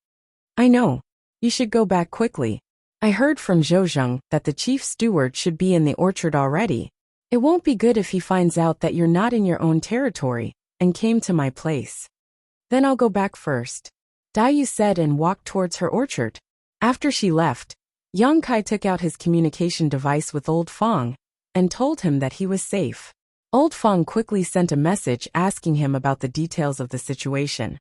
I know. You should go back quickly. I heard from Zhou Zheng that the chief steward should be in the orchard already. It won't be good if he finds out that you're not in your own territory and came to my place. Then I'll go back first. Dayu said and walked towards her orchard. After she left, Yang Kai took out his communication device with Old Fong and told him that he was safe. Old Fong quickly sent a message asking him about the details of the situation.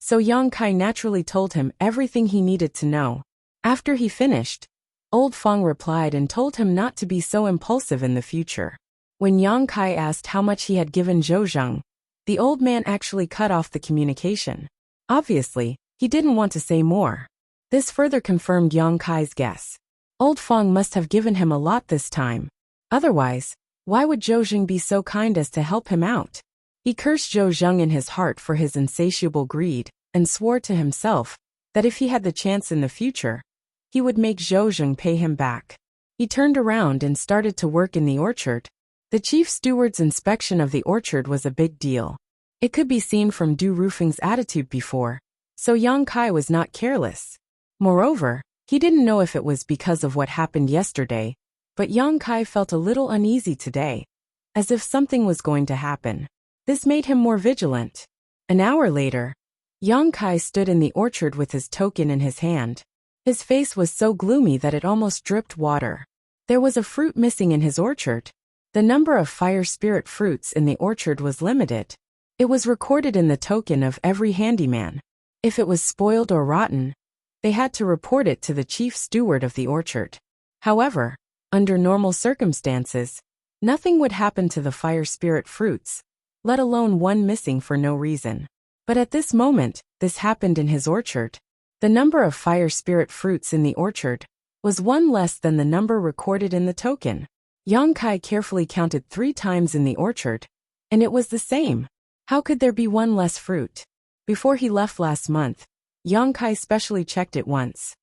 So Yang Kai naturally told him everything he needed to know. After he finished, Old Fong replied and told him not to be so impulsive in the future. When Yang Kai asked how much he had given Zhou Zheng, the old man actually cut off the communication. Obviously, he didn't want to say more. This further confirmed Yang Kai's guess. Old Fong must have given him a lot this time. Otherwise, why would Zhou Zheng be so kind as to help him out? He cursed Zhou Zheng in his heart for his insatiable greed and swore to himself that if he had the chance in the future, he would make Zhou Zheng pay him back. He turned around and started to work in the orchard. The chief steward's inspection of the orchard was a big deal. It could be seen from Du Rufeng's attitude before, so Yang Kai was not careless. Moreover, he didn't know if it was because of what happened yesterday, but Yang Kai felt a little uneasy today, as if something was going to happen. This made him more vigilant. An hour later, Yang Kai stood in the orchard with his token in his hand. His face was so gloomy that it almost dripped water. There was a fruit missing in his orchard. The number of fire spirit fruits in the orchard was limited. It was recorded in the token of every handyman. If it was spoiled or rotten, they had to report it to the chief steward of the orchard. However, under normal circumstances, nothing would happen to the fire spirit fruits, let alone one missing for no reason. But at this moment, this happened in his orchard. The number of fire spirit fruits in the orchard was one less than the number recorded in the token. Yang Kai carefully counted 3 times in the orchard, and it was the same. How could there be one less fruit? Before he left last month, Yang Kai specially checked it once.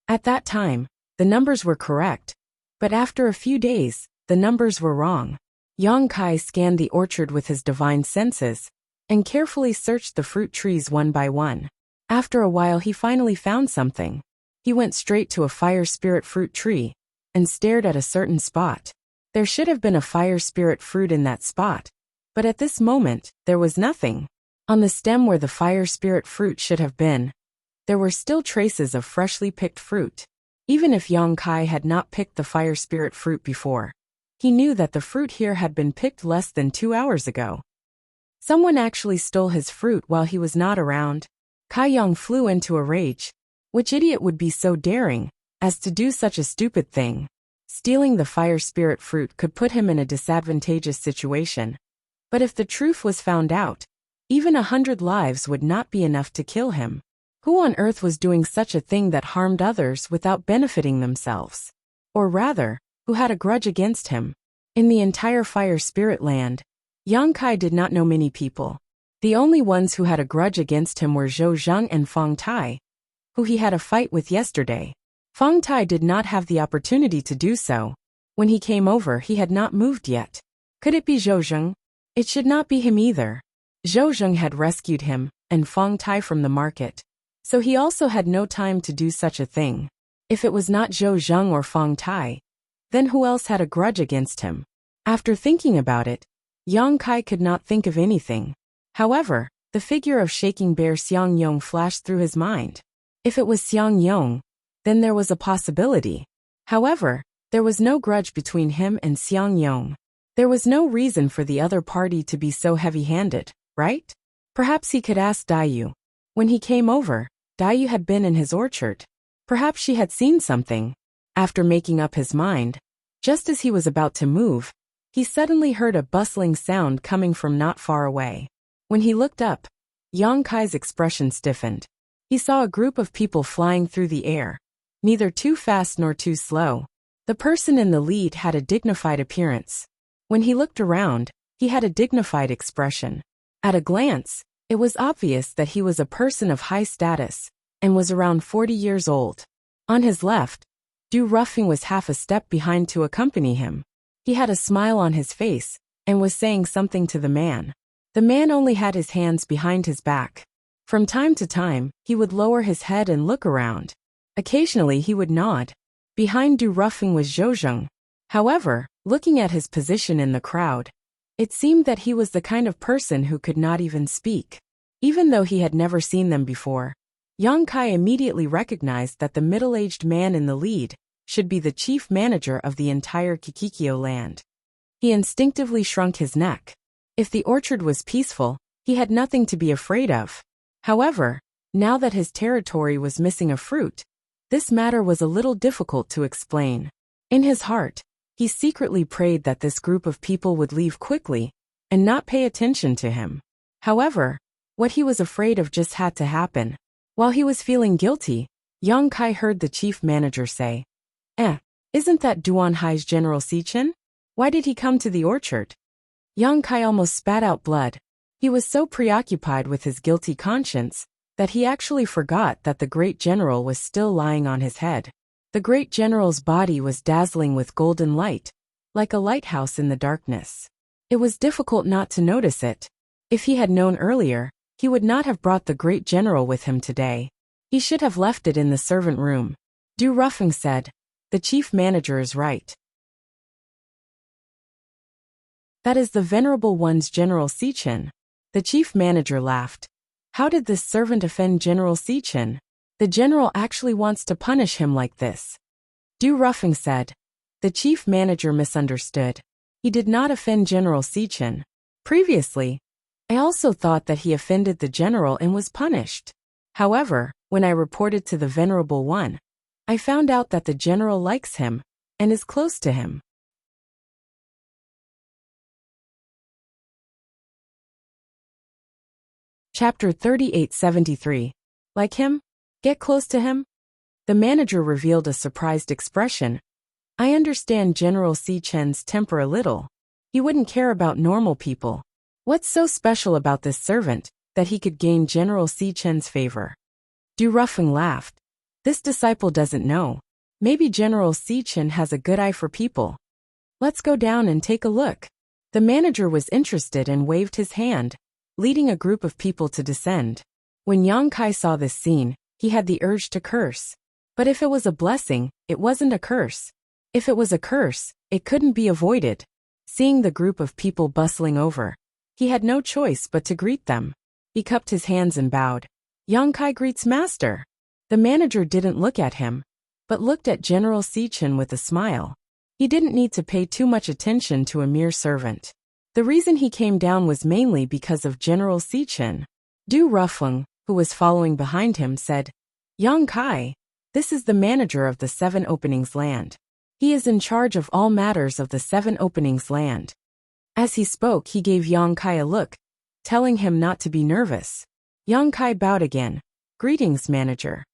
At that time, the numbers were correct, but after a few days, the numbers were wrong. Yang Kai scanned the orchard with his divine senses and carefully searched the fruit trees one by one. After a while he finally found something. He went straight to a fire spirit fruit tree and stared at a certain spot. There should have been a fire spirit fruit in that spot, but at this moment, there was nothing. On the stem where the fire spirit fruit should have been, there were still traces of freshly picked fruit. Even if Yang Kai had not picked the fire spirit fruit before, he knew that the fruit here had been picked less than 2 hours ago. Someone actually stole his fruit while he was not around. Kai Yang flew into a rage. Which idiot would be so daring as to do such a stupid thing? Stealing the fire spirit fruit could put him in a disadvantageous situation. But if the truth was found out, even 100 lives would not be enough to kill him. Who on earth was doing such a thing that harmed others without benefiting themselves? Or rather, who had a grudge against him? In the entire fire spirit land, Yang Kai did not know many people. The only ones who had a grudge against him were Zhou Zheng and Fong Tai, who he had a fight with yesterday. Fong Tai did not have the opportunity to do so. When he came over, he had not moved yet. Could it be Zhou Zheng? It should not be him either. Zhou Zheng had rescued him and Fong Tai from the market, so he also had no time to do such a thing. If it was not Zhou Zheng or Fong Tai, then who else had a grudge against him? After thinking about it, Yang Kai could not think of anything. However, the figure of shaking bear Xiang Yong flashed through his mind. If it was Xiang Yong, then there was a possibility. However, there was no grudge between him and Xiang Yong. There was no reason for the other party to be so heavy-handed, right? Perhaps he could ask Daiyu. When he came over, Daiyu had been in his orchard. Perhaps she had seen something. After making up his mind, just as he was about to move, he suddenly heard a bustling sound coming from not far away. When he looked up, Yang Kai's expression stiffened. He saw a group of people flying through the air, neither too fast nor too slow. The person in the lead had a dignified appearance. When he looked around, he had a dignified expression. At a glance, it was obvious that he was a person of high status and was around 40 years old. On his left, Du Ruffing was half a step behind to accompany him. He had a smile on his face and was saying something to the man. The man only had his hands behind his back. From time to time, he would lower his head and look around. Occasionally he would nod. Behind Du Ruffing was Zhou Zheng. However, looking at his position in the crowd, it seemed that he was the kind of person who could not even speak. Even though he had never seen them before, Yang Kai immediately recognized that the middle-aged man in the lead should be the chief manager of the entire Kikikyo land. He instinctively shrunk his neck. If the orchard was peaceful, he had nothing to be afraid of. However, now that his territory was missing a fruit, this matter was a little difficult to explain. In his heart, he secretly prayed that this group of people would leave quickly and not pay attention to him. However, what he was afraid of just had to happen. While he was feeling guilty, Yang Kai heard the chief manager say, isn't that Duan Hai's General Sichin? Why did he come to the orchard? Yang Kai almost spat out blood. He was so preoccupied with his guilty conscience that he actually forgot that the great general was still lying on his head. The great general's body was dazzling with golden light, like a lighthouse in the darkness. It was difficult not to notice it. If he had known earlier, he would not have brought the great general with him today. He should have left it in the servant room. Du Ruffing said, "The chief manager is right. That is the venerable one's General Sichin." The chief manager laughed. How did this servant offend General Sichin? The general actually wants to punish him like this. Du Ruffing said. The chief manager misunderstood. He did not offend General Sichin. Previously, I also thought that he offended the general and was punished. However, when I reported to the venerable one, I found out that the general likes him and is close to him. Chapter 3873. Like him? Get close to him? The manager revealed a surprised expression. I understand General Sichin's temper a little. He wouldn't care about normal people. What's so special about this servant that he could gain General Sichin's favor? Du Ruffing laughed. This disciple doesn't know. Maybe General Sichin has a good eye for people. Let's go down and take a look. The manager was interested and waved his hand, leading a group of people to descend. When Yang Kai saw this scene, he had the urge to curse. But if it was a blessing, it wasn't a curse. If it was a curse, it couldn't be avoided. Seeing the group of people bustling over, he had no choice but to greet them. He cupped his hands and bowed. Yang Kai greets master. The manager didn't look at him, but looked at General Sichin with a smile. He didn't need to pay too much attention to a mere servant. The reason he came down was mainly because of General Sichin. Du Ruffing, who was following behind him, said, Yang Kai, this is the manager of the 7 Openings land. He is in charge of all matters of the 7 Openings land. As he spoke, he gave Yang Kai a look, telling him not to be nervous. Yang Kai bowed again. Greetings, manager.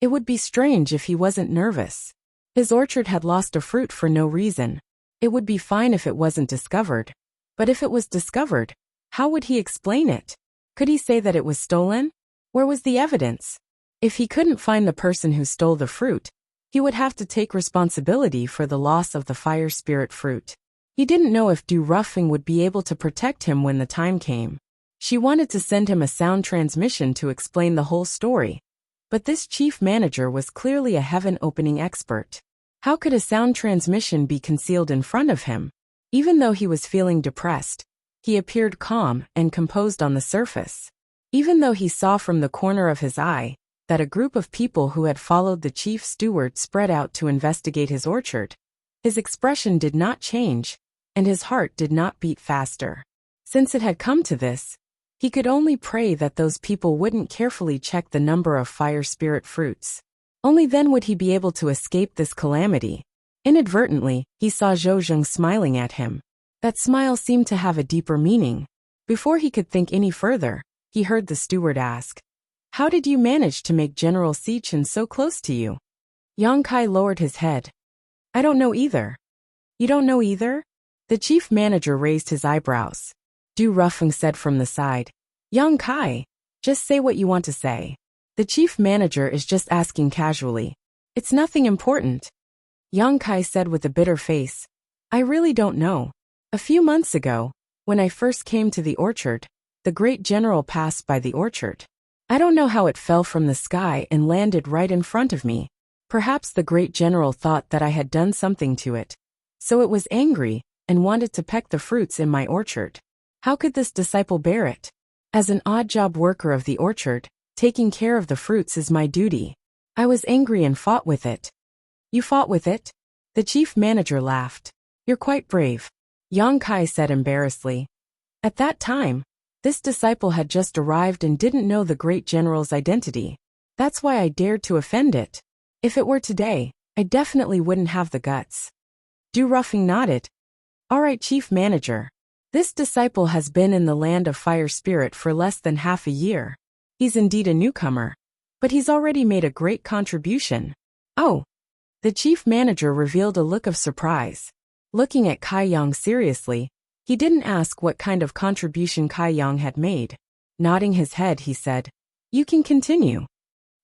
It would be strange if he wasn't nervous. His orchard had lost a fruit for no reason. It would be fine if it wasn't discovered. But if it was discovered, how would he explain it? Could he say that it was stolen? Where was the evidence? If he couldn't find the person who stole the fruit, he would have to take responsibility for the loss of the fire spirit fruit. He didn't know if Du Ruffing would be able to protect him when the time came. She wanted to send him a sound transmission to explain the whole story. But this chief manager was clearly a heaven-opening expert. How could a sound transmission be concealed in front of him? Even though he was feeling depressed, he appeared calm and composed on the surface. Even though he saw from the corner of his eye that a group of people who had followed the chief steward spread out to investigate his orchard, his expression did not change, and his heart did not beat faster. Since it had come to this, he could only pray that those people wouldn't carefully check the number of fire spirit fruits. Only then would he be able to escape this calamity. Inadvertently, he saw Zhou Zheng smiling at him. That smile seemed to have a deeper meaning. Before he could think any further, he heard the steward ask, "How did you manage to make General Sichen so close to you?" Yang Kai lowered his head. "I don't know either." "You don't know either?" The chief manager raised his eyebrows. Du Rufeng said from the side, "Yang Kai, just say what you want to say. The chief manager is just asking casually. It's nothing important." Yang Kai said with a bitter face, "I really don't know. A few months ago, when I first came to the orchard, the great general passed by the orchard. I don't know how it fell from the sky and landed right in front of me. Perhaps the great general thought that I had done something to it. So it was angry and wanted to peck the fruits in my orchard. How could this disciple bear it? As an odd job worker of the orchard, taking care of the fruits is my duty. I was angry and fought with it." "You fought with it?" The chief manager laughed. "You're quite brave," Yang Kai said embarrassedly. At that time, this disciple had just arrived and didn't know the great general's identity. "That's why I dared to offend it. If it were today, I definitely wouldn't have the guts." Du Rufeng nodded. "All right, chief manager. This disciple has been in the land of fire spirit for less than half a year. He's indeed a newcomer, but he's already made a great contribution." "Oh." The chief manager revealed a look of surprise. Looking at Kai Yang seriously, he didn't ask what kind of contribution Kai Yang had made. Nodding his head, he said, "You can continue."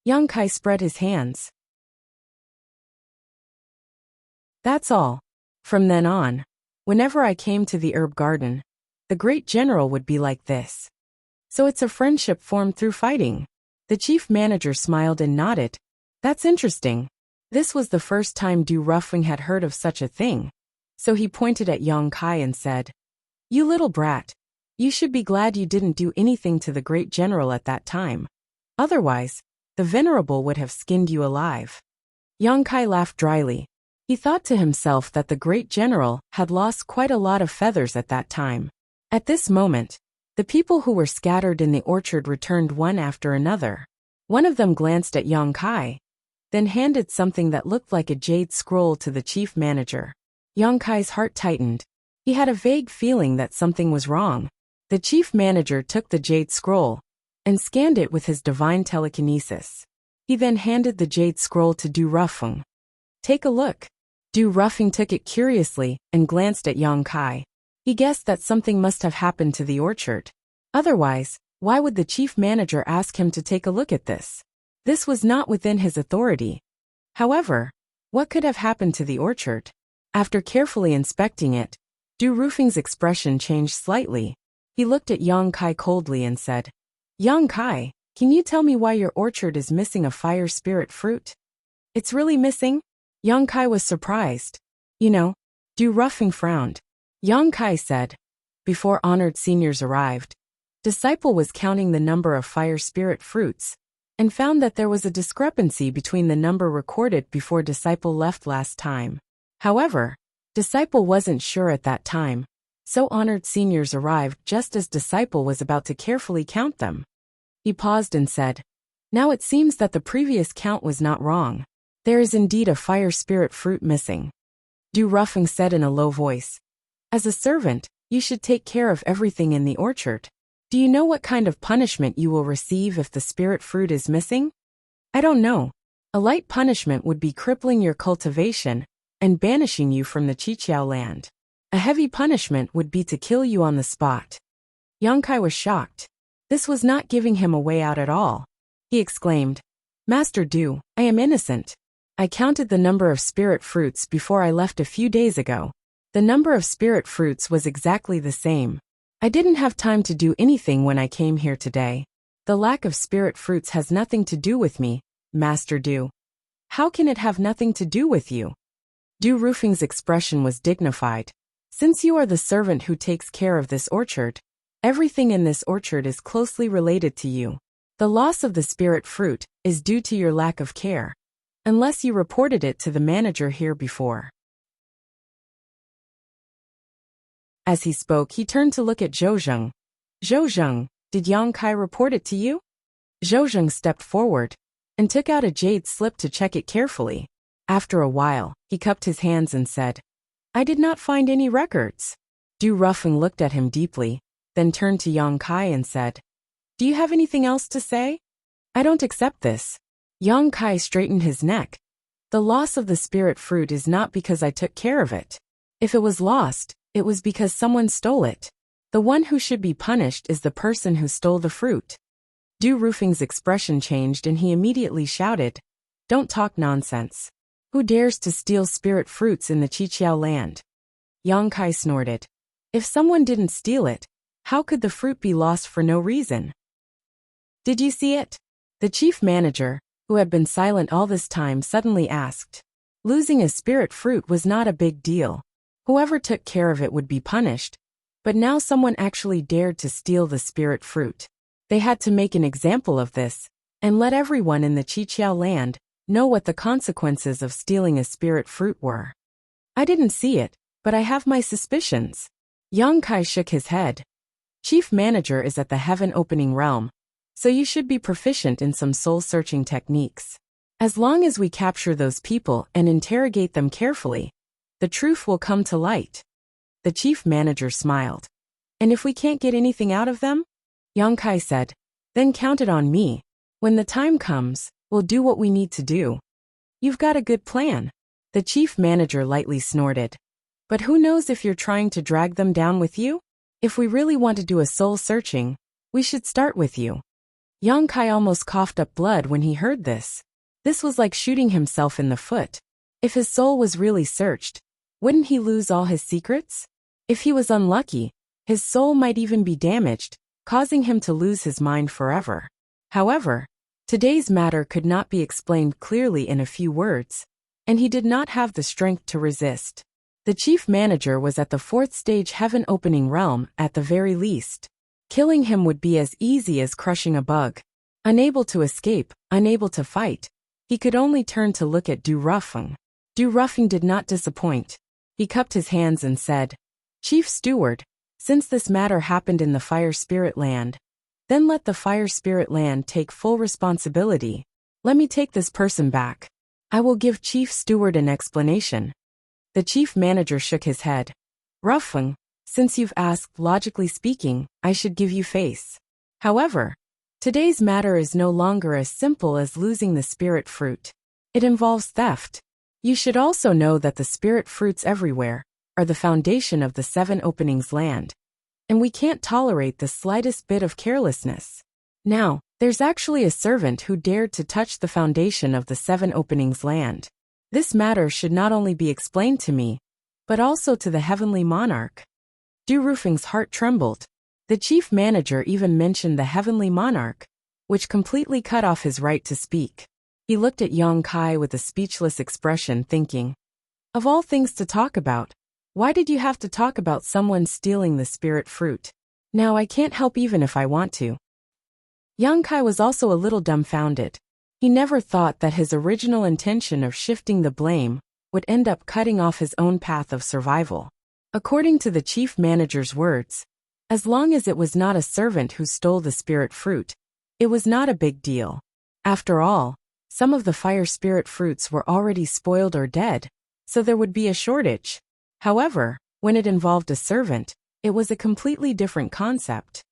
Yang Kai spread his hands. "That's all. From then on, whenever I came to the herb garden, the great general would be like this." "So it's a friendship formed through fighting." The chief manager smiled and nodded. "That's interesting." This was the first time Du Rufeng had heard of such a thing. So he pointed at Yang Kai and said, "You little brat. You should be glad you didn't do anything to the great general at that time. Otherwise, the venerable would have skinned you alive." Yang Kai laughed dryly. He thought to himself that the great general had lost quite a lot of feathers at that time. At this moment, the people who were scattered in the orchard returned one after another. One of them glanced at Yang Kai, then handed something that looked like a jade scroll to the chief manager. Yang Kai's heart tightened. He had a vague feeling that something was wrong. The chief manager took the jade scroll and scanned it with his divine telekinesis. He then handed the jade scroll to Du Rufeng. "Take a look." Du Rufeng took it curiously and glanced at Yang Kai. He guessed that something must have happened to the orchard. Otherwise, why would the chief manager ask him to take a look at this? This was not within his authority. However, what could have happened to the orchard? After carefully inspecting it, Du Rufeng's expression changed slightly. He looked at Yang Kai coldly and said, "Yang Kai, can you tell me why your orchard is missing a fire spirit fruit?" "It's really missing?" Yang Kai was surprised. "You know," Du Rufeng frowned. Yang Kai said, "Before honored seniors arrived, Disciple was counting the number of fire spirit fruits and found that there was a discrepancy between the number recorded before Disciple left last time. However, Disciple wasn't sure at that time, so honored seniors arrived just as Disciple was about to carefully count them." He paused and said, "Now it seems that the previous count was not wrong. There is indeed a fire spirit fruit missing." Du Rufeng said in a low voice, "As a servant, you should take care of everything in the orchard. Do you know what kind of punishment you will receive if the spirit fruit is missing?" "I don't know. A light punishment would be crippling your cultivation and banishing you from the Qiqiao land. A heavy punishment would be to kill you on the spot." Yang Kai was shocked. This was not giving him a way out at all. He exclaimed, "Master Du, I am innocent. I counted the number of spirit fruits before I left a few days ago. The number of spirit fruits was exactly the same. I didn't have time to do anything when I came here today. The lack of spirit fruits has nothing to do with me, Master Du. How can it have nothing to do with you? Du Rufing's expression was dignified. Since you are the servant who takes care of this orchard, everything in this orchard is closely related to you. The loss of the spirit fruit is due to your lack of care, unless you reported it to the manager here before. As he spoke, he turned to look at Zhou Zheng. Zhou Zheng, did Yang Kai report it to you? Zhou Zheng stepped forward and took out a jade slip to check it carefully. After a while, he cupped his hands and said, I did not find any records. Du Rufing looked at him deeply, then turned to Yang Kai and said, Do you have anything else to say? I don't accept this. Yang Kai straightened his neck. The loss of the spirit fruit is not because I took care of it. If it was lost, it was because someone stole it. The one who should be punished is the person who stole the fruit. Du Rufing's expression changed and he immediately shouted, Don't talk nonsense. Who dares to steal spirit fruits in the Qiqiao land? Yang Kai snorted. If someone didn't steal it, how could the fruit be lost for no reason? Did you see it? The chief manager, who had been silent all this time, suddenly asked. Losing a spirit fruit was not a big deal. Whoever took care of it would be punished, but now someone actually dared to steal the spirit fruit. They had to make an example of this, and let everyone in the Qiqiao land know what the consequences of stealing a spirit fruit were. I didn't see it, but I have my suspicions. Yang Kai shook his head. Chief manager is at the heaven-opening realm, so you should be proficient in some soul-searching techniques. As long as we capture those people and interrogate them carefully, the truth will come to light. The chief manager smiled. And if we can't get anything out of them? Yang Kai said, then count it on me. When the time comes, we'll do what we need to do. You've got a good plan. The chief manager lightly snorted. But who knows if you're trying to drag them down with you? If we really want to do a soul searching, we should start with you. Yang Kai almost coughed up blood when he heard this. This was like shooting himself in the foot. If his soul was really searched, wouldn't he lose all his secrets? If he was unlucky, his soul might even be damaged, causing him to lose his mind forever. However, today's matter could not be explained clearly in a few words, and he did not have the strength to resist. The chief manager was at the fourth stage heaven-opening realm at the very least. Killing him would be as easy as crushing a bug. Unable to escape, unable to fight, he could only turn to look at Du Rufing. Du Rufing did not disappoint. He cupped his hands and said, Chief Steward, since this matter happened in the Fire Spirit Land, then let the Fire Spirit Land take full responsibility. Let me take this person back. I will give Chief Steward an explanation. The chief manager shook his head. Rufing, since you've asked, logically speaking, I should give you face. However, today's matter is no longer as simple as losing the spirit fruit. It involves theft. You should also know that the spirit fruits everywhere are the foundation of the Seven Openings land, and we can't tolerate the slightest bit of carelessness. Now, there's actually a servant who dared to touch the foundation of the Seven Openings land. This matter should not only be explained to me, but also to the heavenly monarch. Du Rufing's heart trembled. The chief manager even mentioned the heavenly monarch, which completely cut off his right to speak. He looked at Yang Kai with a speechless expression, thinking, of all things to talk about, why did you have to talk about someone stealing the spirit fruit? Now I can't help even if I want to. Yang Kai was also a little dumbfounded. He never thought that his original intention of shifting the blame would end up cutting off his own path of survival. According to the chief manager's words, as long as it was not a servant who stole the spirit fruit, it was not a big deal. After all, some of the fire spirit fruits were already spoiled or dead, so there would be a shortage. However, when it involved a servant, it was a completely different concept.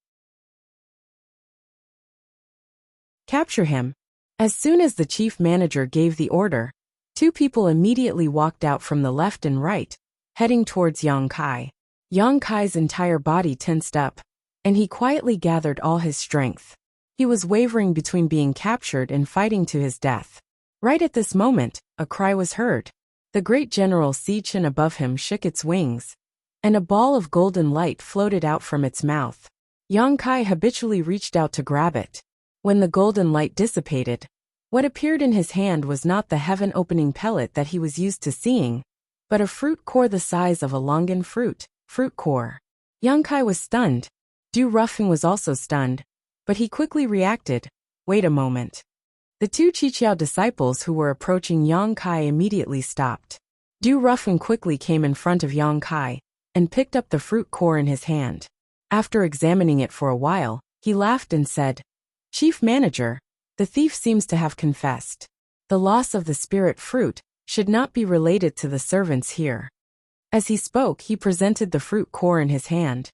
Capture him. As soon as the chief manager gave the order, two people immediately walked out from the left and right, heading towards Yang Kai. Yang Kai's entire body tensed up, and he quietly gathered all his strength. He was wavering between being captured and fighting to his death. Right at this moment, a cry was heard. The great general Si Chen above him shook its wings. and a ball of golden light floated out from its mouth. Yang Kai habitually reached out to grab it. When the golden light dissipated, what appeared in his hand was not the heaven-opening pellet that he was used to seeing, but a fruit core the size of a longan fruit core. Yang Kai was stunned. Du Ruffing was also stunned, but he quickly reacted. Wait a moment. The two Qiqiao disciples who were approaching Yang Kai immediately stopped. Du Ruffing quickly came in front of Yang Kai and picked up the fruit core in his hand. After examining it for a while, he laughed and said, "Chief Manager, the thief seems to have confessed. The loss of the spirit fruit should not be related to the servants here." As he spoke, he presented the fruit core in his hand.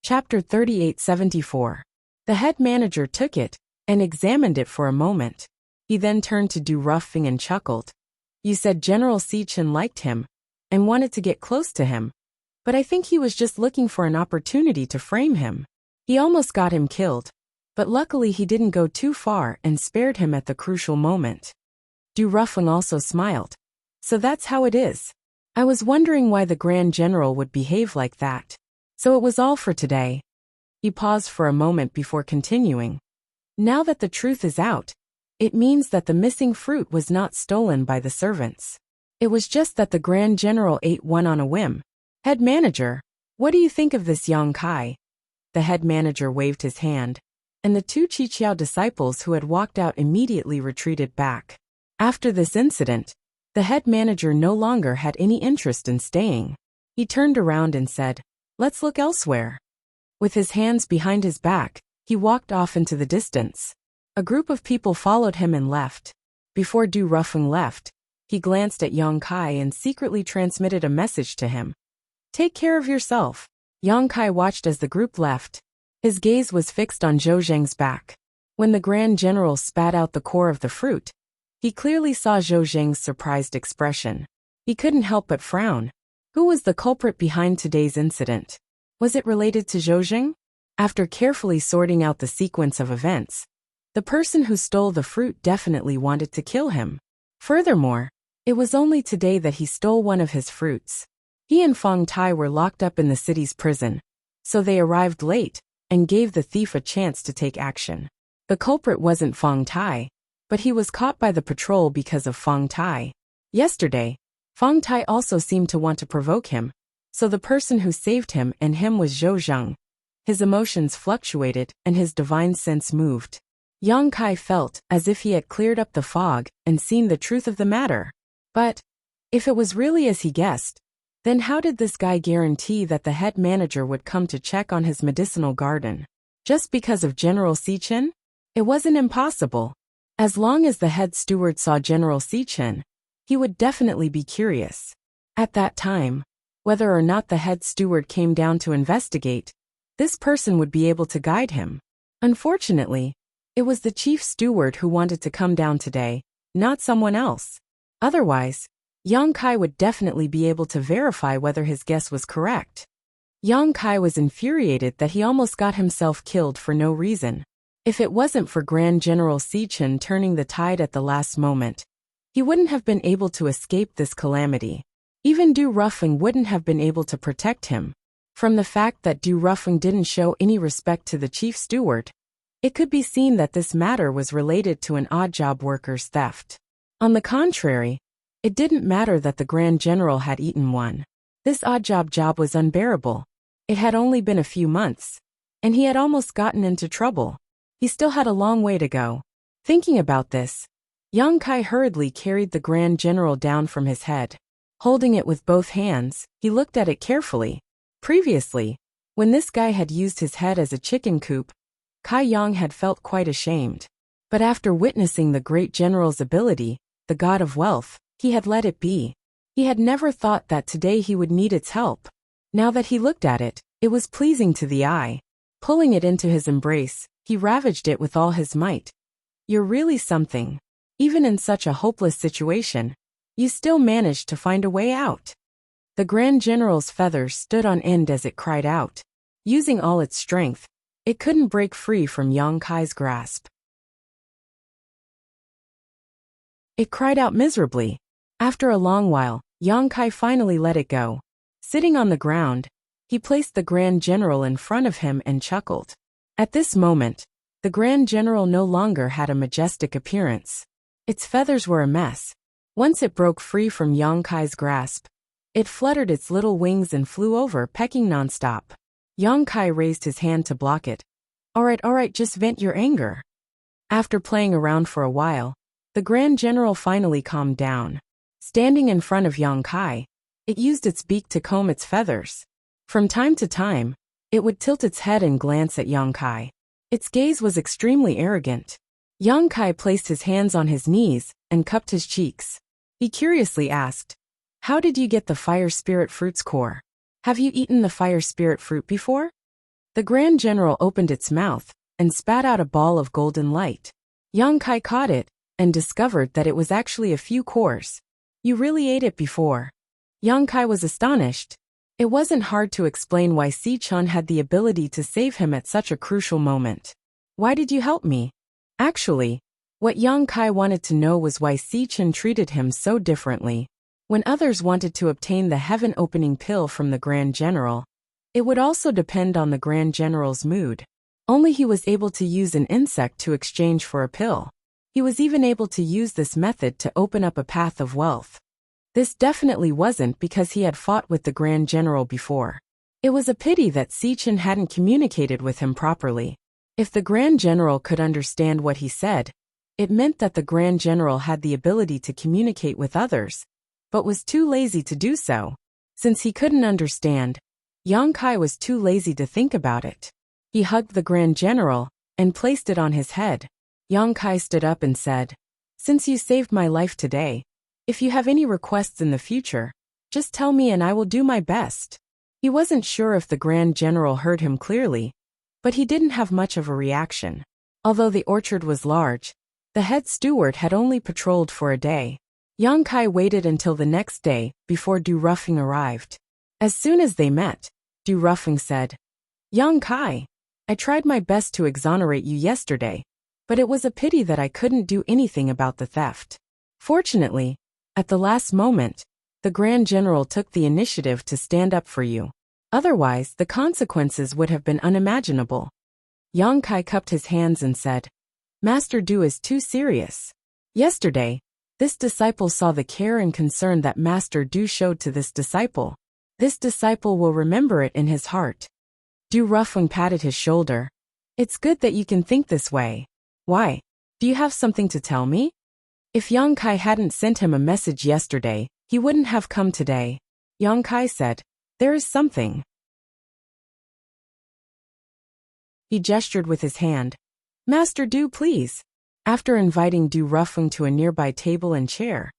Chapter 3874. The head manager took it and examined it for a moment. He then turned to Du Ruffing and chuckled. "You said General Sichen liked him and wanted to get close to him, but I think he was just looking for an opportunity to frame him. He almost got him killed, but luckily he didn't go too far and spared him at the crucial moment." Du Ruffing also smiled. "So that's how it is. I was wondering why the Grand General would behave like that. So it was all for today." He paused for a moment before continuing. "Now that the truth is out, it means that the missing fruit was not stolen by the servants. It was just that the Grand General ate one on a whim. Head manager, what do you think of this, Yang Kai?" The head manager waved his hand, and the two Qiqiao disciples who had walked out immediately retreated back. After this incident, the head manager no longer had any interest in staying. He turned around and said, "Let's look elsewhere." With his hands behind his back, he walked off into the distance. A group of people followed him and left. Before Du Ruffing left, he glanced at Yang Kai and secretly transmitted a message to him. "Take care of yourself." Yang Kai watched as the group left. His gaze was fixed on Zhou Zheng's back. When the Grand General spat out the core of the fruit, he clearly saw Zhou Zheng's surprised expression. He couldn't help but frown. Who was the culprit behind today's incident? Was it related to Zhou Zheng? After carefully sorting out the sequence of events, the person who stole the fruit definitely wanted to kill him. Furthermore, it was only today that he stole one of his fruits. He and Fang Tai were locked up in the city's prison, so they arrived late and gave the thief a chance to take action. The culprit wasn't Fang Tai, but he was caught by the patrol because of Fang Tai. Yesterday, Fang Tai also seemed to want to provoke him, so the person who saved him and him was Zhou Zheng. His emotions fluctuated and his divine sense moved. Yang Kai felt as if he had cleared up the fog and seen the truth of the matter. But if it was really as he guessed, then how did this guy guarantee that the head manager would come to check on his medicinal garden? Just because of General Sichen? It wasn't impossible. As long as the head steward saw General Sichen, he would definitely be curious. At that time, whether or not the head steward came down to investigate, this person would be able to guide him. Unfortunately, it was the chief steward who wanted to come down today, not someone else. Otherwise, Yang Kai would definitely be able to verify whether his guess was correct. Yang Kai was infuriated that he almost got himself killed for no reason. If it wasn't for Grand General Sichen turning the tide at the last moment, he wouldn't have been able to escape this calamity. Even Du Ruffing wouldn't have been able to protect him. From the fact that Du Ruffing didn't show any respect to the chief steward, it could be seen that this matter was related to an odd job worker's theft. On the contrary, it didn't matter that the Grand General had eaten one. This odd job was unbearable. It had only been a few months, and he had almost gotten into trouble. He still had a long way to go. Thinking about this, Yang Kai hurriedly carried the Grand General down from his head. Holding it with both hands, he looked at it carefully. Previously, when this guy had used his head as a chicken coop, Kai Yang had felt quite ashamed. But after witnessing the great general's ability, the god of wealth, he had let it be. He had never thought that today he would need its help. Now that he looked at it, it was pleasing to the eye. Pulling it into his embrace, he ravaged it with all his might. "You're really something. Even in such a hopeless situation, you still managed to find a way out." The Grand General's feathers stood on end as it cried out. Using all its strength, it couldn't break free from Yang Kai's grasp. It cried out miserably. After a long while, Yang Kai finally let it go. Sitting on the ground, he placed the Grand General in front of him and chuckled. At this moment, the Grand General no longer had a majestic appearance. Its feathers were a mess. Once it broke free from Yang Kai's grasp, it fluttered its little wings and flew over, pecking nonstop. Yang Kai raised his hand to block it. All right, just vent your anger. After playing around for a while, the Grand General finally calmed down. Standing in front of Yang Kai, it used its beak to comb its feathers. From time to time, it would tilt its head and glance at Yang Kai. Its gaze was extremely arrogant. Yang Kai placed his hands on his knees and cupped his cheeks. He curiously asked, "How did you get the fire spirit fruit's core? Have you eaten the fire spirit fruit before?" The Grand General opened its mouth and spat out a ball of golden light. Yang Kai caught it and discovered that it was actually a few cores. "You really ate it before?" Yang Kai was astonished. It wasn't hard to explain why Si Chun had the ability to save him at such a crucial moment. "Why did you help me?" Actually, what Yang Kai wanted to know was why Si Chun treated him so differently. When others wanted to obtain the heaven-opening pill from the Grand General, it would also depend on the Grand General's mood. Only he was able to use an insect to exchange for a pill. He was even able to use this method to open up a path of wealth. This definitely wasn't because he had fought with the Grand General before. It was a pity that Si Chun hadn't communicated with him properly. If the Grand General could understand what he said, it meant that the Grand General had the ability to communicate with others, but was too lazy to do so. Since he couldn't understand, Yang Kai was too lazy to think about it. He hugged the Grand General and placed it on his head. Yang Kai stood up and said, "Since you saved my life today, if you have any requests in the future, just tell me and I will do my best." He wasn't sure if the Grand General heard him clearly, but he didn't have much of a reaction. Although the orchard was large, the head steward had only patrolled for a day. Yang Kai waited until the next day before Du Ruffing arrived. As soon as they met, Du Ruffing said, "Yang Kai, I tried my best to exonerate you yesterday, but it was a pity that I couldn't do anything about the theft. Fortunately, at the last moment, the Grand General took the initiative to stand up for you. Otherwise, the consequences would have been unimaginable." Yang Kai cupped his hands and said, "Master Du is too serious. Yesterday, this disciple saw the care and concern that Master Du showed to this disciple. This disciple will remember it in his heart." Du Ruffing patted his shoulder. "It's good that you can think this way. Why? Do you have something to tell me?" If Yang Kai hadn't sent him a message yesterday, he wouldn't have come today. Yang Kai said, "There is something." He gestured with his hand. "Master Du, please." After inviting Du Ruffing to a nearby table and chair,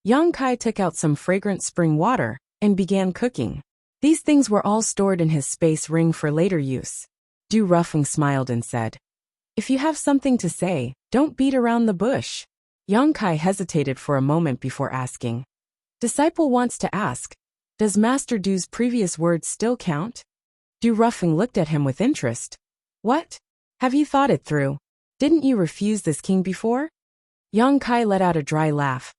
Yang Kai took out some fragrant spring water and began cooking. These things were all stored in his space ring for later use. Du Ruffing smiled and said, "If you have something to say, don't beat around the bush." Yang Kai hesitated for a moment before asking. "Disciple wants to ask, does Master Du's previous words still count?" Du Ruffing looked at him with interest. "What? Have you thought it through? Didn't you refuse this king before?" Yang Kai let out a dry laugh.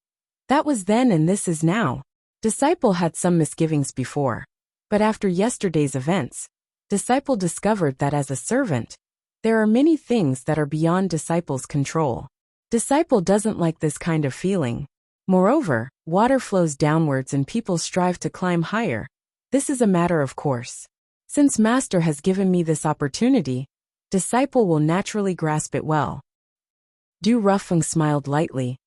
"That was then and this is now. Disciple had some misgivings before. But after yesterday's events, Disciple discovered that as a servant, there are many things that are beyond Disciple's control. Disciple doesn't like this kind of feeling. Moreover, water flows downwards and people strive to climb higher. This is a matter of course. Since Master has given me this opportunity, Disciple will naturally grasp it well." Du Ruffing smiled lightly.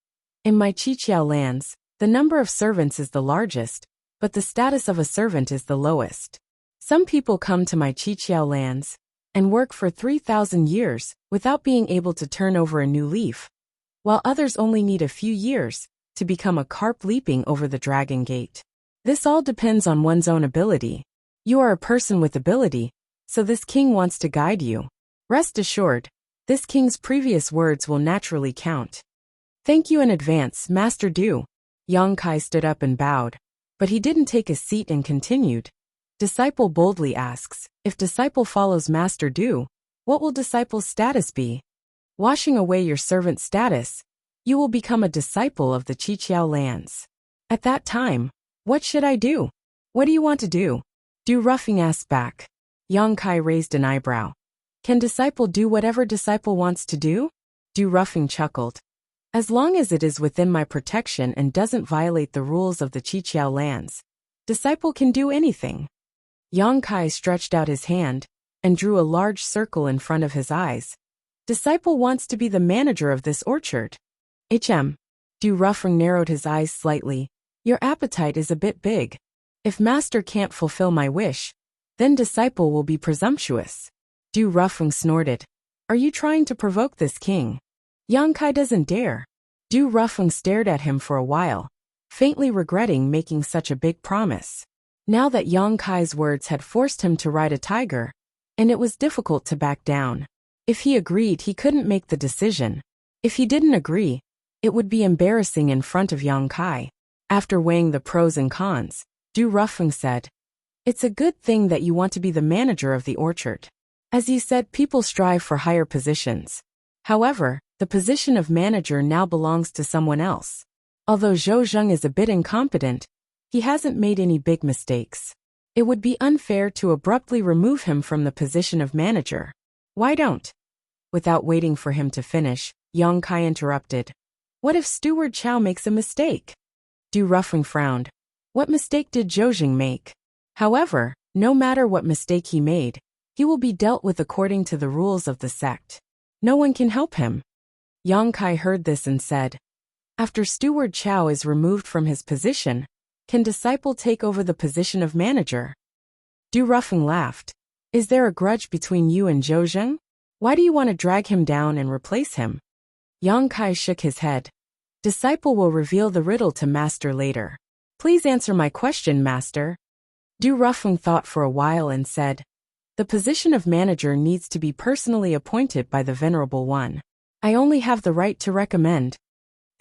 "In my Qiqiao lands, the number of servants is the largest, but the status of a servant is the lowest. Some people come to my Qiqiao lands and work for 3,000 years without being able to turn over a new leaf, while others only need a few years to become a carp leaping over the dragon gate. This all depends on one's own ability. You are a person with ability, so this king wants to guide you. Rest assured, this king's previous words will naturally count." "Thank you in advance, Master Du." Yang Kai stood up and bowed, but he didn't take a seat and continued. Disciple boldly asks, if Disciple follows Master Du, what will Disciple's status be? Washing away your servant status, You will become a disciple of the Qiqiao lands. At that time, what should I do? What do you want to do? Du Ruffing asked back. Yang Kai raised an eyebrow. Can disciple do whatever disciple wants to do? Du Ruffing chuckled. As long as it is within my protection and doesn't violate the rules of the Qiqiao lands, disciple can do anything. Yang Kai stretched out his hand and drew a large circle in front of his eyes. Disciple wants to be the manager of this orchard. Du Ruffing narrowed his eyes slightly. Your appetite is a bit big. If master can't fulfill my wish, then disciple will be presumptuous. Du Ruffing snorted. Are you trying to provoke this king? Yang Kai doesn't dare. Du Ruffing stared at him for a while, faintly regretting making such a big promise. Now that Yang Kai's words had forced him to ride a tiger, and it was difficult to back down. If he agreed, he couldn't make the decision. If he didn't agree, it would be embarrassing in front of Yang Kai. After weighing the pros and cons, Du Ruffing said, It's a good thing that you want to be the manager of the orchard. As you said, people strive for higher positions. However, the position of manager now belongs to someone else. Although Zhou Zheng is a bit incompetent, he hasn't made any big mistakes. It would be unfair to abruptly remove him from the position of manager. Why don't? Without waiting for him to finish, Yang Kai interrupted. What if Steward Chow makes a mistake? Du Ruffing frowned. What mistake did Zhou Zheng make? However, no matter what mistake he made, he will be dealt with according to the rules of the sect. No one can help him. Yang Kai heard this and said, After Steward Chow is removed from his position, can disciple take over the position of manager? Du Ruffing laughed. Is there a grudge between you and Zhou Zheng? Why do you want to drag him down and replace him? Yang Kai shook his head. Disciple will reveal the riddle to master later. Please answer my question, master. Du Ruffing thought for a while and said, The position of manager needs to be personally appointed by the Venerable One. I only have the right to recommend.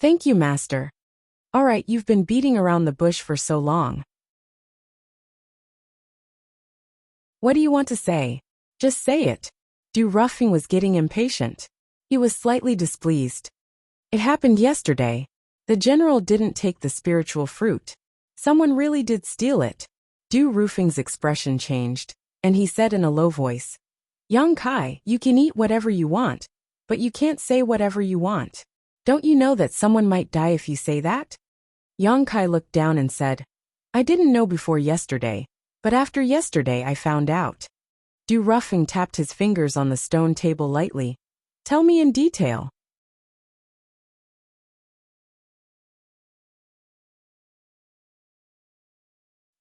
Thank you, master. All right, you've been beating around the bush for so long. What do you want to say? Just say it. Du Ruffing was getting impatient. He was slightly displeased. It happened yesterday. The general didn't take the spiritual fruit. Someone really did steal it. Du Ruffing's expression changed, and he said in a low voice, Yang Kai, you can eat whatever you want, but you can't say whatever you want. Don't you know that someone might die if you say that? Yang Kai looked down and said, I didn't know before yesterday, but after yesterday I found out. Du Ruffing tapped his fingers on the stone table lightly. Tell me in detail.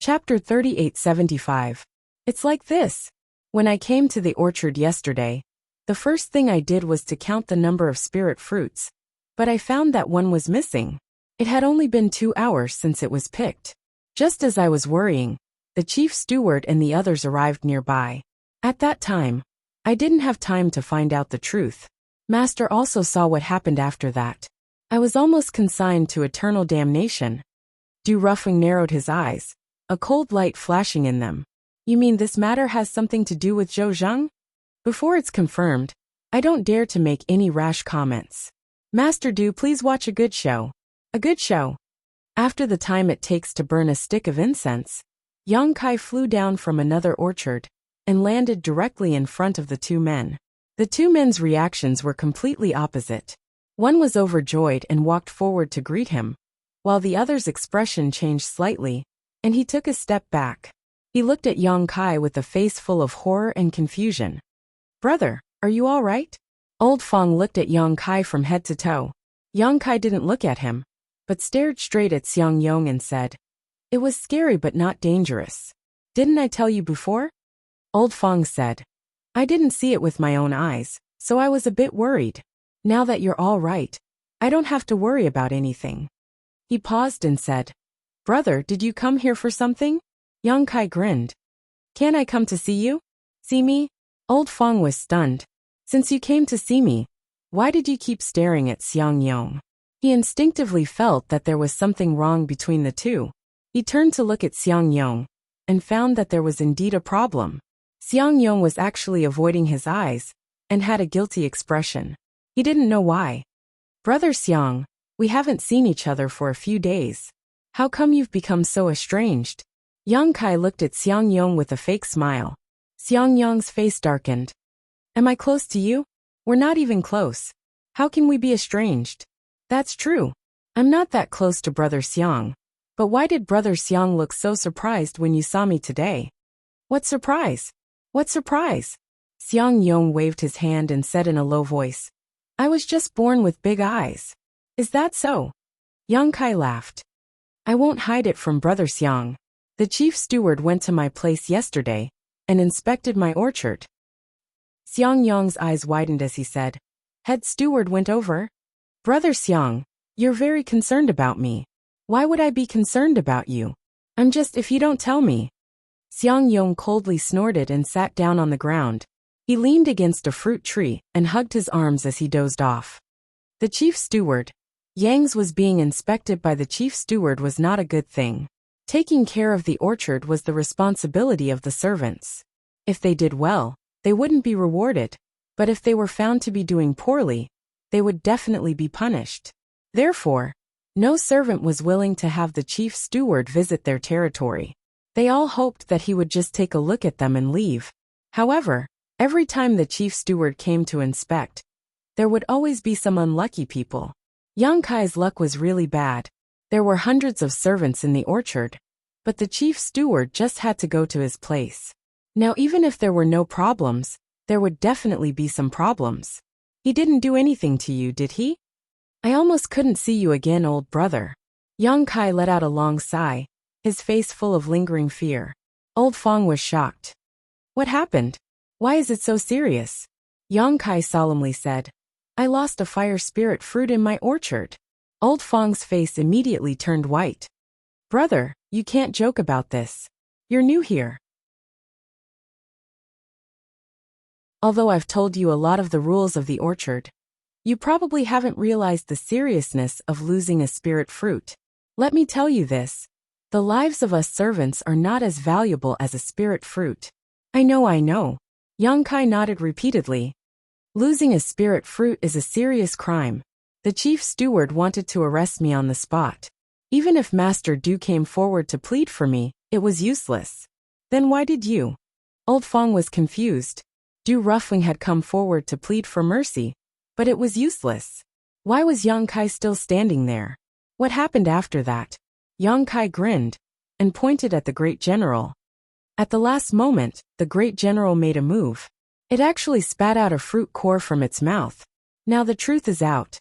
Chapter 3875. It's like this. When I came to the orchard yesterday, the first thing I did was to count the number of spirit fruits, but I found that one was missing. It had only been 2 hours since it was picked. Just as I was worrying, the chief steward and the others arrived nearby. At that time, I didn't have time to find out the truth. Master also saw what happened after that. I was almost consigned to eternal damnation. Du Ruffing narrowed his eyes, a cold light flashing in them. You mean this matter has something to do with Zhou Zheng? Before it's confirmed, I don't dare to make any rash comments. Master Du, please watch a good show. A good show. After the time it takes to burn a stick of incense, Yang Kai flew down from another orchard and landed directly in front of the two men. The two men's reactions were completely opposite. One was overjoyed and walked forward to greet him, while the other's expression changed slightly, and he took a step back. He looked at Yang Kai with a face full of horror and confusion. Brother, are you all right? Old Fong looked at Yang Kai from head to toe. Yang Kai didn't look at him, but stared straight at Xiang Yong and said, It was scary but not dangerous. Didn't I tell you before? Old Fong said, I didn't see it with my own eyes, so I was a bit worried. Now that you're all right, I don't have to worry about anything. He paused and said, Brother, did you come here for something? Yang Kai grinned. Can I come to see you? See me? Old Fong was stunned. Since you came to see me, why did you keep staring at Xiang Yong? He instinctively felt that there was something wrong between the two. He turned to look at Xiang Yong and found that there was indeed a problem. Xiang Yong was actually avoiding his eyes and had a guilty expression. He didn't know why. Brother Xiang, We haven't seen each other for a few days. How come you've become so estranged? Yang Kai looked at Xiang Yong with a fake smile. Xiang Yong's face darkened. Am I close to you? We're not even close. How can we be estranged? That's true. I'm not that close to Brother Xiang. But why did Brother Xiang look so surprised when you saw me today? What surprise? What surprise? Xiang Yong waved his hand and said in a low voice. I was just born with big eyes. Is that so? Yang Kai laughed. I won't hide it from Brother Xiang. The chief steward went to my place yesterday and inspected my orchard. Xiang Yong's eyes widened as he said, Head steward went over? Brother Xiang, you're very concerned about me. Why would I be concerned about you? I'm just if you don't tell me. Xiang Yong coldly snorted and sat down on the ground. He leaned against a fruit tree and hugged his arms as he dozed off. The chief steward, Yang's was being inspected by the chief steward was not a good thing. Taking care of the orchard was the responsibility of the servants. If they did well, they wouldn't be rewarded, but if they were found to be doing poorly, they would definitely be punished. Therefore, no servant was willing to have the chief steward visit their territory. They all hoped that he would just take a look at them and leave. However, every time the chief steward came to inspect, there would always be some unlucky people. Yang Kai's luck was really bad. There were hundreds of servants in the orchard, but the chief steward just had to go to his place. Now even if there were no problems, there would definitely be some problems. He didn't do anything to you, did he? I almost couldn't see you again, old brother. Yang Kai let out a long sigh, his face full of lingering fear. Old Fong was shocked. What happened? Why is it so serious? Yang Kai solemnly said, I lost a fire spirit fruit in my orchard. Old Fong's face immediately turned white. Brother, you can't joke about this. You're new here. Although I've told you a lot of the rules of the orchard, you probably haven't realized the seriousness of losing a spirit fruit. Let me tell you this. The lives of us servants are not as valuable as a spirit fruit. I know. Yang Kai nodded repeatedly. Losing a spirit fruit is a serious crime. The chief steward wanted to arrest me on the spot. Even if Master Du came forward to plead for me, it was useless. Then why did you? Old Fong was confused. Du Ruffling had come forward to plead for mercy, but it was useless. Why was Yang Kai still standing there? What happened after that? Yang Kai grinned and pointed at the great general. At the last moment, the great general made a move. It actually spat out a fruit core from its mouth. Now the truth is out.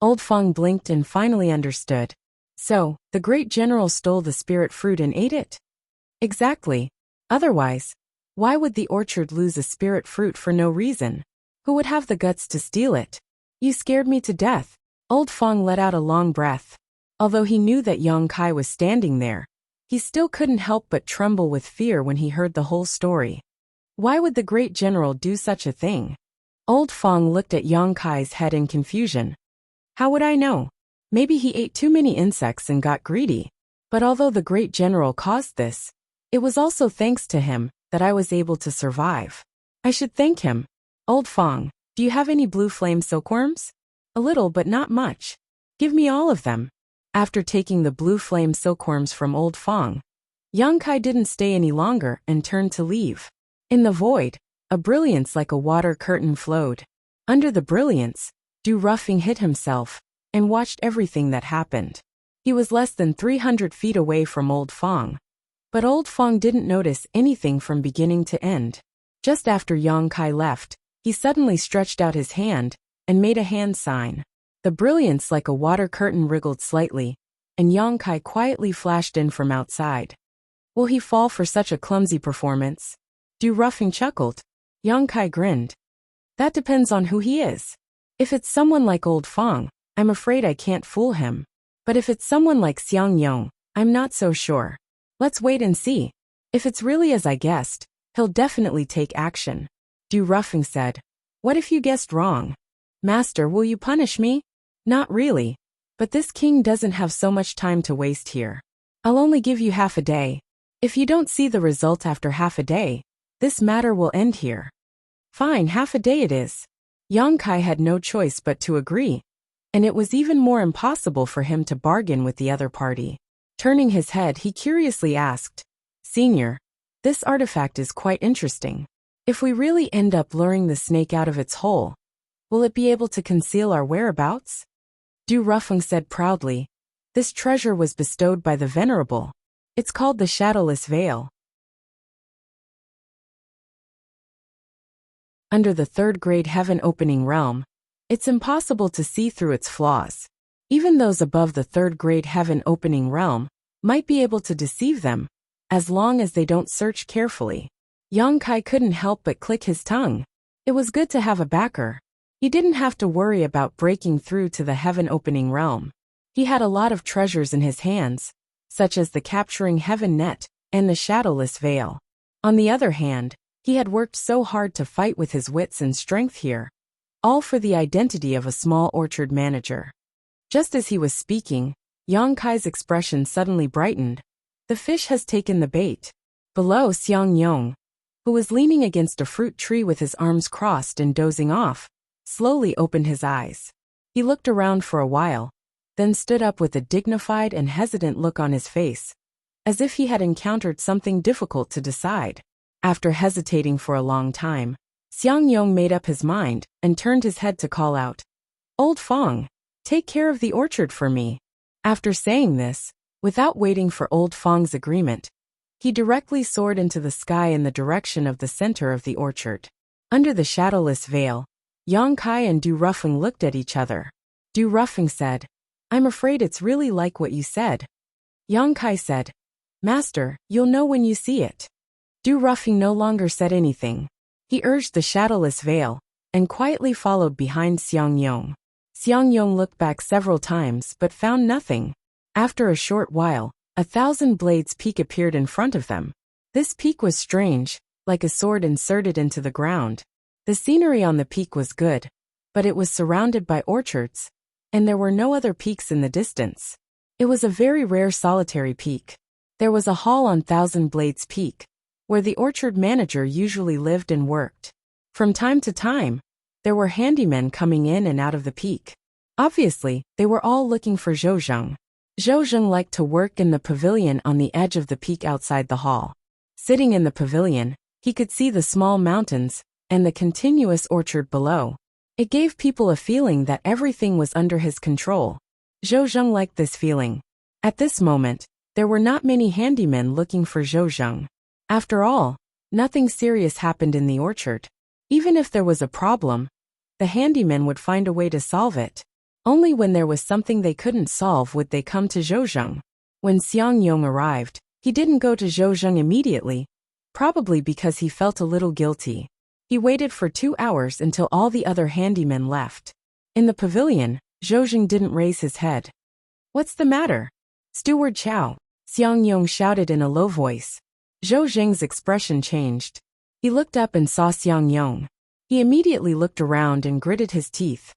Old Fong blinked and finally understood. So, the great general stole the spirit fruit and ate it? Exactly. Otherwise, why would the orchard lose a spirit fruit for no reason? Who would have the guts to steal it? You scared me to death. Old Fong let out a long breath. Although he knew that Yang Kai was standing there, he still couldn't help but tremble with fear when he heard the whole story. Why would the great general do such a thing? Old Fong looked at Yang Kai's head in confusion. How would I know? Maybe he ate too many insects and got greedy. But although the great general caused this, it was also thanks to him that I was able to survive. I should thank him. Old Fong, do you have any blue flame silkworms? A little but not much. Give me all of them. After taking the blue flame silkworms from Old Fong, Yang Kai didn't stay any longer and turned to leave. In the void, a brilliance like a water curtain flowed. Under the brilliance, Du Ruffing hid himself and watched everything that happened. He was less than 300 feet away from Old Fong. But Old Fong didn't notice anything from beginning to end. Just after Yang Kai left, he suddenly stretched out his hand and made a hand sign. The brilliance like a water curtain wriggled slightly, and Yang Kai quietly flashed in from outside. Will he fall for such a clumsy performance? Du Ruffing chuckled. Yang Kai grinned. That depends on who he is. If it's someone like Old Fong, I'm afraid I can't fool him. But if it's someone like Xiang Yong, I'm not so sure. Let's wait and see. If it's really as I guessed, he'll definitely take action. Du Ruffing said. What if you guessed wrong? Master, will you punish me? Not really. But this king doesn't have so much time to waste here. I'll only give you half a day. If you don't see the result after half a day, this matter will end here. Fine, half a day it is. Yang Kai had no choice but to agree. and it was even more impossible for him to bargain with the other party. Turning his head, he curiously asked, "Senior, this artifact is quite interesting. If we really end up luring the snake out of its hole, will it be able to conceal our whereabouts?" Du Rufeng said proudly, "This treasure was bestowed by the Venerable. It's called the Shadowless Veil. Under the third-grade heaven-opening realm, it's impossible to see through its flaws. Even those above the third-grade heaven-opening realm might be able to deceive them, as long as they don't search carefully." Yang Kai couldn't help but click his tongue. It was good to have a backer. He didn't have to worry about breaking through to the heaven-opening realm. He had a lot of treasures in his hands, such as the capturing heaven net and the shadowless veil. On the other hand, he had worked so hard to fight with his wits and strength here, all for the identity of a small orchard manager. Just as he was speaking, Yang Kai's expression suddenly brightened. "The fish has taken the bait." Below, Xiang Yong, who was leaning against a fruit tree with his arms crossed and dozing off, slowly opened his eyes. He looked around for a while, then stood up with a dignified and hesitant look on his face, as if he had encountered something difficult to decide. After hesitating for a long time, Xiang Yong made up his mind and turned his head to call out, "Old Fong, take care of the orchard for me." After saying this, without waiting for Old Fong's agreement, he directly soared into the sky in the direction of the center of the orchard. Under the shadowless veil, Yang Kai and Du Rufeng looked at each other. Du Rufeng said, "I'm afraid it's really like what you said." Yang Kai said, "Master, you'll know when you see it." Du Rufeng no longer said anything. He urged the shadowless veil, and quietly followed behind Xiang Yong. Xiang Yong looked back several times but found nothing. After a short while, 1,000 blades peak appeared in front of them. This peak was strange, like a sword inserted into the ground. The scenery on the peak was good, but it was surrounded by orchards, and there were no other peaks in the distance. It was a very rare solitary peak. There was a hall on Thousand Blades Peak, where the orchard manager usually lived and worked. From time to time, there were handymen coming in and out of the peak. Obviously, they were all looking for Zhou Zheng. Zhou Zheng liked to work in the pavilion on the edge of the peak outside the hall. Sitting in the pavilion, he could see the small mountains and the continuous orchard below. It gave people a feeling that everything was under his control. Zhou Zheng liked this feeling. At this moment, there were not many handymen looking for Zhou Zheng. After all, nothing serious happened in the orchard. Even if there was a problem, the handymen would find a way to solve it. Only when there was something they couldn't solve would they come to Zhou Zheng. When Xiang Yong arrived, he didn't go to Zhou Zheng immediately, probably because he felt a little guilty. He waited for 2 hours until all the other handymen left. In the pavilion, Zhou Zheng didn't raise his head. "What's the matter?" "Steward Chow," Xiang Yong shouted in a low voice. Zhou Zheng's expression changed. He looked up and saw Xiang Yong. He immediately looked around and gritted his teeth.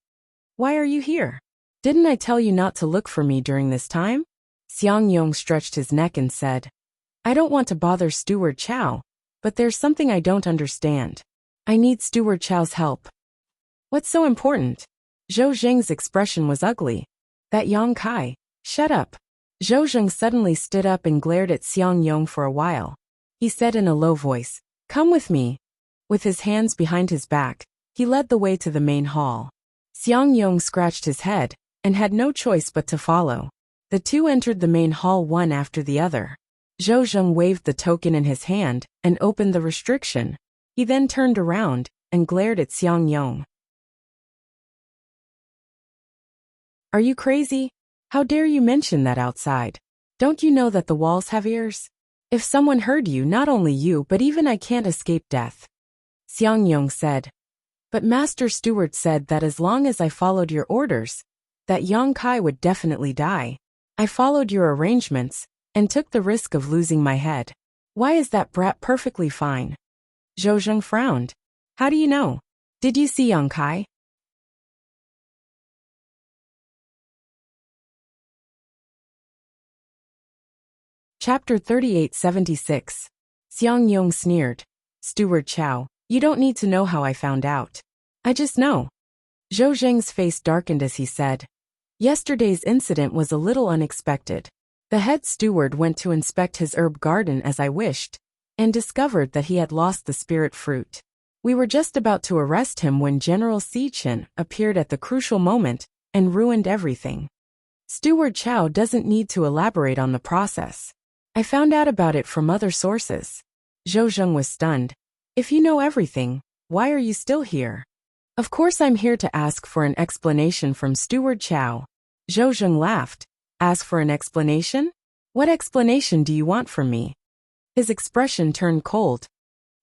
"Why are you here? Didn't I tell you not to look for me during this time?" Xiang Yong stretched his neck and said, "I don't want to bother Steward Chow, but there's something I don't understand. I need Steward Chow's help." "What's so important?" Zhou Zheng's expression was ugly. "That Yang Kai." "Shut up." Zhou Zheng suddenly stood up and glared at Xiang Yong for a while. He said in a low voice, "Come with me." With his hands behind his back, he led the way to the main hall. Xiang Yong scratched his head and had no choice but to follow. The two entered the main hall one after the other. Zhou Zheng waved the token in his hand and opened the restriction. He then turned around and glared at Xiang Yong. "Are you crazy? How dare you mention that outside? Don't you know that the walls have ears? If someone heard you, not only you but even I can't escape death." Xiang Yong said, "But Master Steward said that as long as I followed your orders, that Yang Kai would definitely die. I followed your arrangements and took the risk of losing my head. Why is that brat perfectly fine?" Zhou Zheng frowned. "How do you know? Did you see Yang Kai?" Chapter 3876. Xiang Yong sneered. "Steward Chow, you don't need to know how I found out. I just know." Zhou Zheng's face darkened as he said, Yesterday's incident was a little unexpected. The head steward went to inspect his herb garden as I wished, and discovered that he had lost the spirit fruit. We were just about to arrest him when General Si Chen appeared at the crucial moment and ruined everything. Steward Chow doesn't need to elaborate on the process. I found out about it from other sources. Zhou Zheng was stunned. If you know everything, why are you still here? Of course I'm here to ask for an explanation from Steward Chow. Zhou Zheng laughed. Ask for an explanation? What explanation do you want from me? His expression turned cold.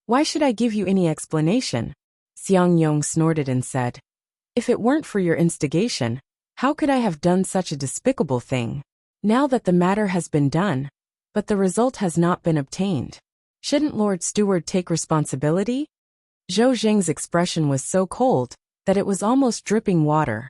Why should I give you any explanation? Xiang Yong snorted and said. If it weren't for your instigation, how could I have done such a despicable thing? Now that the matter has been done, but the result has not been obtained, shouldn't Lord Steward take responsibility? Zhou Zheng's expression was so cold that it was almost dripping water.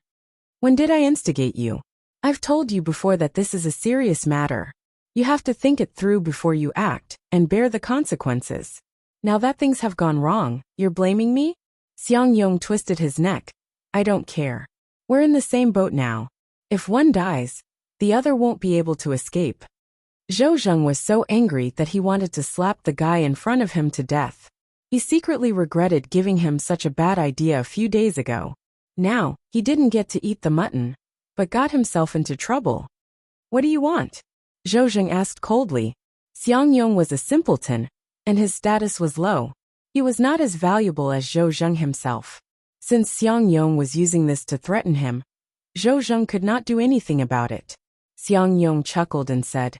When did I instigate you? I've told you before that this is a serious matter. You have to think it through before you act and bear the consequences. Now that things have gone wrong, you're blaming me? Xiang Yong twisted his neck. I don't care. We're in the same boat now. If one dies, the other won't be able to escape. Zhou Zheng was so angry that he wanted to slap the guy in front of him to death. He secretly regretted giving him such a bad idea a few days ago. Now, he didn't get to eat the mutton, but got himself into trouble. What do you want? Zhou Zheng asked coldly. Xiang Yong was a simpleton, and his status was low. He was not as valuable as Zhou Zheng himself. Since Xiang Yong was using this to threaten him, Zhou Zheng could not do anything about it. Xiang Yong chuckled and said,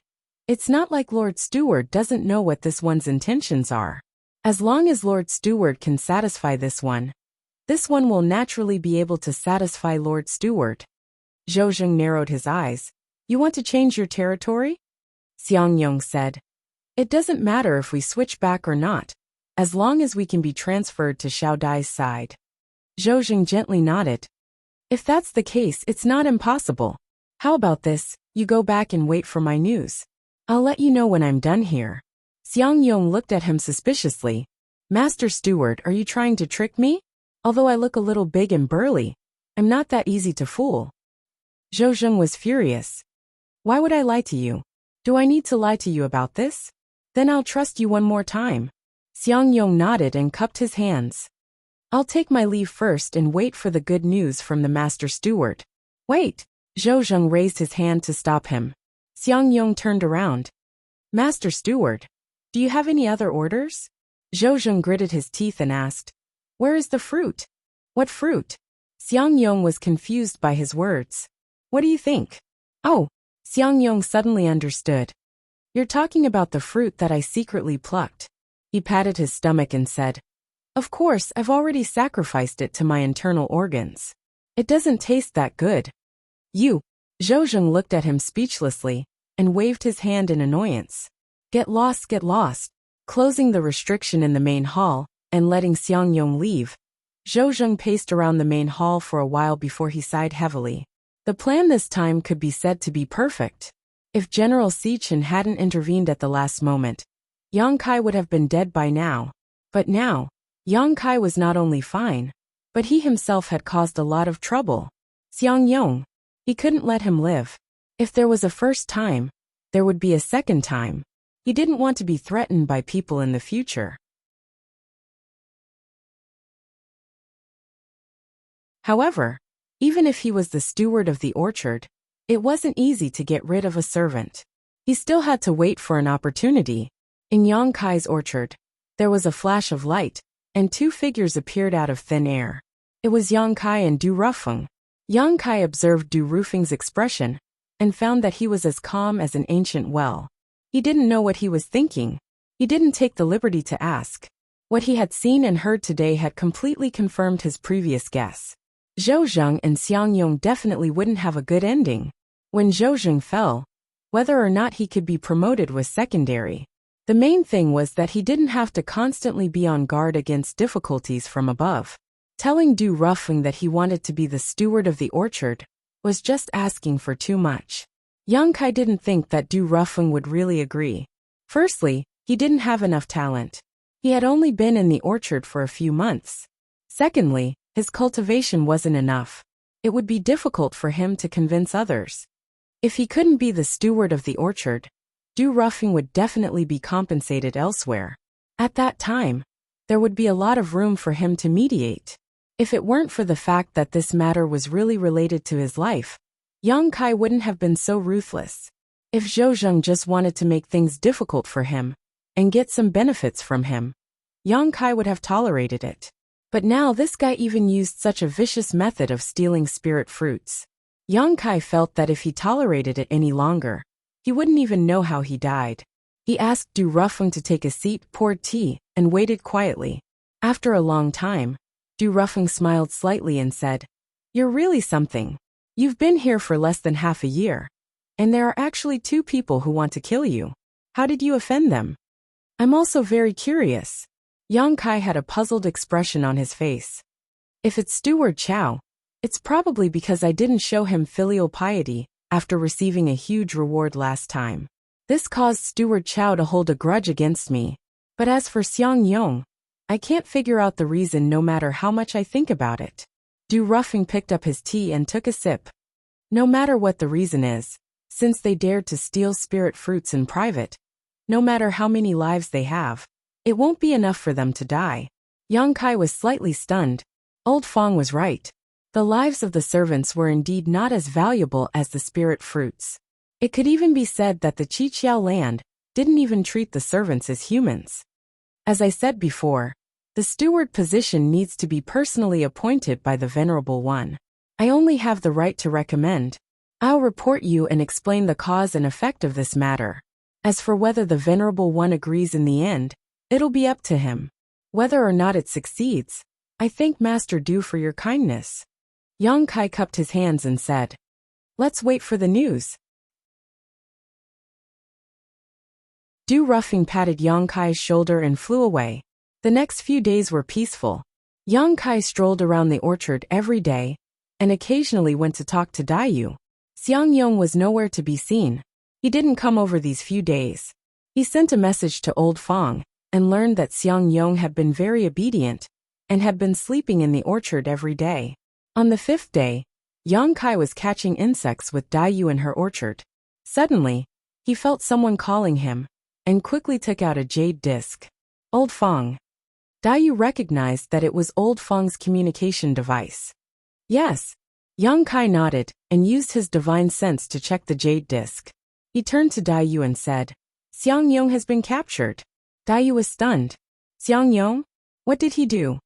It's not like Lord Steward doesn't know what this one's intentions are. As long as Lord Steward can satisfy this one will naturally be able to satisfy Lord Steward. Zhou Zheng narrowed his eyes. You want to change your territory? Xiang Yong said. It doesn't matter if we switch back or not, as long as we can be transferred to Xiao Dai's side. Zhou Zheng gently nodded. If that's the case, it's not impossible. How about this, you go back and wait for my news. I'll let you know when I'm done here. Xiang Yong looked at him suspiciously. Master Steward, are you trying to trick me? Although I look a little big and burly, I'm not that easy to fool. Zhou Zheng was furious. Why would I lie to you? Do I need to lie to you about this? Then I'll trust you one more time. Xiang Yong nodded and cupped his hands. I'll take my leave first and wait for the good news from the Master Steward. Wait! Zhou Zheng raised his hand to stop him. Xiang Yong turned around. Master Steward, do you have any other orders? Zhou Zheng gritted his teeth and asked, Where is the fruit? What fruit? Xiang Yong was confused by his words. What do you think? Oh, Xiang Yong suddenly understood. You're talking about the fruit that I secretly plucked. He patted his stomach and said, Of course, I've already sacrificed it to my internal organs. It doesn't taste that good. You. Zhou Zheng looked at him speechlessly and waved his hand in annoyance. Get lost, get lost. Closing the restriction in the main hall and letting Xiang Yong leave, Zhou Zheng paced around the main hall for a while before he sighed heavily. The plan this time could be said to be perfect. If General Si Chen hadn't intervened at the last moment, Yang Kai would have been dead by now. But now, Yang Kai was not only fine, but he himself had caused a lot of trouble. Xiang Yong, he couldn't let him live. If there was a first time, there would be a second time. He didn't want to be threatened by people in the future. However, even if he was the steward of the orchard, it wasn't easy to get rid of a servant. He still had to wait for an opportunity. In Yang Kai's orchard, there was a flash of light, and two figures appeared out of thin air. It was Yang Kai and Du Rufeng. Yang Kai observed Du Rufeng's expression and found that he was as calm as an ancient well. He didn't know what he was thinking. He didn't take the liberty to ask. What he had seen and heard today had completely confirmed his previous guess. Zhou Zheng and Xiang Yong definitely wouldn't have a good ending. When Zhou Zheng fell, whether or not he could be promoted was secondary. The main thing was that he didn't have to constantly be on guard against difficulties from above. Telling Du Rufeng that he wanted to be the steward of the orchard was just asking for too much. Yang Kai didn't think that Du Rufeng would really agree. Firstly, he didn't have enough talent. He had only been in the orchard for a few months. Secondly, his cultivation wasn't enough. it would be difficult for him to convince others. If he couldn't be the steward of the orchard, Du Ruffing would definitely be compensated elsewhere. At that time, there would be a lot of room for him to mediate. If it weren't for the fact that this matter was really related to his life, Yang Kai wouldn't have been so ruthless. If Zhou Zheng just wanted to make things difficult for him and get some benefits from him, Yang Kai would have tolerated it. But now this guy even used such a vicious method of stealing spirit fruits. Yang Kai felt that if he tolerated it any longer, he wouldn't even know how he died. He asked Du Ruffing to take a seat, poured tea, and waited quietly. After a long time, Du Ruffing smiled slightly and said, "You're really something. You've been here for less than half a year, and there are actually 2 people who want to kill you. How did you offend them?" "I'm also very curious." Yang Kai had a puzzled expression on his face. "If it's Steward Chow, it's probably because I didn't show him filial piety after receiving a huge reward last time. This caused Steward Chow to hold a grudge against me. But as for Xiang Yong, I can't figure out the reason no matter how much I think about it." Du Ruffing picked up his tea and took a sip. "No matter what the reason is, since they dared to steal spirit fruits in private, no matter how many lives they have, it won't be enough for them to die." Yang Kai was slightly stunned. Old Fong was right. The lives of the servants were indeed not as valuable as the spirit fruits. It could even be said that the Qiqiao land didn't even treat the servants as humans. As I said before, the steward position needs to be personally appointed by the Venerable One. I only have the right to recommend. I'll report you and explain the cause and effect of this matter. As for whether the Venerable One agrees in the end, it'll be up to him. Whether or not it succeeds, I thank Master Du for your kindness." Yang Kai cupped his hands and said, "Let's wait for the news." Du Ruffing patted Yang Kai's shoulder and flew away. The next few days were peaceful. Yang Kai strolled around the orchard every day, and occasionally went to talk to Daiyu. Xiang Yong was nowhere to be seen. He didn't come over these few days. He sent a message to Old Fong, and learned that Xiang Yong had been very obedient, and had been sleeping in the orchard every day. On the 5th day, Yang Kai was catching insects with Daiyu in her orchard. Suddenly, he felt someone calling him, and quickly took out a jade disc. "Old Fong." Daiyu recognized that it was Old Fong's communication device. "Yes." Yang Kai nodded, and used his divine sense to check the jade disc. He turned to Daiyu and said, "Xiang Yong has been captured." Daiyu was stunned. "Xiang Yong? What did he do?"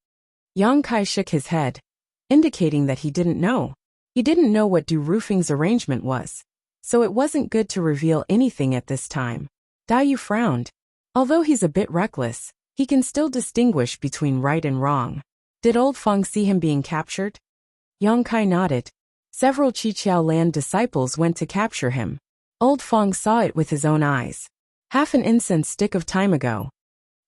Yang Kai shook his head, indicating that he didn't know. He didn't know what Du Ruffing's arrangement was, so it wasn't good to reveal anything at this time. Daiyu frowned. Although he's a bit reckless, he can still distinguish between right and wrong. "Did Old Fong see him being captured?" Yang Kai nodded. "Several Qiqiao land disciples went to capture him. Old Fong saw it with his own eyes. Half an incense stick of time ago."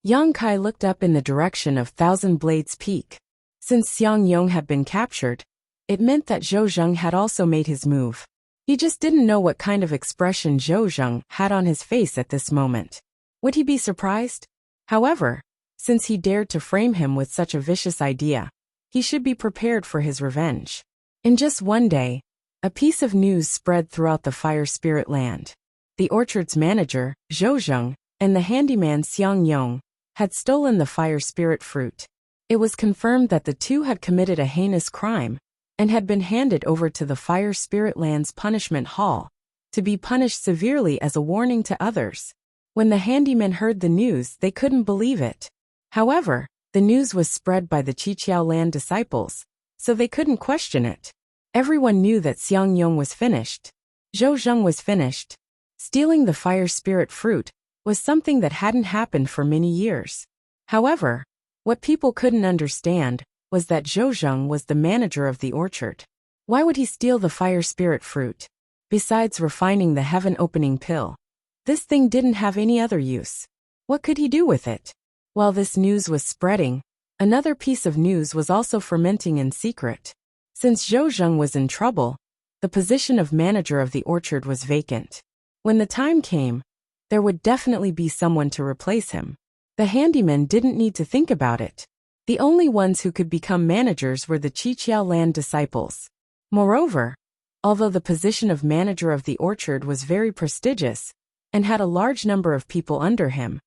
Yang Kai looked up in the direction of Thousand Blades Peak. Since Xiang Yong had been captured, it meant that Zhou Zheng had also made his move. He just didn't know what kind of expression Zhou Zheng had on his face at this moment. Would he be surprised? However, since he dared to frame him with such a vicious idea, he should be prepared for his revenge. In just one day, a piece of news spread throughout the Fire Spirit land. The orchard's manager, Zhou Zheng, and the handyman Xiang Yong had stolen the Fire Spirit fruit. It was confirmed that the two had committed a heinous crime, and had been handed over to the Fire Spirit land's punishment hall, to be punished severely as a warning to others. When the handymen heard the news, they couldn't believe it. However, the news was spread by the Qiqiao land disciples, so they couldn't question it. Everyone knew that Xiang Yong was finished. Zhou Zheng was finished. Stealing the Fire Spirit fruit was something that hadn't happened for many years. However, what people couldn't understand was that Zhou Zheng was the manager of the orchard. Why would he steal the Fire Spirit fruit? Besides refining the heaven-opening pill, this thing didn't have any other use. What could he do with it? While this news was spreading, another piece of news was also fermenting in secret. Since Zhou Zheng was in trouble, the position of manager of the orchard was vacant. When the time came, there would definitely be someone to replace him. The handymen didn't need to think about it. The only ones who could become managers were the Qiqiao land disciples. Moreover, although the position of manager of the orchard was very prestigious and had a large number of people under him,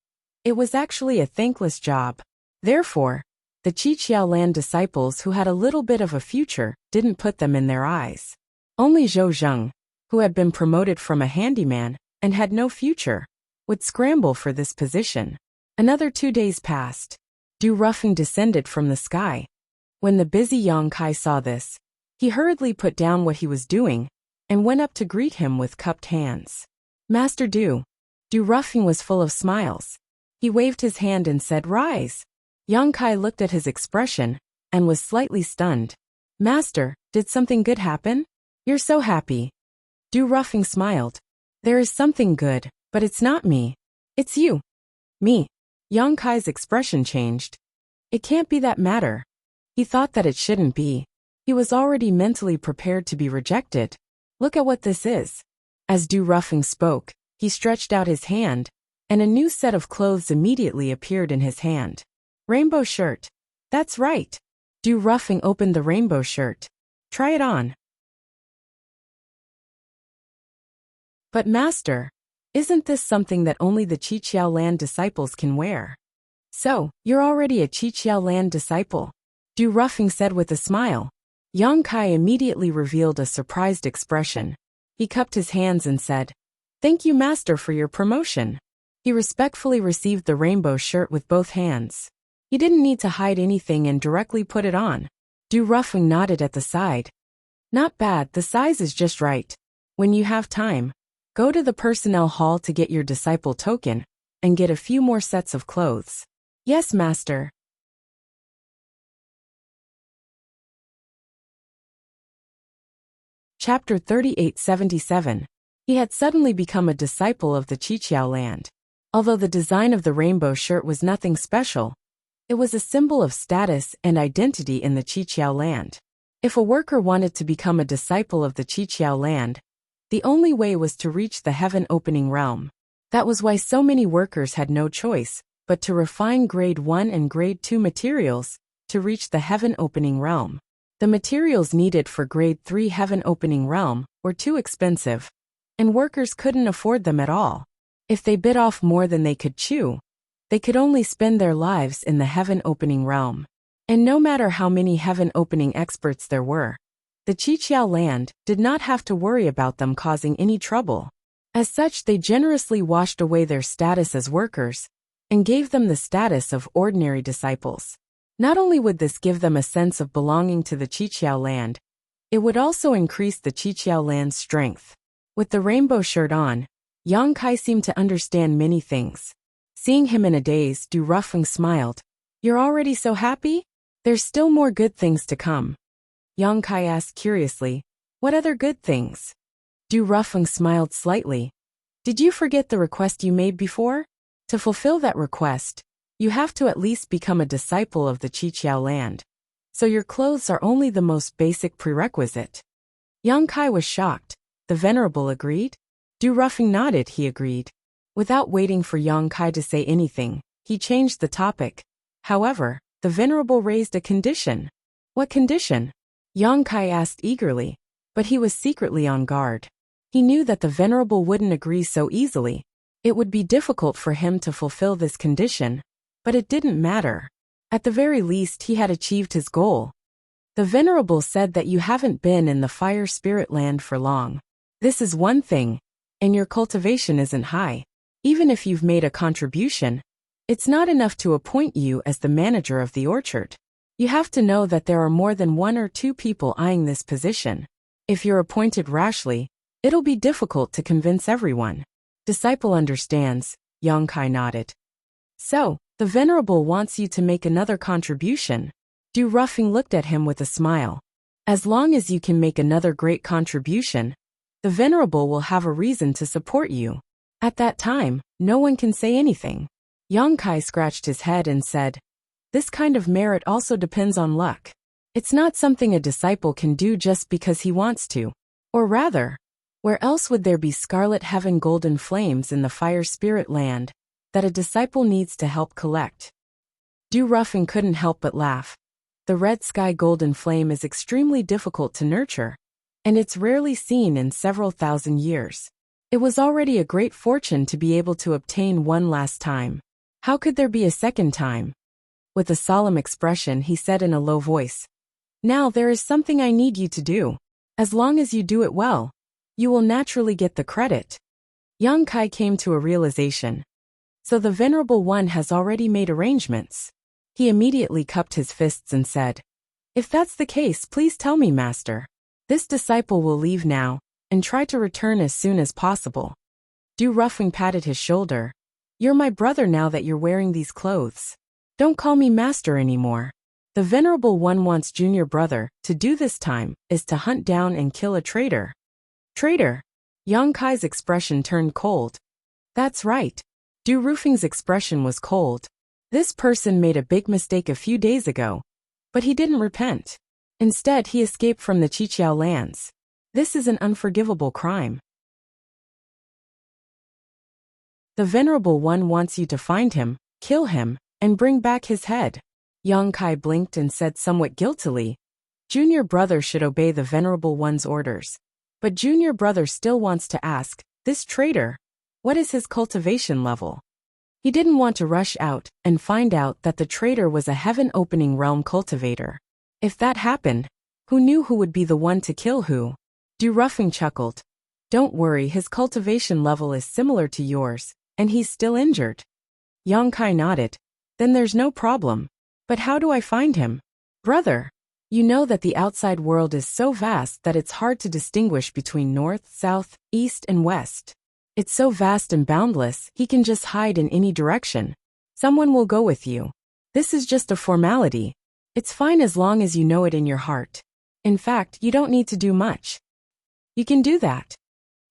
it was actually a thankless job. Therefore, the Qiqiao land disciples who had a little bit of a future didn't put them in their eyes. Only Zhou Zheng, who had been promoted from a handyman and had no future, would scramble for this position. Another 2 days passed. Dew roughing descended from the sky. When the busy Yang Kai saw this, he hurriedly put down what he was doing and went up to greet him with cupped hands. Master Dew. Dew roughing was full of smiles. He waved his hand and said, "Rise." Yang Kai looked at his expression and was slightly stunned. Master, did something good happen? You're so happy. Dew roughing smiled. There is something good, but it's not me. It's you. Me. Yang Kai's expression changed. It can't be that matter. He thought that it shouldn't be. He was already mentally prepared to be rejected. Look at what this is. As Dew roughing spoke, he stretched out his hand, and a new set of clothes immediately appeared in his hand. Rainbow shirt. That's right. Dew roughing opened the rainbow shirt. Try it on. But master, isn't this something that only the Qiqiao land disciples can wear? So, you're already a Qiqiao land disciple? Dew roughing said with a smile. Yang Kai immediately revealed a surprised expression. He cupped his hands and said, "Thank you, master, for your promotion." He respectfully received the rainbow shirt with both hands. He didn't need to hide anything and directly put it on. Dew roughing nodded at the side. Not bad, the size is just right. When you have time, go to the personnel hall to get your disciple token and get a few more sets of clothes. Yes, master. Chapter 3877. He had suddenly become a disciple of the Qiqiao land. Although the design of the rainbow shirt was nothing special, it was a symbol of status and identity in the Qiqiao land. If a worker wanted to become a disciple of the Qiqiao land, the only way was to reach the heaven-opening realm. That was why so many workers had no choice but to refine grade 1 and grade 2 materials to reach the heaven-opening realm. The materials needed for grade 3 heaven-opening realm were too expensive, and workers couldn't afford them at all. If they bit off more than they could chew, they could only spend their lives in the heaven-opening realm. And no matter how many heaven-opening experts there were, the Qiqiao land did not have to worry about them causing any trouble. As such, they generously washed away their status as workers and gave them the status of ordinary disciples. Not only would this give them a sense of belonging to the Qiqiao land, it would also increase the Qiqiao land's strength. With the rainbow shirt on, Yang Kai seemed to understand many things. Seeing him in a daze, Dew roughing smiled. You're already so happy? There's still more good things to come. Yang Kai asked curiously, what other good things? Dew roughing smiled slightly. Did you forget the request you made before? To fulfill that request, you have to at least become a disciple of the Qiqiao land. So your clothes are only the most basic prerequisite. Yang Kai was shocked. The Venerable agreed? Dew roughing nodded, he agreed. Without waiting for Yang Kai to say anything, he changed the topic. However, the Venerable raised a condition. What condition? Yang Kai asked eagerly, but he was secretly on guard. He knew that the Venerable wouldn't agree so easily. It would be difficult for him to fulfill this condition, but it didn't matter. At the very least, he had achieved his goal. The Venerable said that you haven't been in the fire spirit land for long. This is one thing, and your cultivation isn't high. Even if you've made a contribution, it's not enough to appoint you as the manager of the orchard. You have to know that there are more than 1 or 2 people eyeing this position. If you're appointed rashly, it'll be difficult to convince everyone. Disciple understands, Yang Kai nodded. So, the Venerable wants you to make another contribution. Dew roughing looked at him with a smile. As long as you can make another great contribution, the Venerable will have a reason to support you. At that time, no one can say anything. Yang Kai scratched his head and said, this kind of merit also depends on luck. It's not something a disciple can do just because he wants to. Or rather, where else would there be scarlet heaven golden flames in the fire spirit land that a disciple needs to help collect? Dew roughing couldn't help but laugh. The red sky golden flame is extremely difficult to nurture, and it's rarely seen in several thousand years. It was already a great fortune to be able to obtain one last time. How could there be a second time? With a solemn expression, he said in a low voice, "Now there is something I need you to do. As long as you do it well, you will naturally get the credit." Yang Kai came to a realization. So the Venerable One has already made arrangements. He immediately cupped his fists and said, "If that's the case, please tell me, Master. This disciple will leave now, and try to return as soon as possible." Du Rufeng patted his shoulder. "You're my brother now that you're wearing these clothes. Don't call me Master anymore. The Venerable One wants junior brother to do this time is to hunt down and kill a traitor." Traitor? Yang Kai's expression turned cold. That's right. Du Rufeng's expression was cold. This person made a big mistake a few days ago, but he didn't repent. Instead, he escaped from the Qiqiao lands. This is an unforgivable crime. The Venerable One wants you to find him, kill him, and bring back his head. Yang Kai blinked and said somewhat guiltily, "Junior brother should obey the Venerable One's orders." But junior brother still wants to ask, this traitor, what is his cultivation level? He didn't want to rush out and find out that the traitor was a heaven-opening realm cultivator. If that happened, who knew who would be the one to kill who? Du Rufeng chuckled. "Don't worry, his cultivation level is similar to yours, and he's still injured." Yang Kai nodded. "Then there's no problem. But how do I find him?" "Brother, you know that the outside world is so vast that it's hard to distinguish between north, south, east, and west. It's so vast and boundless, he can just hide in any direction. Someone will go with you. This is just a formality. It's fine as long as you know it in your heart. In fact, you don't need to do much. You can do that."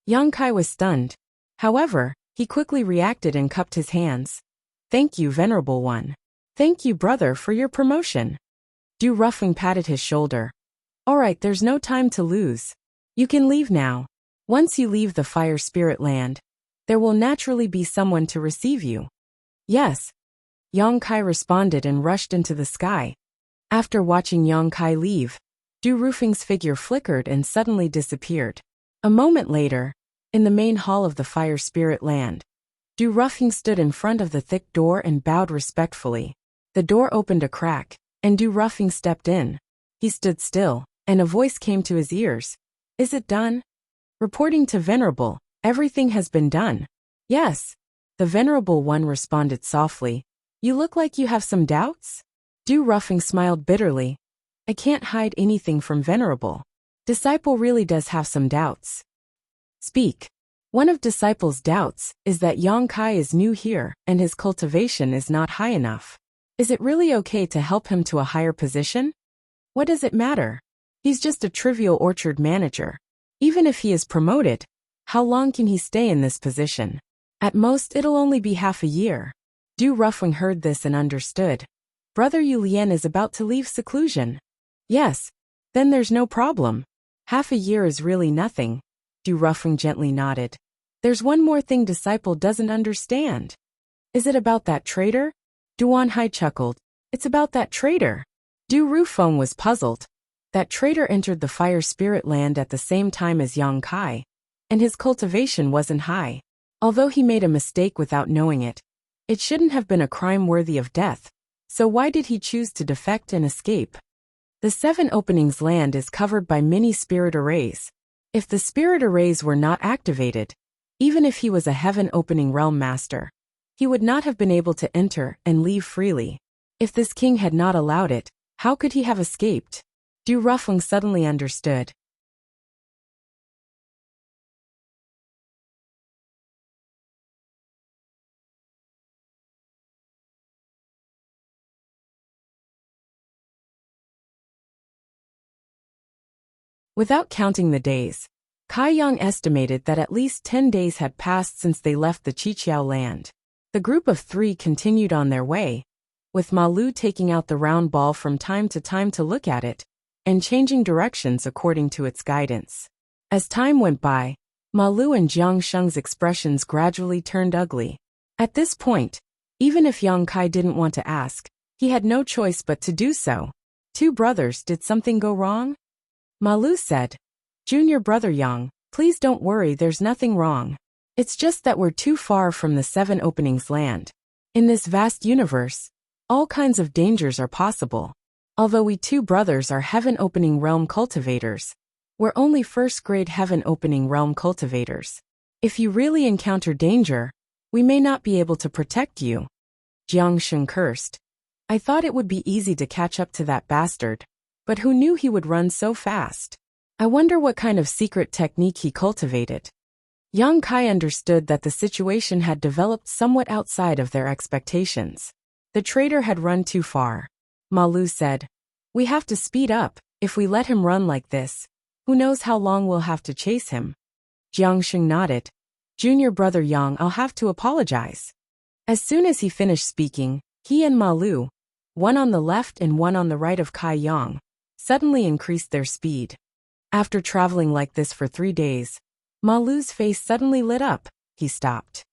Yang Kai was stunned. However, he quickly reacted and cupped his hands. "Thank you, Venerable One. Thank you, brother, for your promotion." Du Rufeng patted his shoulder. "All right, there's no time to lose. You can leave now. Once you leave the fire spirit land, there will naturally be someone to receive you." "Yes." Yang Kai responded and rushed into the sky. After watching Yang Kai leave, Du Rufeng's figure flickered and suddenly disappeared. A moment later, in the main hall of the fire spirit land, Du Rufeng stood in front of the thick door and bowed respectfully. The door opened a crack, and Du Rufeng stepped in. He stood still, and a voice came to his ears. "Is it done?" "Reporting to Venerable, everything has been done." "Yes." The Venerable One responded softly. "You look like you have some doubts?" Du Rufeng smiled bitterly. "I can't hide anything from Venerable. Disciple really does have some doubts." "Speak." "One of Disciple's doubts is that Yang Kai is new here and his cultivation is not high enough. Is it really okay to help him to a higher position? What does it matter? He's just a trivial orchard manager. Even if he is promoted, how long can he stay in this position? At most, it'll only be half a year." Du Rufeng heard this and understood. Brother Yu Lian is about to leave seclusion. "Yes. Then there's no problem. Half a year is really nothing." Du Rufeng gently nodded. "There's one more thing Disciple doesn't understand." "Is it about that traitor?" Duan Hai chuckled. "It's about that traitor." Du Rufeng was puzzled. That traitor entered the fire spirit land at the same time as Yang Kai, and his cultivation wasn't high. Although he made a mistake without knowing it, it shouldn't have been a crime worthy of death. So why did he choose to defect and escape? The 7 openings land is covered by many spirit arrays. If the spirit arrays were not activated, even if he was a heaven opening realm master, he would not have been able to enter and leave freely. If this king had not allowed it, how could he have escaped? Du Rufeng suddenly understood. Without counting the days, Kai Yang estimated that at least 10 days had passed since they left the Qiqiao land. The group of 3 continued on their way, with Ma Lu taking out the round ball from time to time to look at it, and changing directions according to its guidance. As time went by, Ma Lu and Jiang Sheng's expressions gradually turned ugly. At this point, even if Yang Kai didn't want to ask, he had no choice but to do so. 2 brothers, did something go wrong? Ma Lu said. Junior brother Yang, please don't worry, there's nothing wrong. It's just that we're too far from the seven openings land. In this vast universe, all kinds of dangers are possible. Although we two brothers are heaven opening realm cultivators, we're only first grade heaven opening realm cultivators. If you really encounter danger, we may not be able to protect you. Jiang Sheng cursed. I thought it would be easy to catch up to that bastard, but who knew he would run so fast? I wonder what kind of secret technique he cultivated. Yang Kai understood that the situation had developed somewhat outside of their expectations. The traitor had run too far. Ma Lu said, we have to speed up. If we let him run like this, who knows how long we'll have to chase him. Jiang Sheng nodded. Junior brother Yang, I'll have to apologize. As soon as he finished speaking, he and Ma Lu, one on the left and one on the right of Kai Yang, suddenly increased their speed. After traveling like this for 3 days, Ma Lu's face suddenly lit up. He stopped.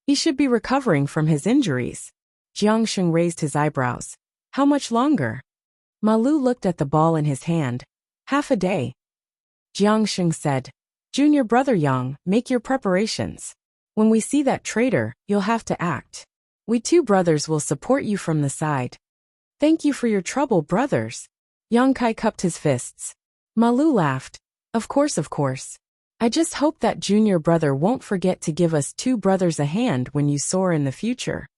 He should be recovering from his injuries. Jiang Sheng raised his eyebrows. How much longer? Ma Lu looked at the ball in his hand. Half a day. Jiang Sheng said, Junior brother Yang, make your preparations. When we see that traitor, you'll have to act. We two brothers will support you from the side. Thank you for your trouble, brothers. Yang Kai cupped his fists. Ma Lu laughed. Of course, of course. I just hope that junior brother won't forget to give us two brothers a hand when you soar in the future.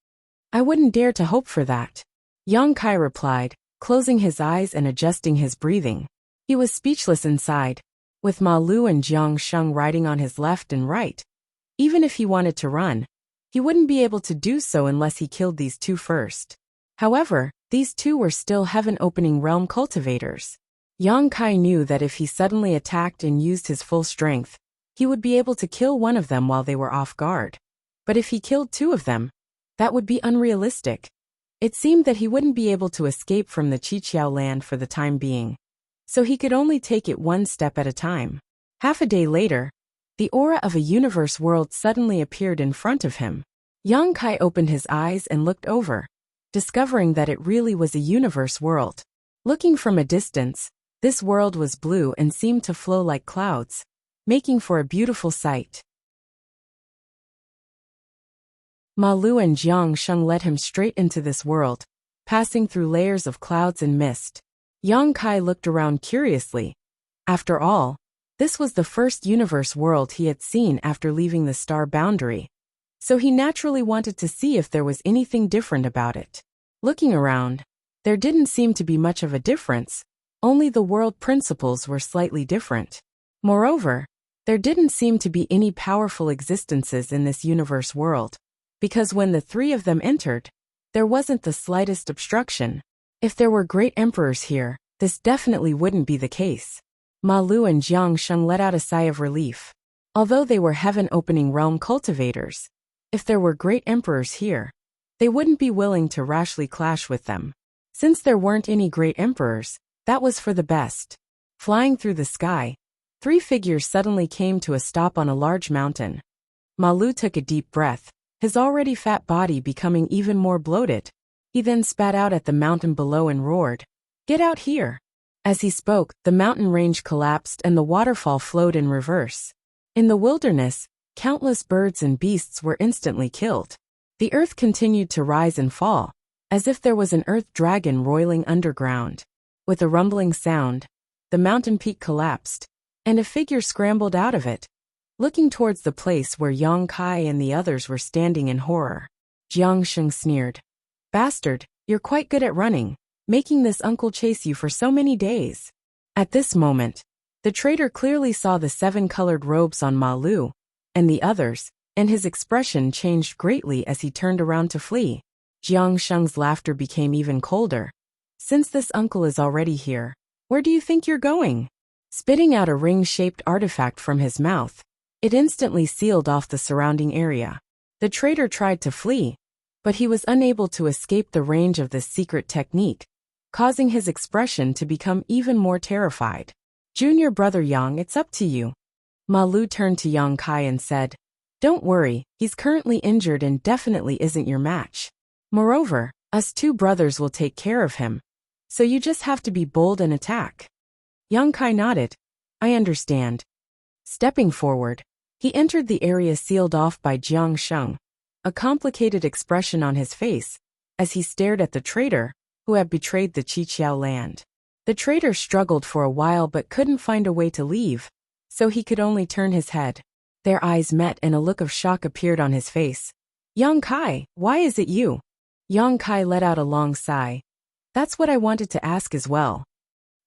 I wouldn't dare to hope for that. Yang Kai replied, closing his eyes and adjusting his breathing. He was speechless inside, with Ma Lu and Jiang Sheng riding on his left and right. Even if he wanted to run, he wouldn't be able to do so unless he killed these two first. However, these two were still heaven-opening realm cultivators. Yang Kai knew that if he suddenly attacked and used his full strength, he would be able to kill one of them while they were off guard. But if he killed two of them, that would be unrealistic. It seemed that he wouldn't be able to escape from the Qiqiao land for the time being, so he could only take it one step at a time. Half a day later, the aura of a universe world suddenly appeared in front of him. Yang Kai opened his eyes and looked over, discovering that it really was a universe world. Looking from a distance, this world was blue and seemed to flow like clouds, making for a beautiful sight. Ma Lu and Jiang Sheng led him straight into this world, passing through layers of clouds and mist. Yang Kai looked around curiously. After all, this was the first universe world he had seen after leaving the star boundary, so he naturally wanted to see if there was anything different about it. Looking around, there didn't seem to be much of a difference, only the world principles were slightly different. Moreover, there didn't seem to be any powerful existences in this universe world, because when the three of them entered, there wasn't the slightest obstruction. If there were great emperors here, this definitely wouldn't be the case. Ma Lu and Jiang Sheng let out a sigh of relief. Although they were heaven-opening realm cultivators, if there were great emperors here, they wouldn't be willing to rashly clash with them. Since there weren't any great emperors, that was for the best. Flying through the sky, three figures suddenly came to a stop on a large mountain. Ma Lu took a deep breath, his already fat body becoming even more bloated. He then spat out at the mountain below and roared, "Get out here!" As he spoke, the mountain range collapsed and the waterfall flowed in reverse. In the wilderness, countless birds and beasts were instantly killed. The earth continued to rise and fall, as if there was an earth dragon roiling underground. With a rumbling sound, the mountain peak collapsed, and a figure scrambled out of it, looking towards the place where Yang Kai and the others were standing in horror. Jiang Sheng sneered, "Bastard, you're quite good at running, making this uncle chase you for so many days." At this moment, the traitor clearly saw the 7-colored robes on Ma Lu and the others, and his expression changed greatly as he turned around to flee. Jiang Sheng's laughter became even colder. "Since this uncle is already here, where do you think you're going?" Spitting out a ring-shaped artifact from his mouth, it instantly sealed off the surrounding area. The traitor tried to flee, but he was unable to escape the range of this secret technique, causing his expression to become even more terrified. "Junior brother Yang, it's up to you." Ma Lu turned to Yang Kai and said, "Don't worry, he's currently injured and definitely isn't your match. Moreover, us two brothers will take care of him, so you just have to be bold and attack." Yang Kai nodded. "I understand. Stepping forward, he entered the area sealed off by Jiang Sheng, a complicated expression on his face, as he stared at the traitor, who had betrayed the Qiqiao land. The traitor struggled for a while but couldn't find a way to leave, so he could only turn his head. Their eyes met and a look of shock appeared on his face. Yang Kai, why is it you? Yang Kai let out a long sigh. That's what I wanted to ask as well.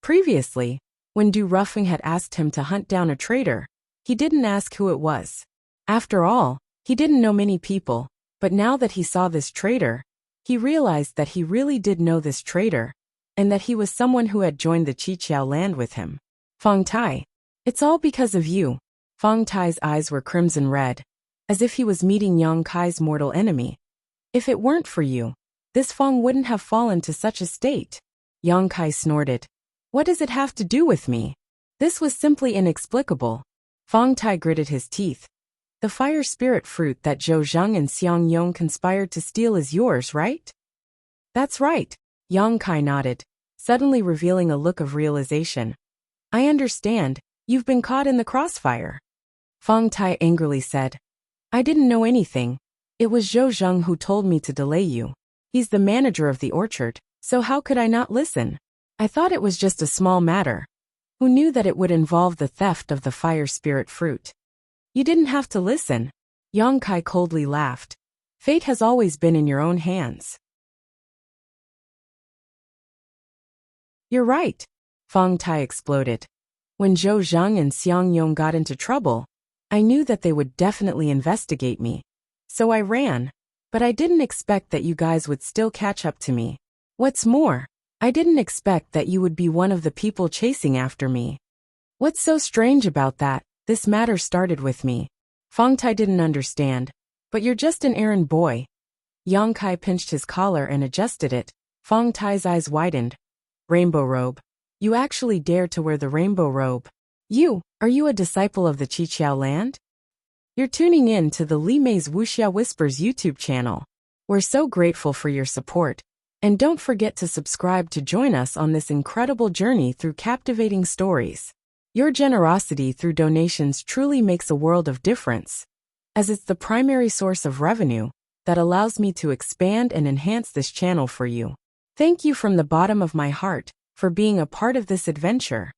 Previously, when Du Ruffing had asked him to hunt down a traitor, he didn't ask who it was. After all, he didn't know many people, but now that he saw this traitor, he realized that he really did know this traitor, and that he was someone who had joined the Qiqiao land with him. Feng Tai, it's all because of you. Feng Tai's eyes were crimson red, as if he was meeting Yang Kai's mortal enemy. If it weren't for you, this Feng wouldn't have fallen to such a state. Yang Kai snorted. What does it have to do with me? This was simply inexplicable. Feng Tai gritted his teeth. The fire spirit fruit that Zhou Zheng and Xiang Yong conspired to steal is yours, right? That's right. Yang Kai nodded, suddenly revealing a look of realization. I understand, you've been caught in the crossfire. Feng Tai angrily said. I didn't know anything. It was Zhou Zheng who told me to delay you. He's the manager of the orchard, so how could I not listen? I thought it was just a small matter. Who knew that it would involve the theft of the fire spirit fruit? You didn't have to listen. Yang Kai coldly laughed. Fate has always been in your own hands. You're right. Feng Tai exploded. When Zhou Zheng and Xiang Yong got into trouble, I knew that they would definitely investigate me. So I ran, but I didn't expect that you guys would still catch up to me. What's more, I didn't expect that you would be one of the people chasing after me. What's so strange about that? This matter started with me. Feng Tai didn't understand. But you're just an errand boy. Yang Kai pinched his collar and adjusted it. Feng Tai's eyes widened. Rainbow robe. You actually dare to wear the rainbow robe. Are you a disciple of the Qiqiao land? You're tuning in to the Li Mei's Wuxia Whispers YouTube channel. We're so grateful for your support. And don't forget to subscribe to join us on this incredible journey through captivating stories. Your generosity through donations truly makes a world of difference, as it's the primary source of revenue that allows me to expand and enhance this channel for you. Thank you from the bottom of my heart for being a part of this adventure.